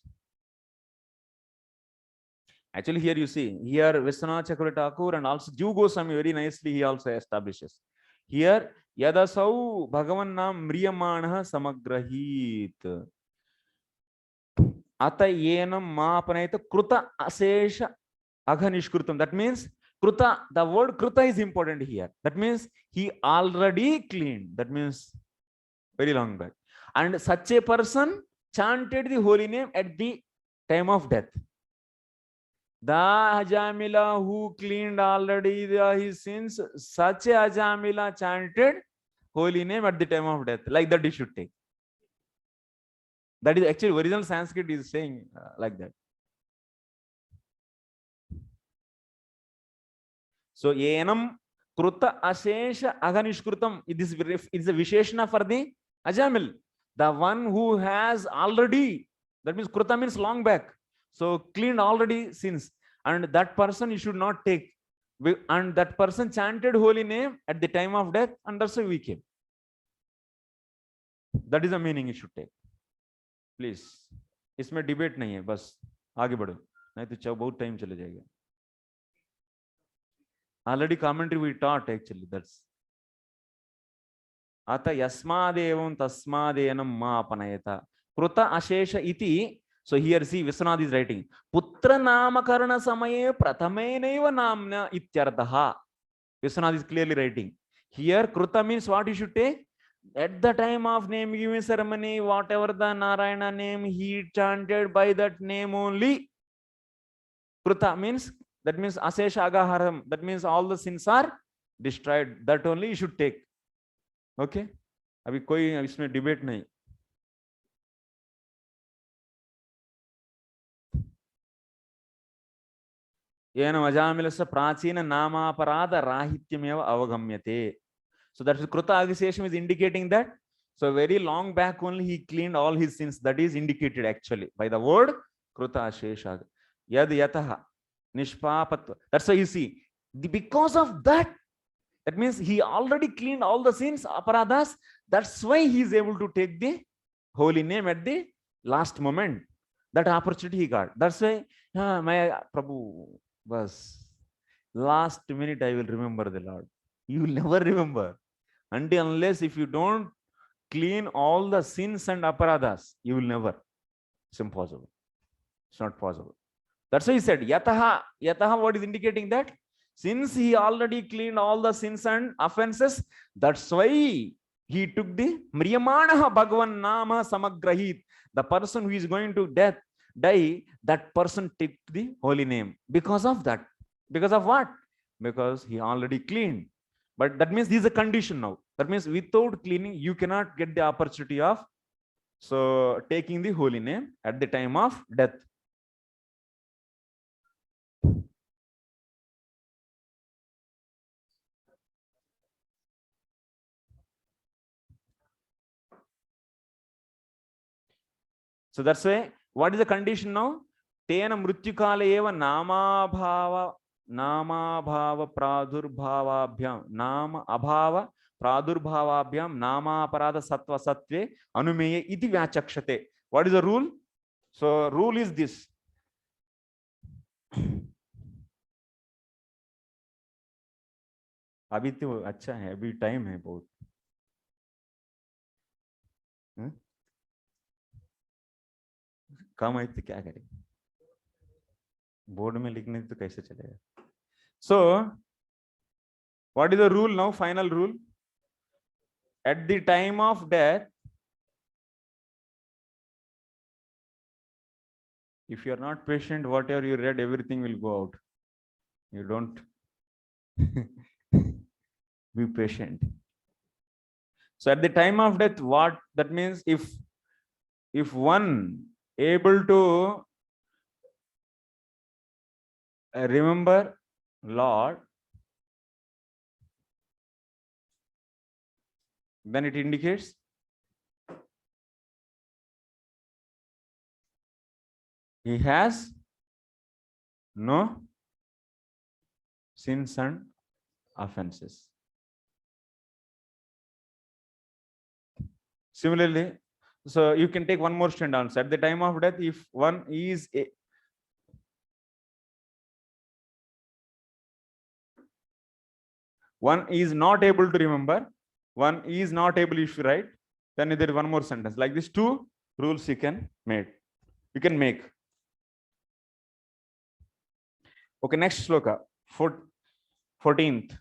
Actually, here you see, here Vishwanath Chakravarti Thakur and also Jiva Goswami very nicely he also establishes. Here, Yadasau Bhagavan Nam Mriyamanaha Samagrahit. Ata yenam maapanayita kruta asesha aghanishkrutam. That means kruta, the word kruta is important here. That means he already cleaned. That means very long back. And such a person chanted the holy name at the time of death. The Ajamila who cleaned already his sins, such a Ajamila chanted holy name at the time of death. Like that he should take. That is actually original Sanskrit is saying like that. So yenam kruta ashesha aghanishkrutam. It is a visheshana for the Ajamil. The one who has already, that means kruta means long back. So cleaned already sins. And that person you should not take. And that person chanted holy name at the time of death, and that's why we came. That is the meaning you should take. Please. इसमें debate नहीं है, बस आगे बढ़ो, नहीं तो बहुत time चले जाएगा. Already commentary we taught actually. That's Ata yasmadevam tasmadenam ma apanayata kruta ashesha iti. So here see Vishwanath is writing putra namakarana samaye pratamenaiva namna ityarthaha. Vishwanath is clearly writing here kruta means what you should take at the time of name giving ceremony, whatever the Narayana name he chanted, by that name only. Kruta means, that means asesha agaharam, that means all the sins are destroyed. That only you should take. Okay, अभी कोई इसमें debate नहीं. येन अजामिलस्य प्राचीन नामापराध राहित्यमेव अवगम्यते. So that is kruta agishesham is indicating that. So very long back only he cleaned all his sins. That is indicated actually by the word kruta ashesha. Yad yataha nishpapatva. That's why you see, because of that, that means he already cleaned all the sins, aparadhas. That's why he is able to take the holy name at the last moment. That opportunity he got. That's why, my Prabhu was last minute I will remember the Lord. You will never remember until unless if you don't clean all the sins and aparadhas, you will never. It's impossible. It's not possible. That's why he said yataha. Yataha, what is indicating that? Since he already cleaned all the sins and offenses, that's why he took the Mriyamanaha Bhagavan Nama Samagrahit. The person who is going to die, that person took the holy name. Because of that. Because of what? Because he already cleaned. But that means this is a condition now. That means without cleaning, you cannot get the opportunity of taking the holy name at the time of death. So that's why, what is the condition now? Tena mrityukale eva nama bhava pradurbhavabhyam nama abhava pradurbhavabhyam nama aparada sattva sattve anumeye iti vyachakshate. What is the rule? So rule is this. अभी तो अच्छा है, अभी time है बहुत. कम आई तो क्या करें, बोर्ड में लिखने तो कैसे चलेगा. So what is the rule now? Final rule. At the time of death, if you are not patient, whatever you read, everything will go out. You don't be patient. So at the time of death, what that means, if one able to remember Lord, then it indicates he has no sins and offenses. Similarly, so you can take one more stand answer. At the time of death, if one is not able to remember, one is not able to write, then there is one more sentence. Like this, two rules you can make. Okay, next sloka, 14th.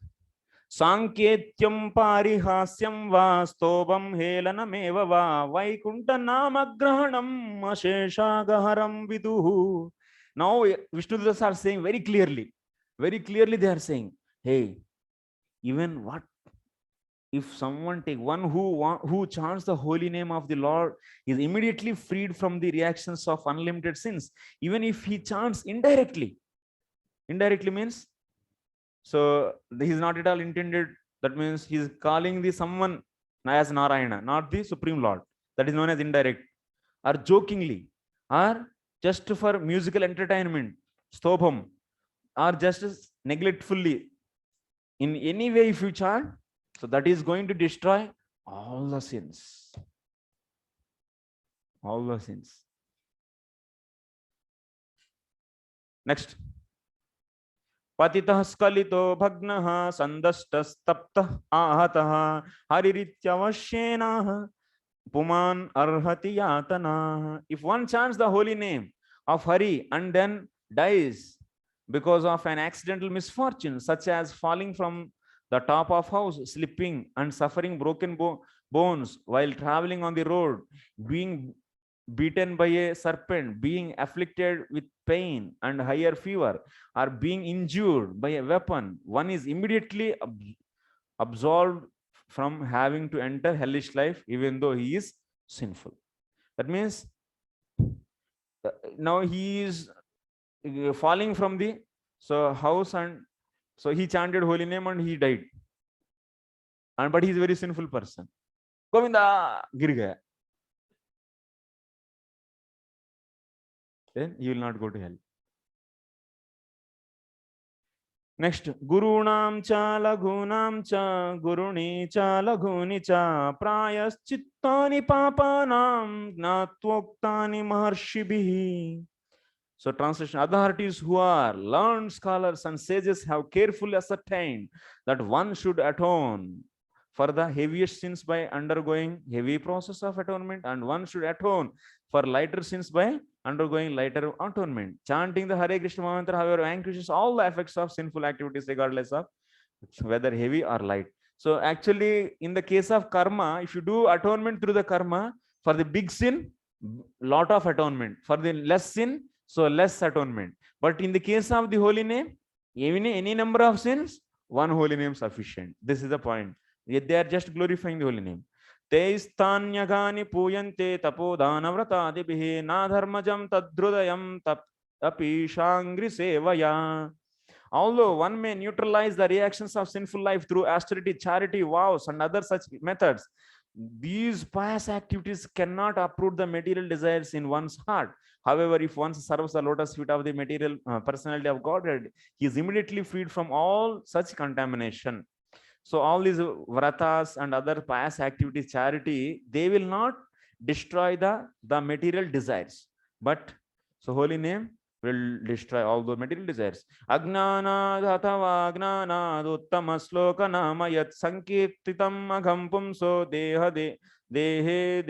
Sanketyam parihasyam va stobam helanameva va vaikunta namagrahanam asheshagaharam viduhu. Now Vishnudutas are saying very clearly they are saying, hey, even what if someone take one who chants the holy name of the Lord is immediately freed from the reactions of unlimited sins, even if he chants indirectly means, so he is not at all intended, that means he is calling the someone as Narayana, not the Supreme Lord, that is known as indirect, or jokingly, or just for musical entertainment, stobham, or just neglectfully, in any way if you chant, so that is going to destroy all the sins. Next. Patitah skalito bhagnah sandastastaptah ahatah haririthyavashenah puman arhati yatana. If one chants the holy name of Hari and then dies because of an accidental misfortune, such as falling from the top of house, slipping and suffering broken bones while traveling on the road, being beaten by a serpent, being afflicted with pain and higher fever, or being injured by a weapon, one is immediately absolved from having to enter hellish life, even though he is sinful. That means now he is falling from the house, and so he chanted holy name and he died, but he is a very sinful person. Govinda, gir gaya. Then he will not go to hell. Next, Gurunam cha laghunam cha guruni cha laghuni cha prayaschittani papanam gnatvoktani maharshibhi. So translation, authorities who are learned scholars and sages have carefully ascertained that one should atone for the heaviest sins by undergoing heavy process of atonement, and one should atone for lighter sins by undergoing lighter atonement. Chanting the Hare Krishna mantra, however, vanquishes all the effects of sinful activities, regardless of whether heavy or light. So actually, in the case of karma, if you do atonement through the karma, for the big sin, lot of atonement. For the less sin, so less atonement. But in the case of the holy name, even any number of sins, one holy name sufficient. This is the point. They are just glorifying the holy name. Teistanyagani puyante tapodhanavratadibihi na dharmajam tadhrudayam tapi shangri sevaya. Although one may neutralize the reactions of sinful life through austerity, charity, vows, and other such methods, these pious activities cannot uproot the material desires in one's heart. However, if one serves the lotus feet of the material personality of Godhead, he is immediately freed from all such contamination. So all these vratas and other pious activities, charity, they will not destroy the material desires. But so holy name will destroy all those material desires. Agnana dhatava agnana uttama sloka nama yat sankirtitam agham pumso deha dehe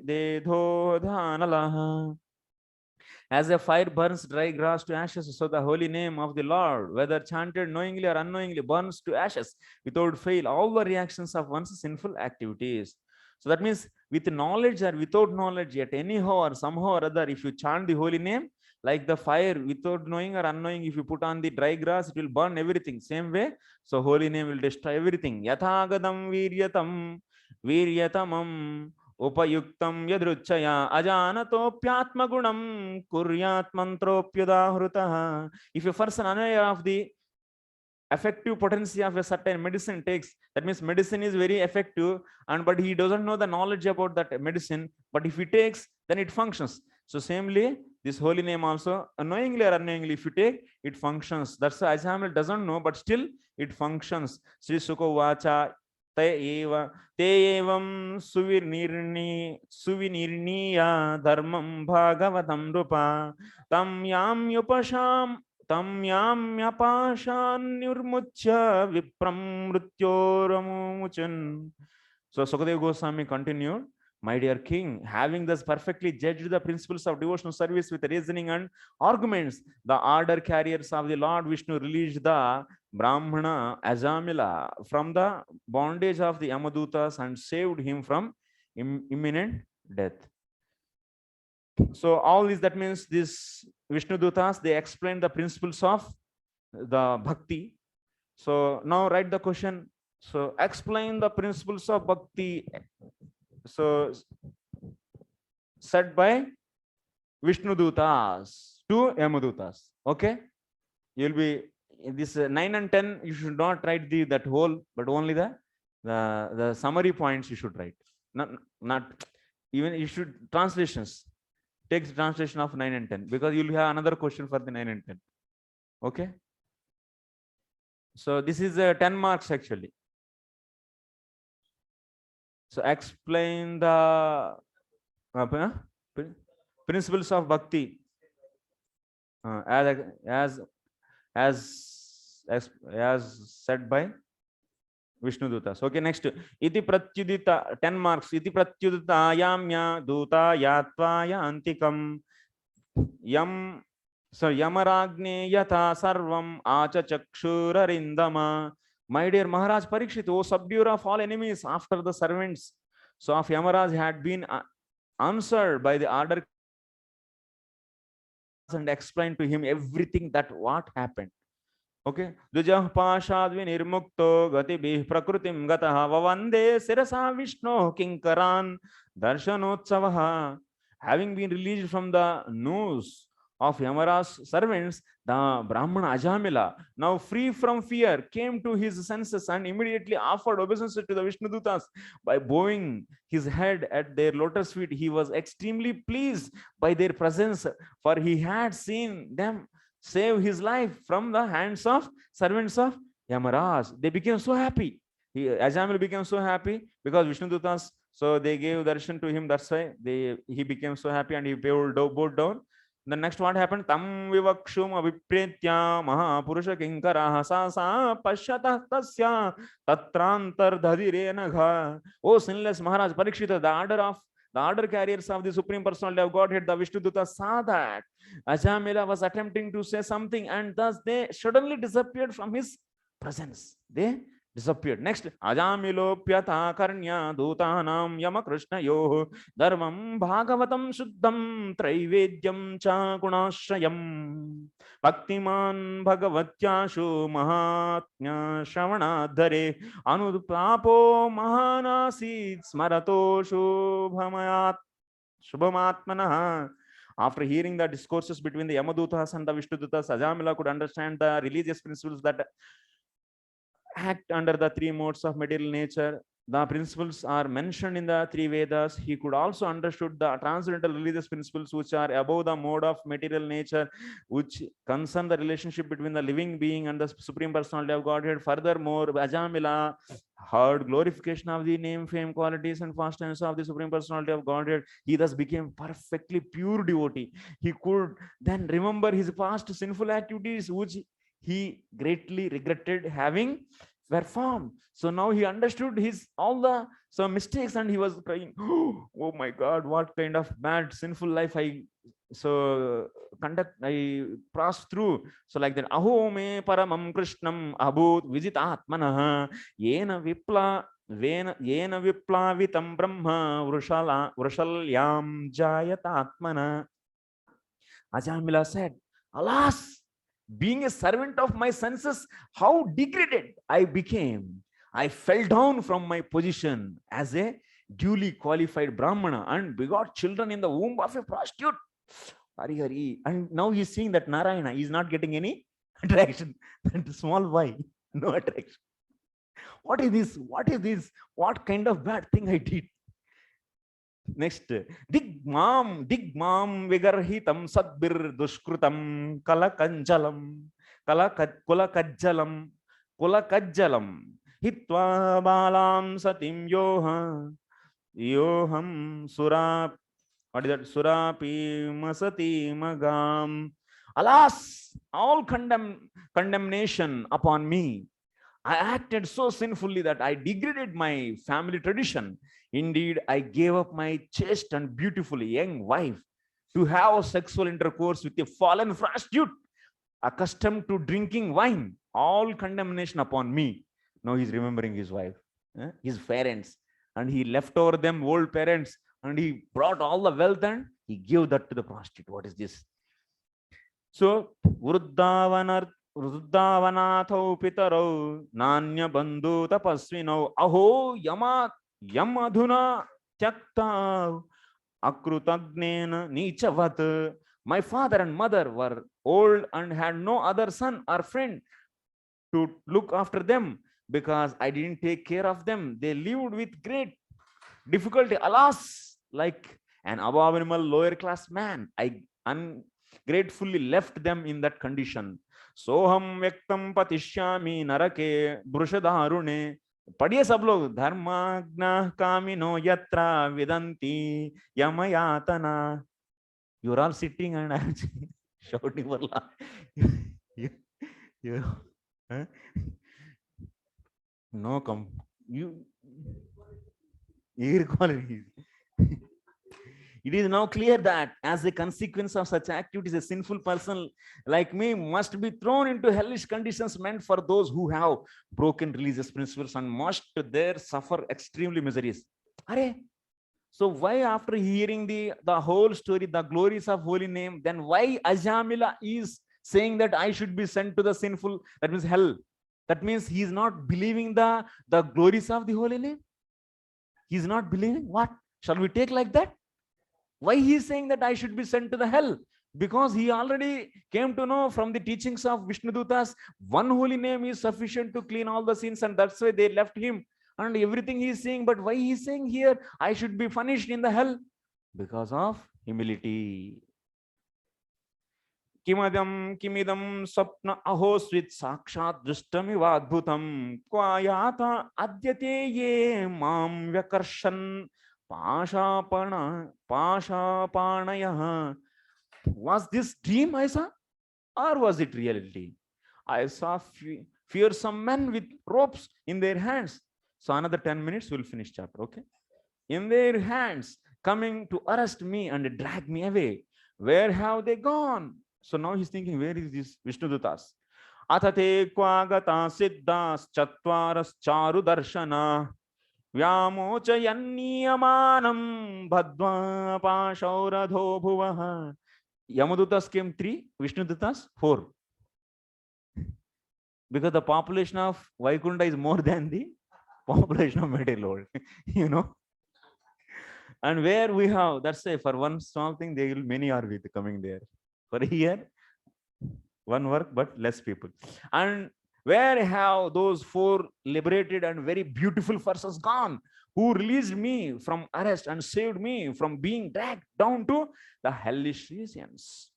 dedho dhanalaha. As a fire burns dry grass to ashes, so the holy name of the Lord, whether chanted knowingly or unknowingly, burns to ashes without fail all the reactions of one's sinful activities. So that means with knowledge or without knowledge, yet anyhow or somehow or other, if you chant the holy name, like the fire, without knowing or unknowing, if you put on the dry grass, it will burn everything. Same way, so holy name will destroy everything. Yathagadam viryatamam upayuktam yadruchaya ajanatopyatmagunam kuryat mantropyudahruta. If a person unaware of the effective potency of a certain medicine takes, that means medicine is very effective, but he doesn't know the knowledge about that medicine, but if he takes, then it functions. So samely, this holy name also, knowingly or unknowingly, if you take, it functions. That's why Ajamil doesn't know, but still it functions. Sri Sukha Vacha te evam suvinirniya dharmam bhagavatam rupa tam yam yapashan nirmuchya vipram mrityoramuchan. So Sukadeva Goswami continued, my dear king, having thus perfectly judged the principles of devotional service with reasoning and arguments, the order carriers of the Lord Vishnu released the Brahmana Ajamila from the bondage of the Yamadutas and saved him from imminent death. So all this, that means this Vishnu Dutas, they explain the principles of the bhakti. So now write the question. So explain the principles of bhakti. So said by Vishnu Dutas to Yamadutas. Okay, you'll be in this 9 and 10. You should not write that whole, but only the summary points you should write. Not even, you should translations. Take the translation of 9 and 10 because you'll have another question for the 9 and 10. Okay. So this is 10 marks actually. So explain the principles of bhakti as said by Vishnu Dutas. Okay, next. Iti pratyudita, 10 marks. Iti pratyudita yamya duta yatvaya antikam yam. So Yamaragne yatha sarvam acha chakshurarindama. My dear Maharaj Parikshit, O subduer of all enemies, after the servants so of Yamaraj had been answered by the order and explained to him everything that what happened. Okay. Dujah pashadvi nirmukto gatibih prakrutim gataha vavande sirasa Vishnu kinkaran darshanotsawaha. Having been released from the noose of Yamaraj's servants, the Brahmana Ajamila, now free from fear, came to his senses and immediately offered obeisance to the Vishnu Dutas. By bowing his head at their lotus feet, he was extremely pleased by their presence, for he had seen them save his life from the hands of servants of Yamaraj. They became so happy. Ajamil became so happy because Vishnu Dutas, so they gave darshan to him. That's why he became so happy and he bowed down. The next what happened? Tam vivakshum avipretya mahapurusha kinkaraha sa pashyata tasya tatrantar dhadire nagha. Oh sinless Maharaj Parikshita, the order carriers of the Supreme Personality of Godhead, the Vishnu Duta, saw that Ajamila was attempting to say something and thus they suddenly disappeared from his presence. They disappeared. Next, Ajamilo pyata karnya dutanam yama krishna yo dharmam bhagavatam shuddham traivedyam cha gunashrayam bhaktiman bhagavatyashu mahatnya shravanadhare anupapo mahanasit smarato shubhamatmanah. After hearing the discourses between the Yamadutas and the Vishnudutas, Ajamila could understand the religious principles that act under the three modes of material nature. The principles are mentioned in the three Vedas. He could also understood the transcendental religious principles which are above the mode of material nature, which concern the relationship between the living being and the Supreme Personality of Godhead. Furthermore, Ajamila heard glorification of the name, fame, qualities, and fastness of the Supreme Personality of Godhead. He thus became perfectly pure devotee. He could then remember his past sinful activities, which he greatly regretted having performed. So now he understood his all the mistakes and he was crying, oh my God, what kind of bad sinful life I passed through. So like that, aho me paramam krishnam abhut vijitatmanah yena viplavitam brahma vrushalyam jayatatmana. Ajamila said, alas, being a servant of my senses, how degraded I became. I fell down from my position as a duly qualified Brahmana and begot children in the womb of a prostitute. Hari Hari. And now he's seeing that Narayana is not getting any attraction. That small boy, no attraction. What is this? What is this? What kind of bad thing I did? Next, digmam vigarhitam sadbir dushkrutam kulakajjalam hitva balam satim yoham what is that? Surapi masati magam. Alas, all condemnation upon me. I acted so sinfully that I degraded my family tradition. Indeed, I gave up my chaste and beautiful young wife to have sexual intercourse with a fallen prostitute accustomed to drinking wine. All condemnation upon me. Now he's remembering his wife, his parents, and he left over them old parents, and he brought all the wealth and he gave that to the prostitute. What is this? So, Vruddhavanatho pitarau nanya bandhu tapasvinau aho yamadhuna tyakta akrutagnena nichavat. My father and mother were old and had no other son or friend to look after them because I didn't take care of them. They lived with great difficulty. Alas, like an abominable lower class man, I ungratefully left them in that condition. Soham vyaktam patishyami narake brushadharune. पढ़िए सब लोग धर्माज्ञा कामिनो यत्रा विदंती यमयातना. You are all sitting and I am shouting for laugh. Huh? No it is now clear that as a consequence of such activities, a sinful person like me must be thrown into hellish conditions meant for those who have broken religious principles and must there suffer extremely miseries. So why, after hearing the whole story, the glories of holy name, then why Ajamila is saying that I should be sent to the sinful, that means hell? That means he is not believing the glories of the holy name. He is not believing. What shall we take like that? Why he is saying that I should be sent to the hell? Because he already came to know from the teachings of Vishnudutas, one holy name is sufficient to clean all the sins, and that's why they left him and everything he is saying. But why he is saying here I should be punished in the hell? Because of humility. Kimidam sapna ahosvit sakshat dristamivadbhutam kvayata adyate ye mam vyakarshan pashapanaya. Was this dream I saw, or was it reality? I saw fearsome men with ropes in their hands. So another 10 minutes we'll finish chapter, okay? In their hands, coming to arrest me and drag me away. Where have they gone? So now he's thinking, where is this Vishnudutas? Athate kwagata siddhas chatvaras charu darshana Vyamochayanniyamanam Bhadva Pashauradho Bhuvaha. Yamadutas came 3, Vishnudutas 4. Because the population of Vaikunta is more than the population of material world, you know. And where we have, that's say for one small thing, they will many are with coming there. For here, one work, but less people. And where have those 4 liberated and very beautiful persons gone, who released me from arrest and saved me from being dragged down to the hellish regions?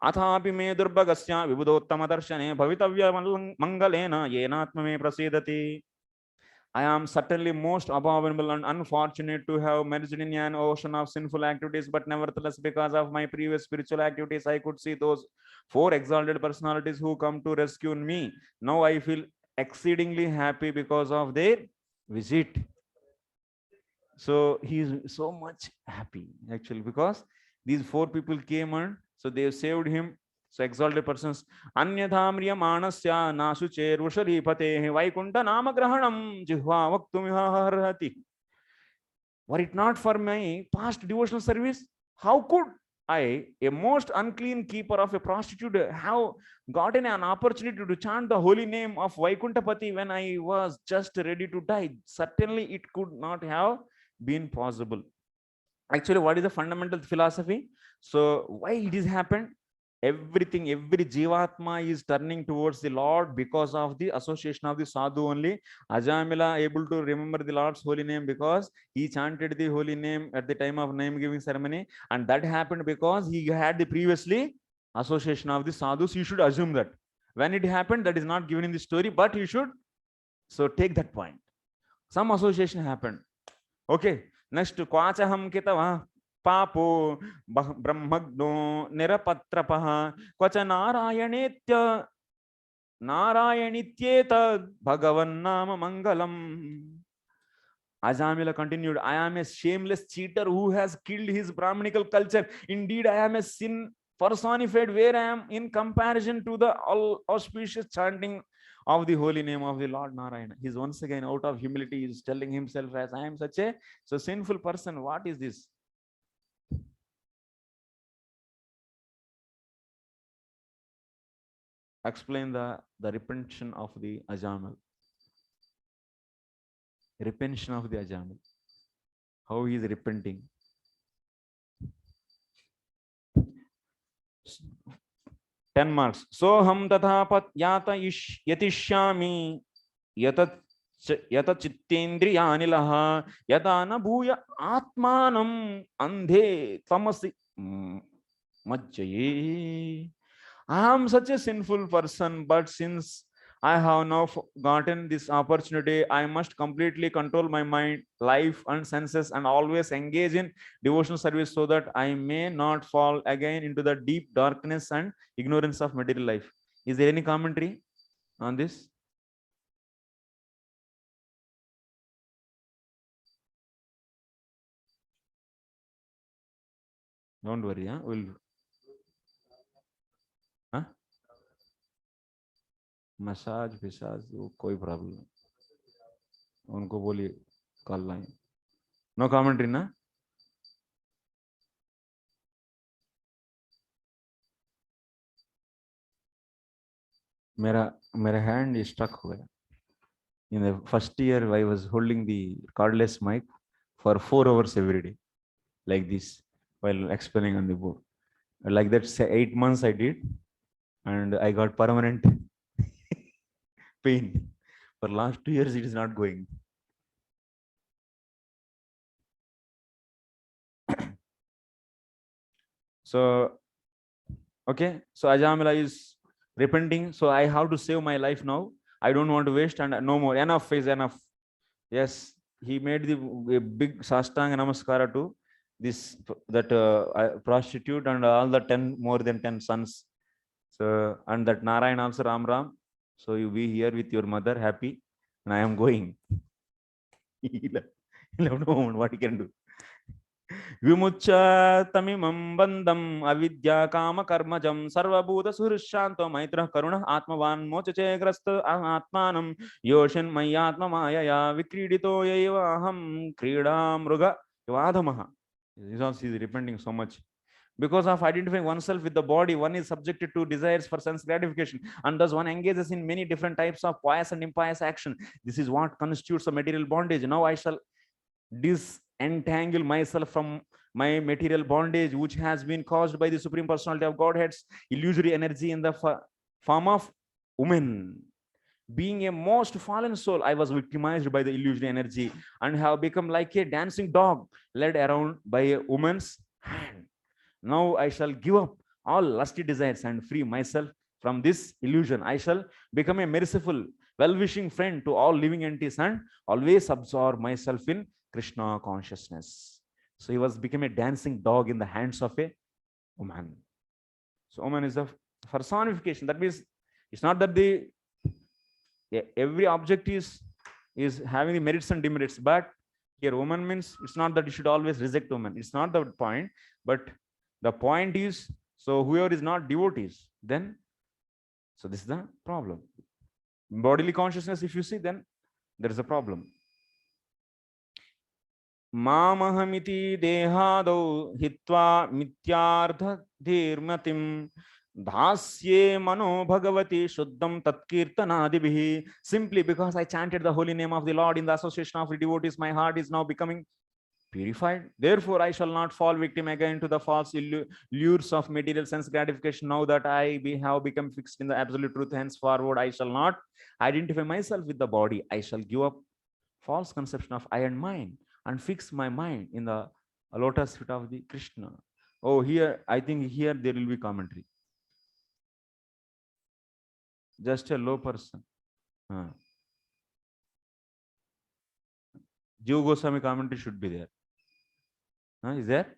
Athapi me durbagasya vibudottama darshane bhavitavya mangalena yenatma me prasidati. I am certainly most abominable and unfortunate to have merged in an ocean of sinful activities, but nevertheless, because of my previous spiritual activities, I could see those 4 exalted personalities who come to rescue me. Now I feel exceedingly happy because of their visit. So he is so much happy actually, because these 4 people came and so they have saved him. So exalted persons, Anyadhamriya manasya nasuche rusharipate Vaikunta namagrahanam jihva vaktumiharhati. Were it not for my past devotional service, how could I, a most unclean keeper of a prostitute, have gotten an opportunity to chant the holy name of Vaikuntapati when I was just ready to die? Certainly it could not have been possible. Actually, what is the fundamental philosophy? So why it is happened? everything, every jivatma is turning towards the Lord because of the association of the sadhu only. Ajamila able to remember the Lord's holy name because he chanted the holy name at the time of name giving ceremony, and that happened because he had the previously association of the sadhus. You should assume that when it happened, that is not given in the story, but you should so take that point. Some association happened. Okay, next Kwachaham Kitava Papo Brahmagno Nirapatrapaha Kwacha Narayanitya Narayanityeta Bhagavan Nama Mangalam. Ajamila continued, I am a shameless cheater who has killed his Brahmanical culture. Indeed, I am a sin personified where I am in comparison to the all auspicious chanting of the holy name of the Lord Narayana. He's once again out of humility, is telling himself as I am such a sinful person. What is this? Explain the repentance of the Ajamal. Repentance of the Ajamal. How he is repenting. 10 marks. So ham tatha pat yata yatishyami yata chittendriyani laha yata na bhuya atmanam andhe tamasi majjaye. I am such a sinful person, but since I have now gotten this opportunity, I must completely control my mind, life and senses and always engage in devotional service so that I may not fall again into the deep darkness and ignorance of material life. Is there any commentary on this? Don't worry, huh? We'll massage फिसाज वो कोई problem, उनको बोलिए call line. No commentary ना. मेरा hand stuck हो गया. In the first year, I was holding the cordless mic for 4 hours every day, like this, while explaining on the board. Like that, 8 months I did, and I got permanent pain. For last 2 years, it is not going. So, okay. So Ajamila is repenting. So I have to save my life now. I don't want to waste, and no more. Enough is enough. Yes, he made the big sastanga namaskara to that prostitute and all the more than 10 sons. So, and that Narayan also Ram Ram. So you be here with your mother happy, and I am going. What he can do. Vimucha tamimam bandam avidya kama karmajam sarvabhuta surishanto maitra karuna atmavan mochache grasta atmanam yoshan mayatma mayaya vikridito yaiva aham krida mruga yavadamaha. He is repenting so much. Because of identifying oneself with the body, one is subjected to desires for sense gratification, and thus one engages in many different types of pious and impious action. This is what constitutes a material bondage. Now I shall disentangle myself from my material bondage, which has been caused by the Supreme Personality of Godhead's illusory energy in the form of woman. Being a most fallen soul, I was victimized by the illusory energy and have become like a dancing dog led around by a woman's hand. Now I shall give up all lusty desires and free myself from this illusion. I shall become a merciful, well-wishing friend to all living entities and always absorb myself in Krishna consciousness. So he was become a dancing dog in the hands of a woman. So woman is a personification. That means it's not that every object is having the merits and demerits, but here woman means it's not that you should always reject woman. It's not the point, but the point is, so whoever is not devotees, then, so this is the problem. Bodily consciousness, if you see, then there is a problem. Mamahamiti dehado hitva mityartha dhirmatim dhasye mano bhagavati shuddham tatkirtanadibhi. Simply because I chanted the holy name of the Lord in the association of the devotees, my heart is now becoming purified. Therefore, I shall not fall victim again to the false lures of material sense gratification. Now that I have become fixed in the absolute truth, henceforward I shall not identify myself with the body. I shall give up false conception of I and mine and fix my mind in the lotus feet of the Krishna. Oh, here, I think here there will be commentary. Just a low person. Jiva Goswami commentary should be there. Is there?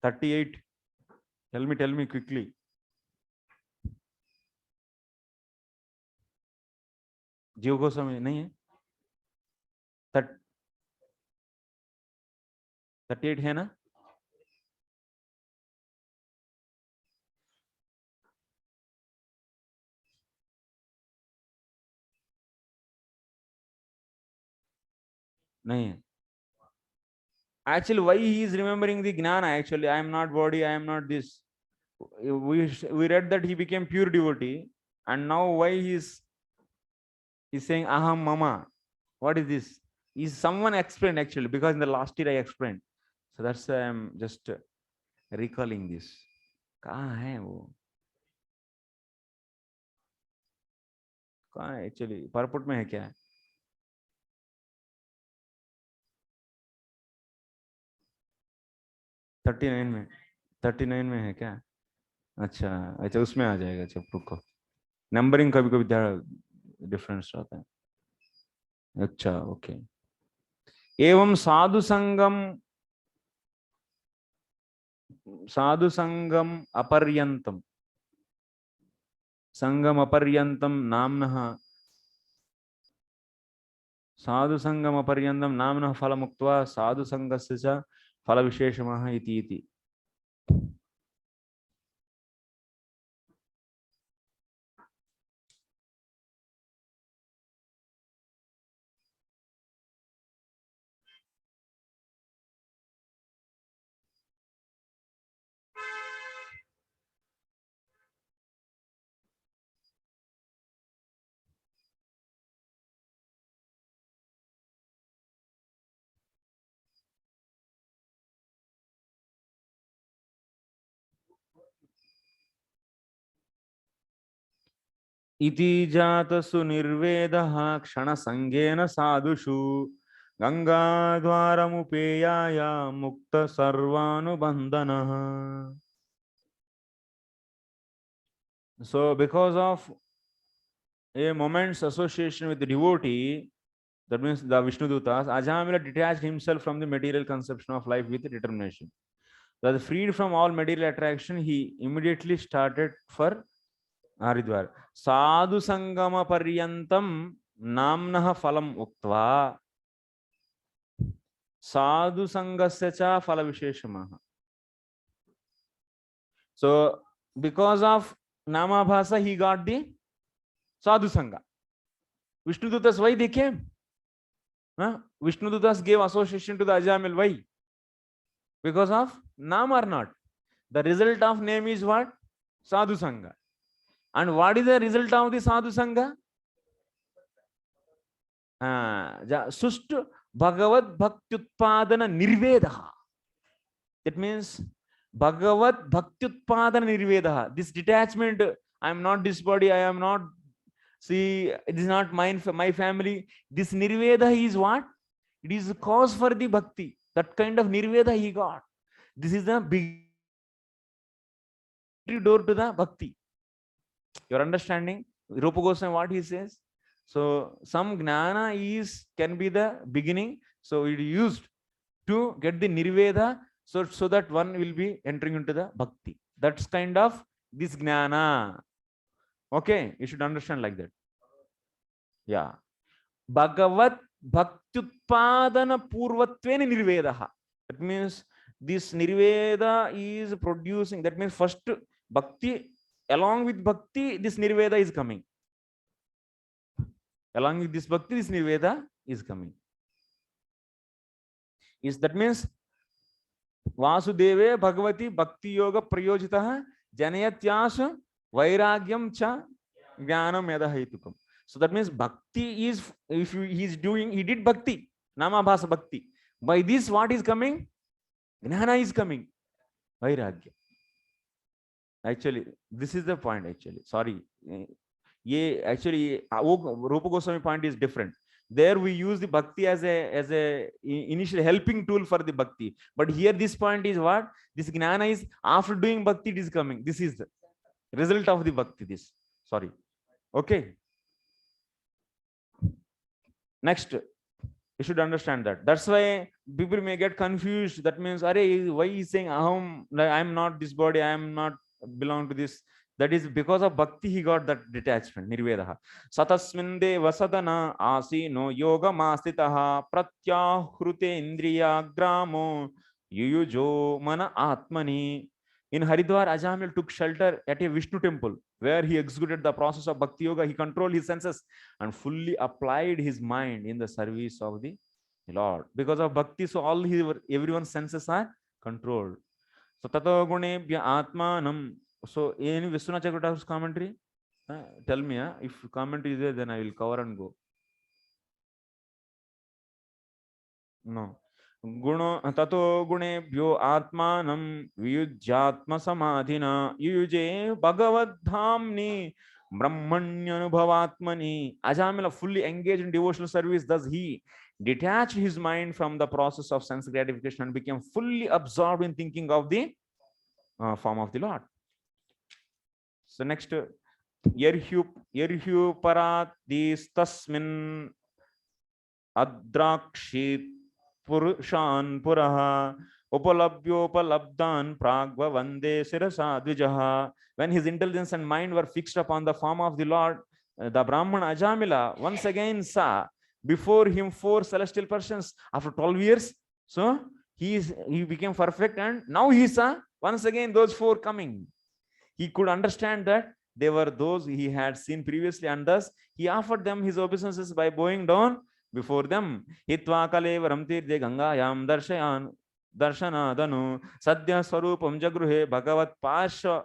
38. Tell me quickly. Jiva Goswami nahi hai? 38 है ना? नहीं है. Actually, why he is remembering the Gnana? Actually, I am not body, I am not this. We read that he became pure devotee, and now why he's saying Aham Mama? What is this? Is someone explained actually, because in the last year I explained. So that's why I'm just recalling this. कहाँ है वो? कहाँ है actually? परपुट में है क्या? 39 में है क्या? अच्छा उसमें आ जाएगा. जब रुको, नंबरिंग कभी कभी डिफरेंस रहता है. अच्छा, ओके. एवं साधु संगम अपर्यंतम नाम्नः फलमुक्त्वा साधु संगस्य च फल विशेषमः इति. इति जातसु निर्वेदः क्षणसंगेन साधुषु गंगाद्वारमुपेयाय मुक्त सर्वानुबंधनः. So because of a moment's association with the devotee, that means the Vishnu Dutas, Ajamila detached himself from the material conception of life with determination. That freed from all material attraction, he immediately started for Haridwar. Sadhu Sangama Paryantam Namnah Phalam Uktva Sadhu Sangasya cha Phala Visheshamaha. So because of Namabhasa, he got the Sadhu Sangha. Vishnu Dutas, why they came? Vishnu Dutas gave association to the Ajamil. Why? Because of Nam or not? The result of name is what? Sadhu Sangha. And what is the result of the Sadhu Sangha? Sustu Bhagavad Bhaktyutpadana Nirvedaha. That means Bhagavad Bhaktyutpadana Nirvedaha. This detachment, I am not this body, I am not, see, it is not mine, my family. This Nirveda is what? It is a cause for the bhakti. That kind of Nirveda he got. This is the big door to the bhakti. You're understanding? Rupa Goswami, what he says? So some gnana can be the beginning. So it is used to get the nirveda, so that one will be entering into the bhakti. That's kind of this gnana. Okay, you should understand like that. Yeah. Bhagavat Bhaktyutpadana Purvatvena Nirvedaha. That means this nirveda is producing. That means first bhakti. Along with bhakti, this nirveda is coming. Along with this bhakti, this nirveda is coming. That means Vasudeve Bhagavati Bhakti Yoga Prayojitaha Janayatyasu Vairagyam Cha Jnanam Yadahetukam. So that means bhakti is, if he is doing, he did bhakti, Namabhasa bhakti. By this, what is coming? Gnana is coming. Vairagya. Actually, this is the point. Actually, sorry. Actually, Rupa Goswami point is different. There we use the bhakti as a initial helping tool for the bhakti. But here this point is what? This gnana is after doing bhakti, it is coming. This is the result of the bhakti. This. Sorry. Okay. Next. You should understand that. That's why people may get confused. That means, why is saying aham? I'm not this body. I am not belong to this. That is because of bhakti he got that detachment. Nirvedaha. Satasminde vasadana asino yoga mastitaha pratyahrute indriya gramo yuyujo mana atmani. In Haridwar, Ajamil took shelter at a Vishnu temple where he executed the process of bhakti yoga. He controlled his senses and fully applied his mind in the service of the Lord. Because of bhakti, so everyone's senses are controlled. So tato gunebhya atmanam. So any Vishwanath Chakravarti's commentary? Tell me, if commentary is there, then I will cover and go. No. Tato gunebhyo atmanam viyujyatma samadhina yuyuje bhagavad dhamni brahmanyanubhavatmani. Ajamila fully engaged in devotional service, thus he detached his mind from the process of sense gratification and became fully absorbed in thinking of the form of the Lord. So next, yerhu parat distasmin adrakshit purushan puraha upalabdyoupalabdan pragva vande sirasa dvijaha. When his intelligence and mind were fixed upon the form of the Lord, the Brahman Ajamila once again saw before him 4 celestial persons after 12 years. So he became perfect, and now he saw once again those 4 coming. He could understand that they were those he had seen previously, and thus he offered them his obeisances by bowing down before them. Hitva kalevaram tirthe gangayam darshanadanu sadhya swarupam jagruhe bhagavat pasha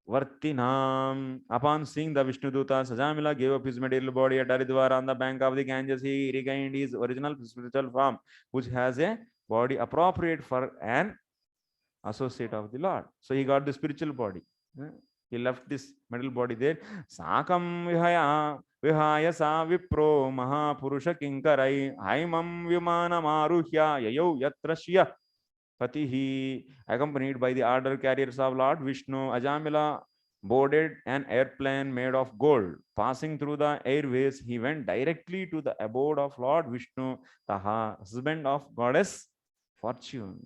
vartinam. Upon seeing the Vishnu Duta, Sajamila gave up his material body at Haridwar on the bank of the Ganges. He regained his original spiritual form, which has a body appropriate for an associate of the Lord. So he got the spiritual body. He left this material body there. Sakam vihaya sa vipro mahapurusha kinkarai haimam vimana maruhya yayau yatrashya patihi. Accompanied by the order carriers of Lord Vishnu, Ajamila boarded an airplane made of gold. Passing through the airways, he went directly to the abode of Lord Vishnu, the husband of goddess Fortune.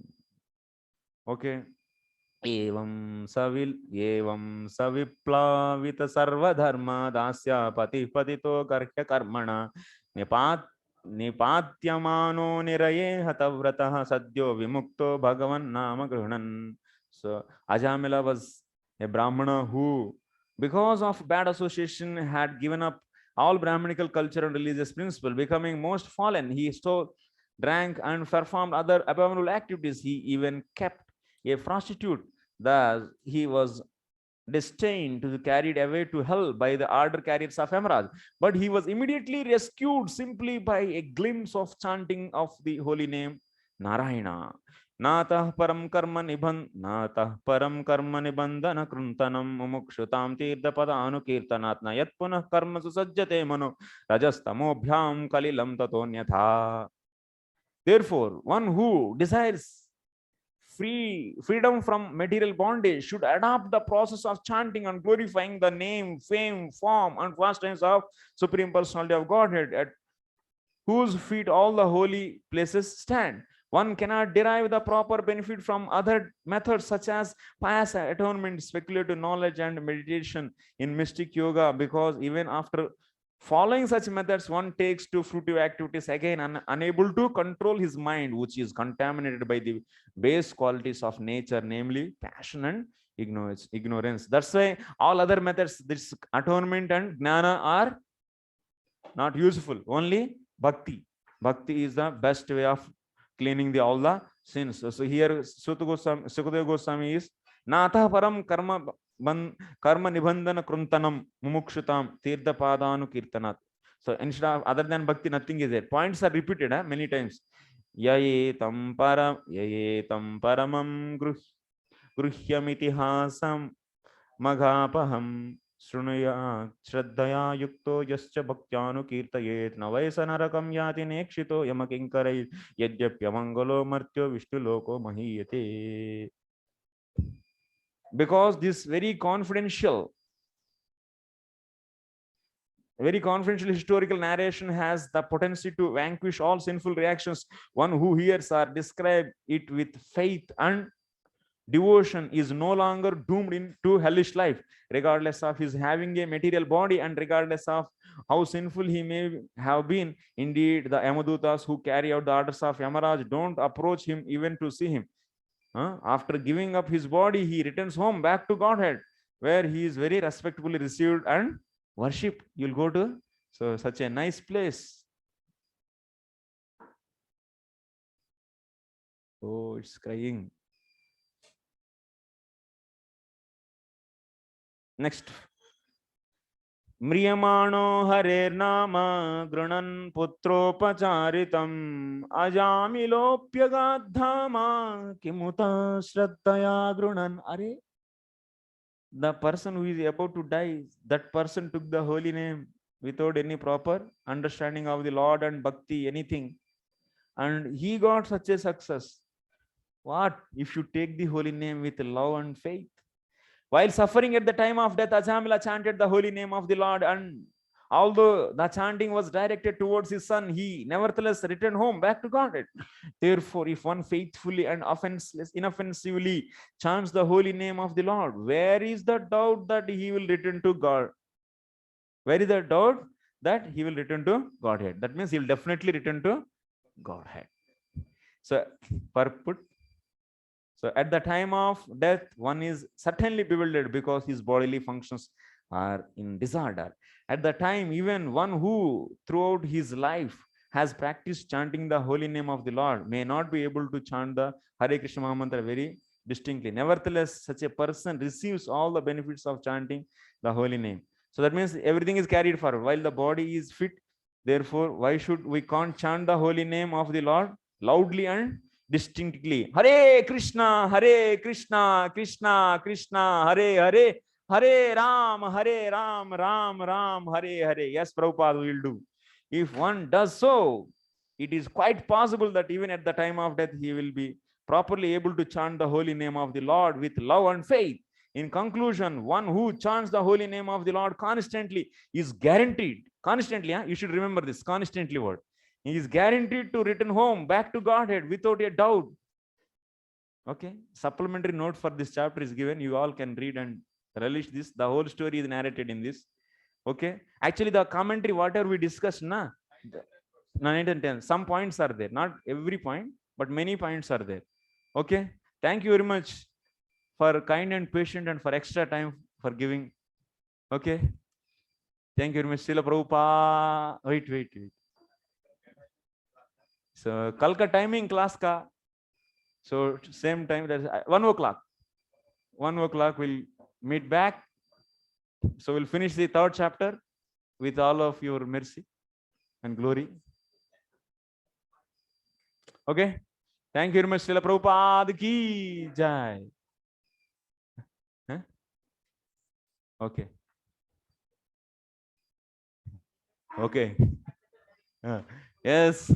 Okay. Evam saviplavita sarva dharma dasya pati patito karya karmana nipatyamano niraye hatavratah sadyo vimukto bhagavan nama gruhanan. So Ajamila was a Brahmana who, because of bad association, had given up all Brahmanical culture and religious principle, becoming most fallen. He stole, drank, and performed other abominable activities. He even kept a prostitute. Thus he was destined to be carried away to hell by the order carriers of Emerald. But he was immediately rescued simply by a glimpse of chanting of the holy name Narayana. Natah param karma nibandhana kruntanam mumukshutam tirtha pada anukirtanatna yat punah karma susajjate mano rajastamobhyam kalilam tatonyatha. Therefore, one who desires freedom from material bondage should adopt the process of chanting and glorifying the name, fame, form, and pastimes of Supreme Personality of Godhead, at whose feet all the holy places stand. One cannot derive the proper benefit from other methods such as pious atonement, speculative knowledge, and meditation in mystic yoga, because even after following such methods, one takes to fruitive activities again, unable to control his mind, which is contaminated by the base qualities of nature, namely passion and ignorance. That's why all other methods, this atonement and gnana, are not useful. Only bhakti. Bhakti is the best way of cleaning all the sins. So here Sukadeva Goswami is Natha param karma nibandhana kruntanam mumukshutam tirtha padanu kirtanat. So instead of, other than bhakti, nothing is there. Points are repeated many times. Yayetam paramam gruhyamitihasam maghapaham Shrunaya Shraddhaya Yukto Yascha Bhaktyanu Kirtayet Navaisa Narakam Yati Nekshito Yamakinkarai Yadyapya Mangalo Martyo Vishnu Loko Mahiyate. Because this very confidential historical narration has the potency to vanquish all sinful reactions. One who hears or describes it with faith and devotion is no longer doomed into hellish life, regardless of his having a material body and regardless of how sinful he may have been. Indeed, the Yamadutas who carry out the orders of Yamaraj don't approach him even to see him. After giving up his body, he returns home back to Godhead, where he is very respectfully received and worshipped. You'll go to such a nice place. Oh, it's crying. Next. Mriyamano Harernama Grunan Putropacharitam Ajamilopyagadhama Kimuta Shraddhaya Grunan. Are the person who is about to die, that person took the holy name without any proper understanding of the Lord and bhakti, anything, and he got such a success. What if you take the holy name with love and faith? While suffering at the time of death, Ajamila chanted the holy name of the Lord, and although the chanting was directed towards his son, he nevertheless returned home back to Godhead. Therefore, if one faithfully and inoffensively chants the holy name of the Lord, where is the doubt that he will return to God? Where is the doubt that he will return to Godhead? That means he will definitely return to Godhead. So, so at the time of death, one is certainly bewildered because his bodily functions are in disorder. At the time, even one who throughout his life has practiced chanting the holy name of the Lord may not be able to chant the Hare Krishna Mahamantra very distinctly. Nevertheless, such a person receives all the benefits of chanting the holy name. So that means everything is carried forward while the body is fit. Therefore, why should we can't chant the holy name of the Lord loudly and distinctly? Hare Krishna, Krishna Krishna, Hare Ram, Ram Ram, Hare. Yes, Prabhupada will do. If one does so, it is quite possible that even at the time of death, he will be properly able to chant the holy name of the Lord with love and faith. In conclusion, one who chants the holy name of the Lord constantly is guaranteed. Constantly, you should remember this constantly word. He is guaranteed to return home back to Godhead without a doubt. Okay, supplementary note for this chapter is given. You all can read and relish this. The whole story is narrated in this. Okay, actually the commentary, whatever we discussed, 9 and 10, some points are there, not every point, but many points are there. Okay, thank you very much for kind and patient and for extra time for giving. Okay, thank you very much. Srila Prabhupada. Wait. So kal ka timing class ka, so same time, that is 1 o'clock. 1 o'clock we'll meet back. So we'll finish the 3rd chapter with all of your mercy and glory. Okay, thank you very much. Srila Prabhupada ki jai. Okay. Okay. Yes.